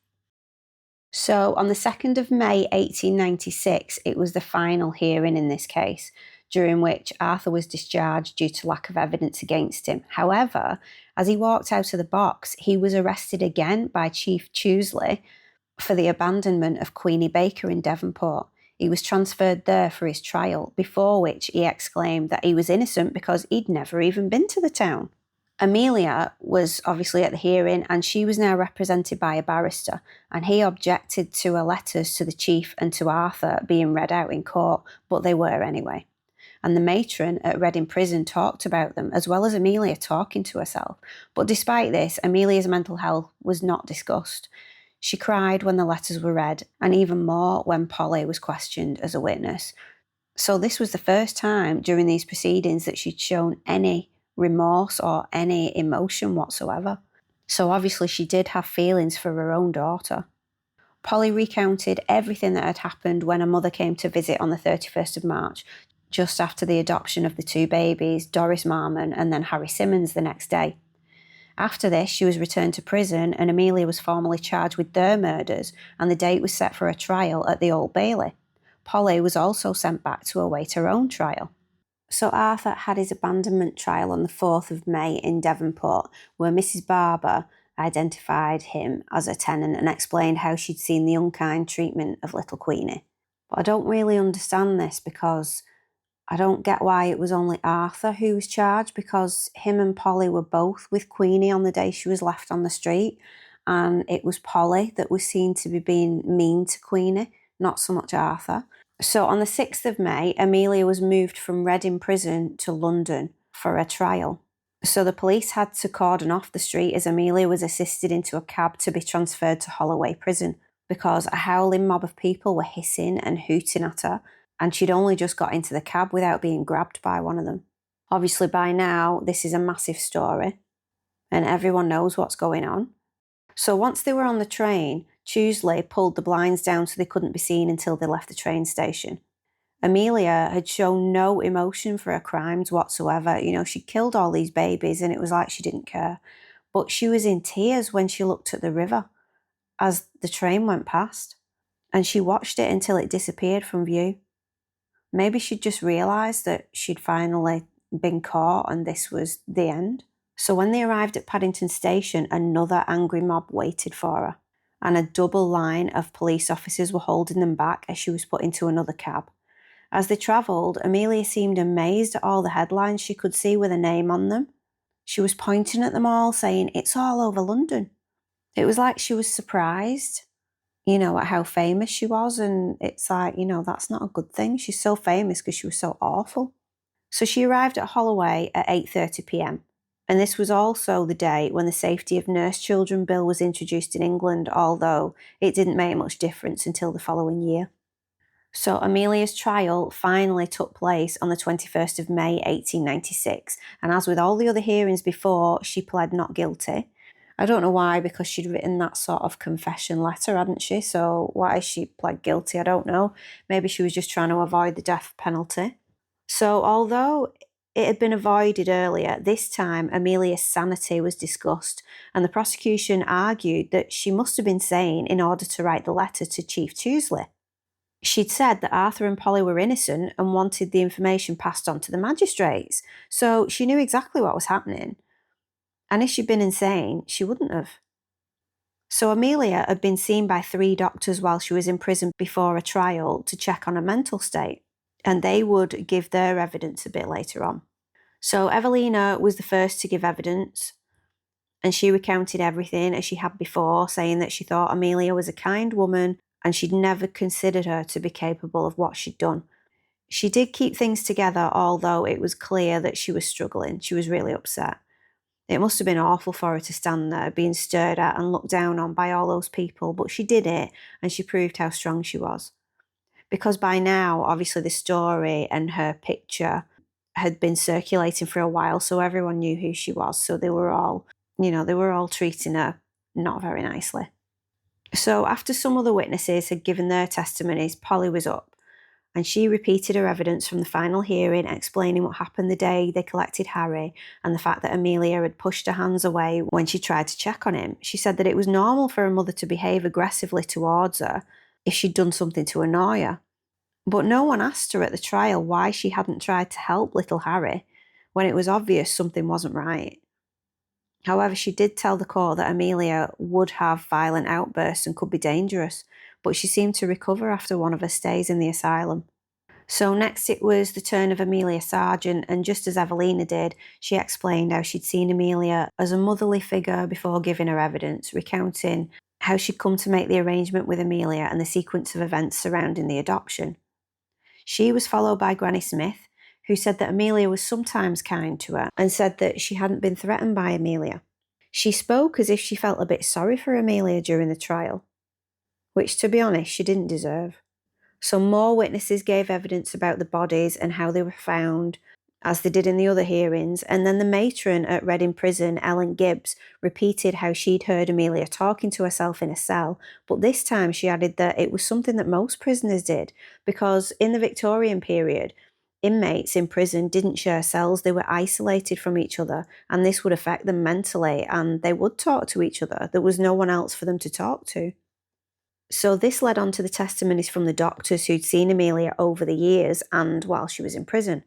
So on the 2nd of May 1896, it was the final hearing in this case, during which Arthur was discharged due to lack of evidence against him. However, as he walked out of the box, he was arrested again by Chief Chewsley for the abandonment of Queenie Baker in Devonport. He was transferred there for his trial, before which he exclaimed that he was innocent because he'd never even been to the town. Amelia was obviously at the hearing, and she was now represented by a barrister, and he objected to her letters to the chief and to Arthur being read out in court, but they were anyway. And the matron at Reading Prison talked about them, as well as Amelia talking to herself. But despite this, Amelia's mental health was not discussed. She cried when the letters were read, and even more when Polly was questioned as a witness. So this was the first time during these proceedings that she'd shown any remorse or any emotion whatsoever. So obviously she did have feelings for her own daughter. Polly recounted everything that had happened when her mother came to visit on the 31st of March, just after the adoption of the two babies, Doris Marmon and then Harry Simmons, the next day. After this, she was returned to prison, and Amelia was formally charged with their murders, and the date was set for a trial at the Old Bailey. Polly was also sent back to await her own trial. So Arthur had his abandonment trial on the 4th of May in Devonport, where Mrs. Barber identified him as a tenant and explained how she'd seen the unkind treatment of little Queenie. But I don't really understand this, because I don't get why it was only Arthur who was charged, because him and Polly were both with Queenie on the day she was left on the street, and it was Polly that was seen to be being mean to Queenie, not so much Arthur. So on the 6th of May, Amelia was moved from Reading Prison to London for a trial. So the police had to cordon off the street as Amelia was assisted into a cab to be transferred to Holloway Prison, because a howling mob of people were hissing and hooting at her, and she'd only just got into the cab without being grabbed by one of them. Obviously by now, this is a massive story, and everyone knows what's going on. So once they were on the train, Chewsley pulled the blinds down so they couldn't be seen until they left the train station. Amelia had shown no emotion for her crimes whatsoever. She killed all these babies and it was like she didn't care. But she was in tears when she looked at the river as the train went past, and she watched it until it disappeared from view. Maybe she'd just realised that she'd finally been caught and this was the end. So when they arrived at Paddington Station, another angry mob waited for her, and a double line of police officers were holding them back as she was put into another cab. As they travelled, Amelia seemed amazed at all the headlines she could see with her name on them. She was pointing at them all, saying, "It's all over London." It was like she was surprised, at how famous she was, and it's like, that's not a good thing. She's so famous because she was so awful. So she arrived at Holloway at 8:30 p.m. And this was also the day when the Safety of Nurse Children Bill was introduced in England, although it didn't make much difference until the following year. So Amelia's trial finally took place on the 21st of May 1896, and as with all the other hearings before, she pled not guilty. I don't know why, because she'd written that sort of confession letter, hadn't she? So why she pled guilty, I don't know. Maybe she was just trying to avoid the death penalty. So although it had been avoided earlier, this time Amelia's sanity was discussed, and the prosecution argued that she must have been sane in order to write the letter to Chief Tousley. She'd said that Arthur and Polly were innocent and wanted the information passed on to the magistrates, so she knew exactly what was happening. And if she'd been insane, she wouldn't have. So Amelia had been seen by 3 doctors while she was in prison before a trial to check on her mental state, and they would give their evidence a bit later on. So Evelina was the first to give evidence, and she recounted everything as she had before, saying that she thought Amelia was a kind woman and she'd never considered her to be capable of what she'd done. She did keep things together, although it was clear that she was struggling. She was really upset. It must have been awful for her to stand there being stared at and looked down on by all those people, but she did it, and she proved how strong she was. Because by now, obviously, the story and her picture had been circulating for a while, so everyone knew who she was. So they were all treating her not very nicely. So after some other witnesses had given their testimonies, Polly was up, and she repeated her evidence from the final hearing, explaining what happened the day they collected Harry and the fact that Amelia had pushed her hands away when she tried to check on him. She said that it was normal for her mother to behave aggressively towards her if she'd done something to annoy her. But no one asked her at the trial why she hadn't tried to help little Harry when it was obvious something wasn't right. However, she did tell the court that Amelia would have violent outbursts and could be dangerous, but she seemed to recover after one of her stays in the asylum. So next it was the turn of Amelia Sargent, and just as Evelina did, she explained how she'd seen Amelia as a motherly figure before giving her evidence, recounting how she'd come to make the arrangement with Amelia and the sequence of events surrounding the adoption. She was followed by Granny Smith, who said that Amelia was sometimes kind to her and said that she hadn't been threatened by Amelia. She spoke as if she felt a bit sorry for Amelia during the trial, which, to be honest, she didn't deserve. Some more witnesses gave evidence about the bodies and how they were found, as they did in the other hearings, and then the matron at Reading Prison, Ellen Gibbs, repeated how she'd heard Amelia talking to herself in a cell, but this time she added that it was something that most prisoners did, because in the Victorian period, inmates in prison didn't share cells, they were isolated from each other, and this would affect them mentally, and they would talk to each other. There was no one else for them to talk to. So this led on to the testimonies from the doctors who'd seen Amelia over the years and while she was in prison.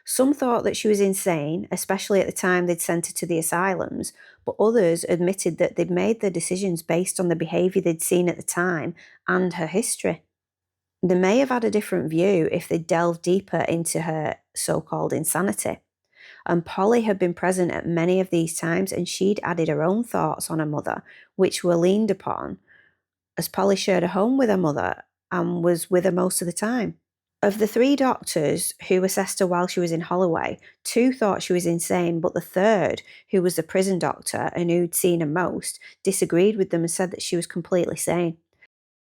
Some thought that she was insane, especially at the time they'd sent her to the asylums, but others admitted that they'd made their decisions based on the behaviour they'd seen at the time and her history. They may have had a different view if they'd delved deeper into her so-called insanity. And Polly had been present at many of these times, and she'd added her own thoughts on her mother, which were leaned upon, as Polly shared a home with her mother and was with her most of the time. Of the 3 doctors who assessed her while she was in Holloway, 2 thought she was insane, but the third, who was the prison doctor and who'd seen her most, disagreed with them and said that she was completely sane.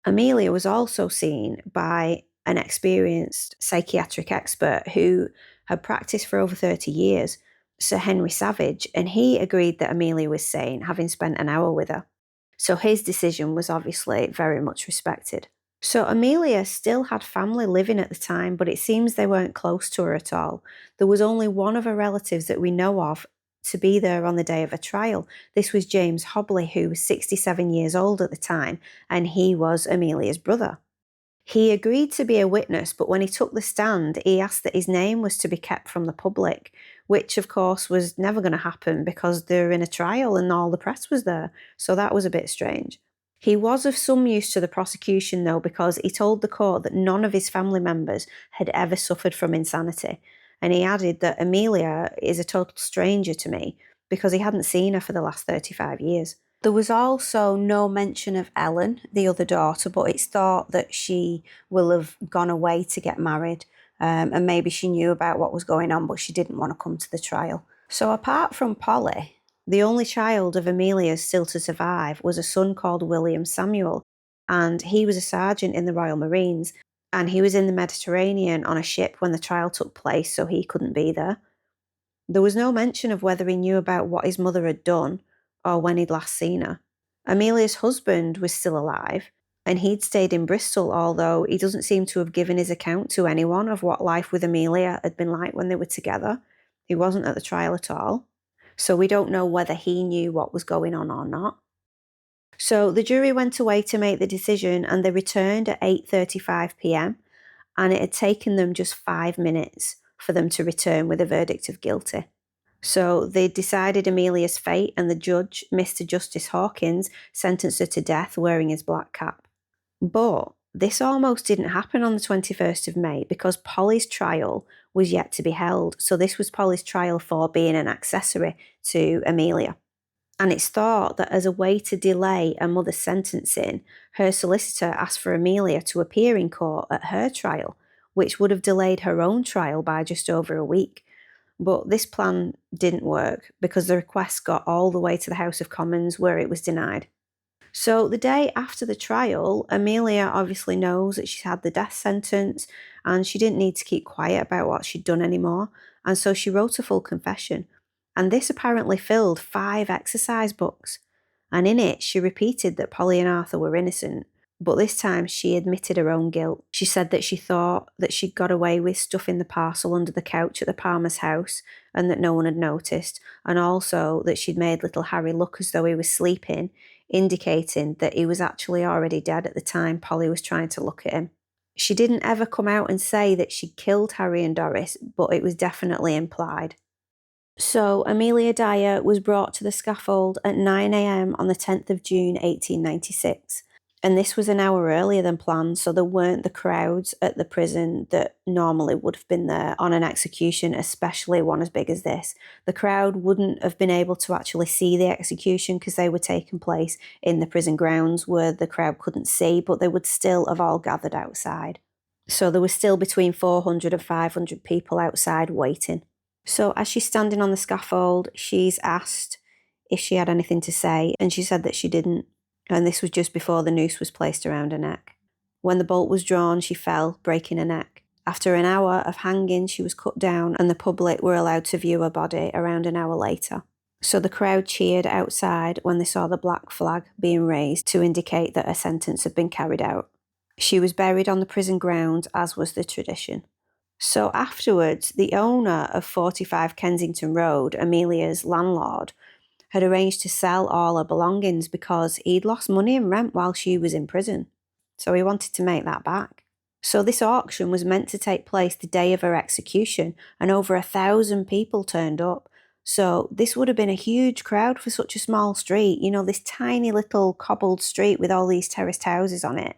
Amelia was also seen by an experienced psychiatric expert who had practiced for over 30 years, Sir Henry Savage, and he agreed that Amelia was sane, having spent an hour with her. So his decision was obviously very much respected. So Amelia still had family living at the time, but it seems they weren't close to her at all. There was only one of her relatives that we know of to be there on the day of her trial. This was James Hobley, who was 67 years old at the time, and he was Amelia's brother. He agreed to be a witness, but when he took the stand, he asked that his name was to be kept from the public, which of course was never going to happen because they're in a trial and all the press was there. So that was a bit strange. He was of some use to the prosecution, though, because he told the court that none of his family members had ever suffered from insanity. And he added that Amelia is a total stranger to me because he hadn't seen her for the last 35 years. There was also no mention of Ellen, the other daughter, but it's thought that she will have gone away to get married, and maybe she knew about what was going on, but she didn't want to come to the trial. So apart from Polly, the only child of Amelia's still to survive was a son called William Samuel, and he was a sergeant in the Royal Marines, and he was in the Mediterranean on a ship when the trial took place, so he couldn't be there. There was no mention of whether he knew about what his mother had done or when he'd last seen her. Amelia's husband was still alive, and he'd stayed in Bristol, although he doesn't seem to have given his account to anyone of what life with Amelia had been like when they were together. He wasn't at the trial at all, so we don't know whether he knew what was going on or not. So the jury went away to make the decision, and they returned at 8:35 p.m, and it had taken them just 5 minutes for them to return with a verdict of guilty. So they decided Amelia's fate, and the judge, Mr. Justice Hawkins, sentenced her to death wearing his black cap. But this almost didn't happen on the 21st of May because Polly's trial was yet to be held. So this was Polly's trial for being an accessory to Amelia. And it's thought that as a way to delay a mother's sentencing, her solicitor asked for Amelia to appear in court at her trial, which would have delayed her own trial by just over a week. But this plan didn't work because the request got all the way to the House of Commons where it was denied. So the day after the trial, Amelia obviously knows that she's had the death sentence and she didn't need to keep quiet about what she'd done anymore. And so she wrote a full confession. And this apparently filled 5 exercise books. And in it, she repeated that Polly and Arthur were innocent. But this time she admitted her own guilt. She said that she thought that she'd got away with stuffing the parcel under the couch at the Palmer's house and that no one had noticed, and also that she'd made little Harry look as though he was sleeping, indicating that he was actually already dead at the time Polly was trying to look at him. She didn't ever come out and say that she'd killed Harry and Doris, but it was definitely implied. So Amelia Dyer was brought to the scaffold at 9 a.m. on the 10th of June 1896. And this was an hour earlier than planned, so there weren't the crowds at the prison that normally would have been there on an execution, especially one as big as this. The crowd wouldn't have been able to actually see the execution because they were taking place in the prison grounds where the crowd couldn't see, but they would still have all gathered outside. So there was still between 400 and 500 people outside waiting. So as she's standing on the scaffold, she's asked if she had anything to say, and she said that she didn't. And this was just before the noose was placed around her neck. When the bolt was drawn, she fell, breaking her neck. After an hour of hanging, she was cut down, and the public were allowed to view her body around an hour later. So the crowd cheered outside when they saw the black flag being raised to indicate that her sentence had been carried out. She was buried on the prison grounds, as was the tradition. So afterwards, the owner of 45 Kensington Road, Amelia's landlord, had arranged to sell all her belongings because he'd lost money in rent while she was in prison. So he wanted to make that back. So this auction was meant to take place the day of her execution, and over 1,000 people turned up. So this would have been a huge crowd for such a small street, this tiny little cobbled street with all these terraced houses on it,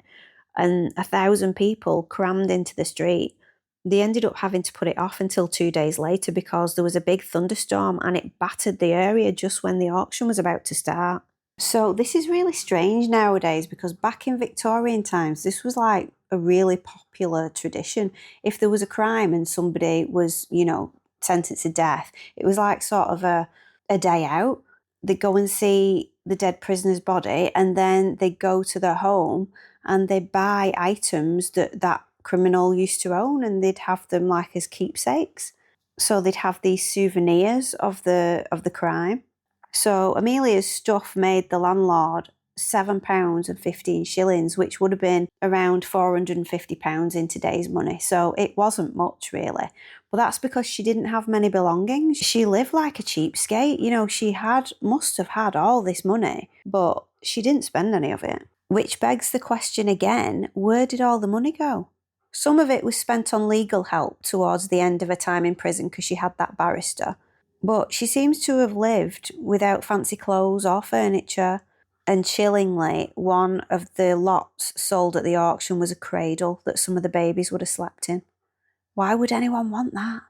and 1,000 people crammed into the street. They ended up having to put it off until 2 days later because there was a big thunderstorm and it battered the area just when the auction was about to start. So this is really strange nowadays because back in Victorian times, this was like a really popular tradition. If there was a crime and somebody was, sentenced to death, it was like sort of a day out. They'd go and see the dead prisoner's body and then they'd go to their home and they'd buy items that criminal used to own, and they'd have them like as keepsakes. So they'd have these souvenirs of the crime. So Amelia's stuff made the landlord £7.15, which would have been around £450 in today's money. So it wasn't much really. But that's because she didn't have many belongings. She lived like a cheapskate. You know, she must have had all this money, but she didn't spend any of it. Which begs the question again, where did all the money go? Some of it was spent on legal help towards the end of her time in prison because she had that barrister. But she seems to have lived without fancy clothes or furniture. And chillingly, one of the lots sold at the auction was a cradle that some of the babies would have slept in. Why would anyone want that?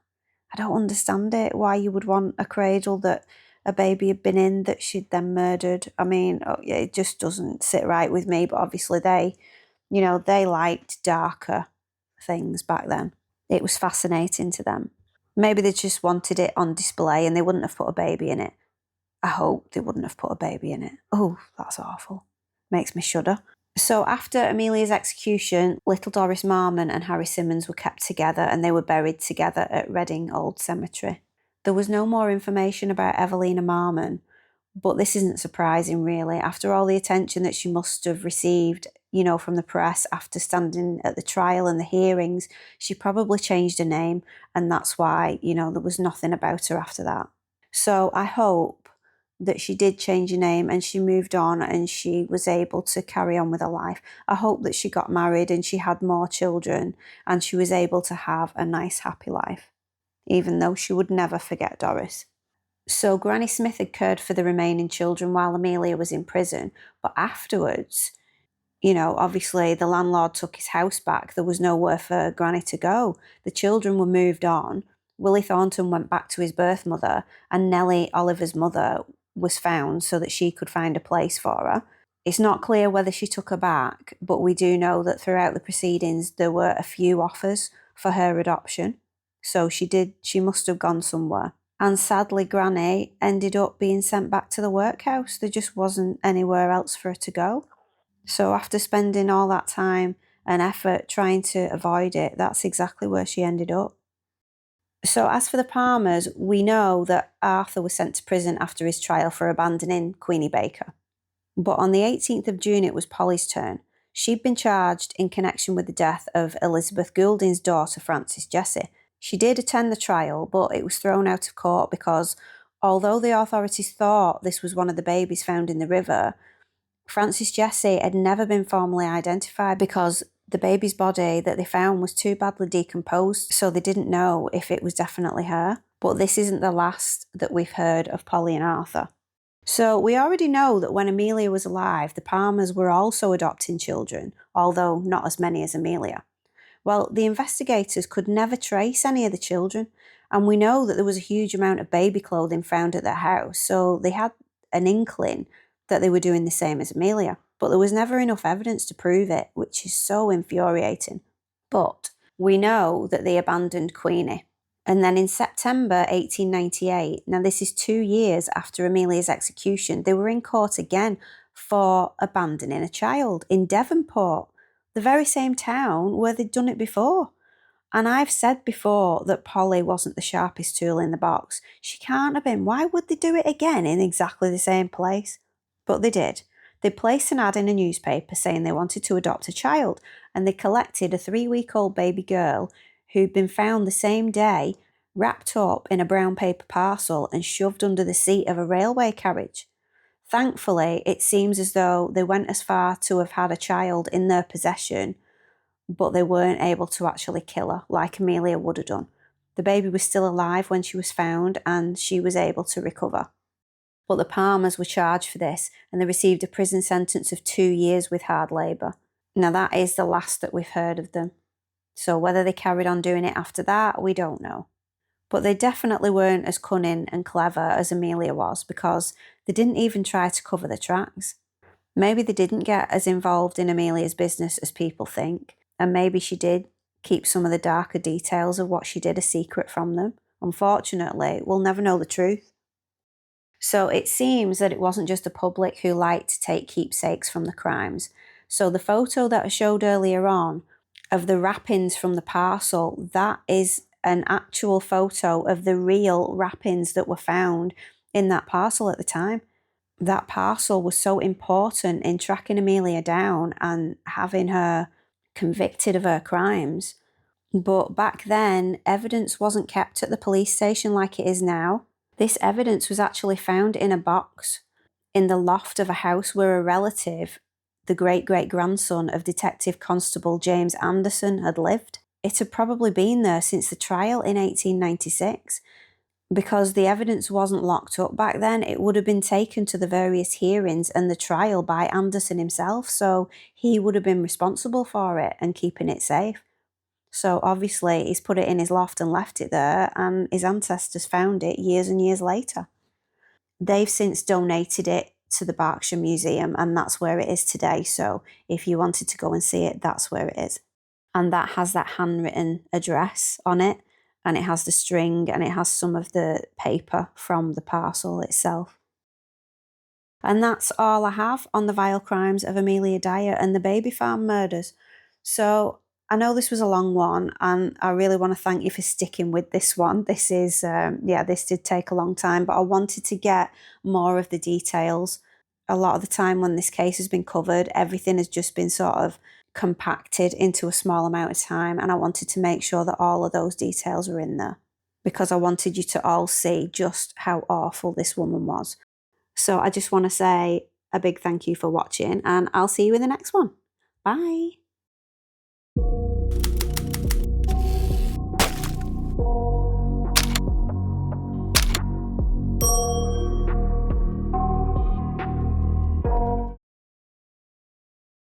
I don't understand it. Why you would want a cradle that a baby had been in that she'd then murdered. I mean, it just doesn't sit right with me. But obviously they liked darker things back then. It was fascinating to them. Maybe they just wanted it on display and they wouldn't have put a baby in it. I hope they wouldn't have put a baby in it. Oh, that's awful. Makes me shudder. So after Amelia's execution, little Doris Marmon and Harry Simmons were kept together and they were buried together at Reading Old Cemetery. There was no more information about Evelina Marmon, but this isn't surprising really. After all the attention that she must have received, from the press after standing at the trial and the hearings, she probably changed her name, and that's why, there was nothing about her after that. So I hope that she did change her name and she moved on and she was able to carry on with her life. I hope that she got married and she had more children and she was able to have a nice, happy life, even though she would never forget Doris. So Granny Smith had cared for the remaining children while Amelia was in prison, but afterwards, obviously the landlord took his house back. There was nowhere for Granny to go. The children were moved on. Willie Thornton went back to his birth mother and Nellie, Oliver's mother, was found so that she could find a place for her. It's not clear whether she took her back, but we do know that throughout the proceedings there were a few offers for her adoption. So she must have gone somewhere. And sadly, Granny ended up being sent back to the workhouse. There just wasn't anywhere else for her to go. So after spending all that time and effort trying to avoid it, that's exactly where she ended up. So as for the Palmers, we know that Arthur was sent to prison after his trial for abandoning Queenie Baker. But on the 18th of June, it was Polly's turn. She'd been charged in connection with the death of Elizabeth Goulding's daughter, Frances Jessie. She did attend the trial, but it was thrown out of court because, although the authorities thought this was one of the babies found in the river, Frances Jessie had never been formally identified because the baby's body that they found was too badly decomposed, so they didn't know if it was definitely her. But this isn't the last that we've heard of Polly and Arthur. So we already know that when Amelia was alive, the Palmers were also adopting children, although not as many as Amelia. Well, the investigators could never trace any of the children, and we know that there was a huge amount of baby clothing found at their house, so they had an inkling that they were doing the same as Amelia. But there was never enough evidence to prove it, which is so infuriating. But we know that they abandoned Queenie. And then in September 1898, now this is 2 years after Amelia's execution, they were in court again for abandoning a child in Devonport, the very same town where they'd done it before. And I've said before that Polly wasn't the sharpest tool in the box. She can't have been. Why would they do it again in exactly the same place? But they did. They placed an ad in a newspaper saying they wanted to adopt a child, and they collected a 3-week-old baby girl who'd been found the same day, wrapped up in a brown paper parcel and shoved under the seat of a railway carriage. Thankfully, it seems as though they went as far to have had a child in their possession, but they weren't able to actually kill her like Amelia would have done. The baby was still alive when she was found and she was able to recover. But the Palmers were charged for this and they received a prison sentence of 2 years with hard labour. Now that is the last that we've heard of them. So whether they carried on doing it after that, we don't know. But they definitely weren't as cunning and clever as Amelia was because they didn't even try to cover the tracks. Maybe they didn't get as involved in Amelia's business as people think, and maybe she did keep some of the darker details of what she did a secret from them. Unfortunately, we'll never know the truth. So it seems that it wasn't just the public who liked to take keepsakes from the crimes. So the photo that I showed earlier on of the wrappings from the parcel, that is an actual photo of the real wrappings that were found in that parcel at the time. that parcel was so important in tracking Amelia down and having her convicted of her crimes. But back then, evidence wasn't kept at the police station like it is now. This evidence was actually found in a box in the loft of a house where a relative, the great-great-grandson of Detective Constable James Anderson, had lived. It had probably been there since the trial in 1896. Because the evidence wasn't locked up back then, it would have been taken to the various hearings and the trial by Anderson himself, so he would have been responsible for it and keeping it safe. So obviously he's put it in his loft and left it there, and his ancestors found it years and years later. They've since donated it to the Berkshire Museum, and that's where it is today. So if you wanted to go and see it, that's where it is. And that has that handwritten address on it, and it has the string, and it has some of the paper from the parcel itself. And that's all I have on the vile crimes of Amelia Dyer and the baby farm murders. So I know this was a long one, and I really want to thank you for sticking with this one. This is, this did take a long time, but I wanted to get more of the details. A lot of the time when this case has been covered, everything has just been sort of compacted into a small amount of time, and I wanted to make sure that all of those details were in there because I wanted you to all see just how awful this woman was. So I just want to say a big thank you for watching, and I'll see you in the next one. Bye.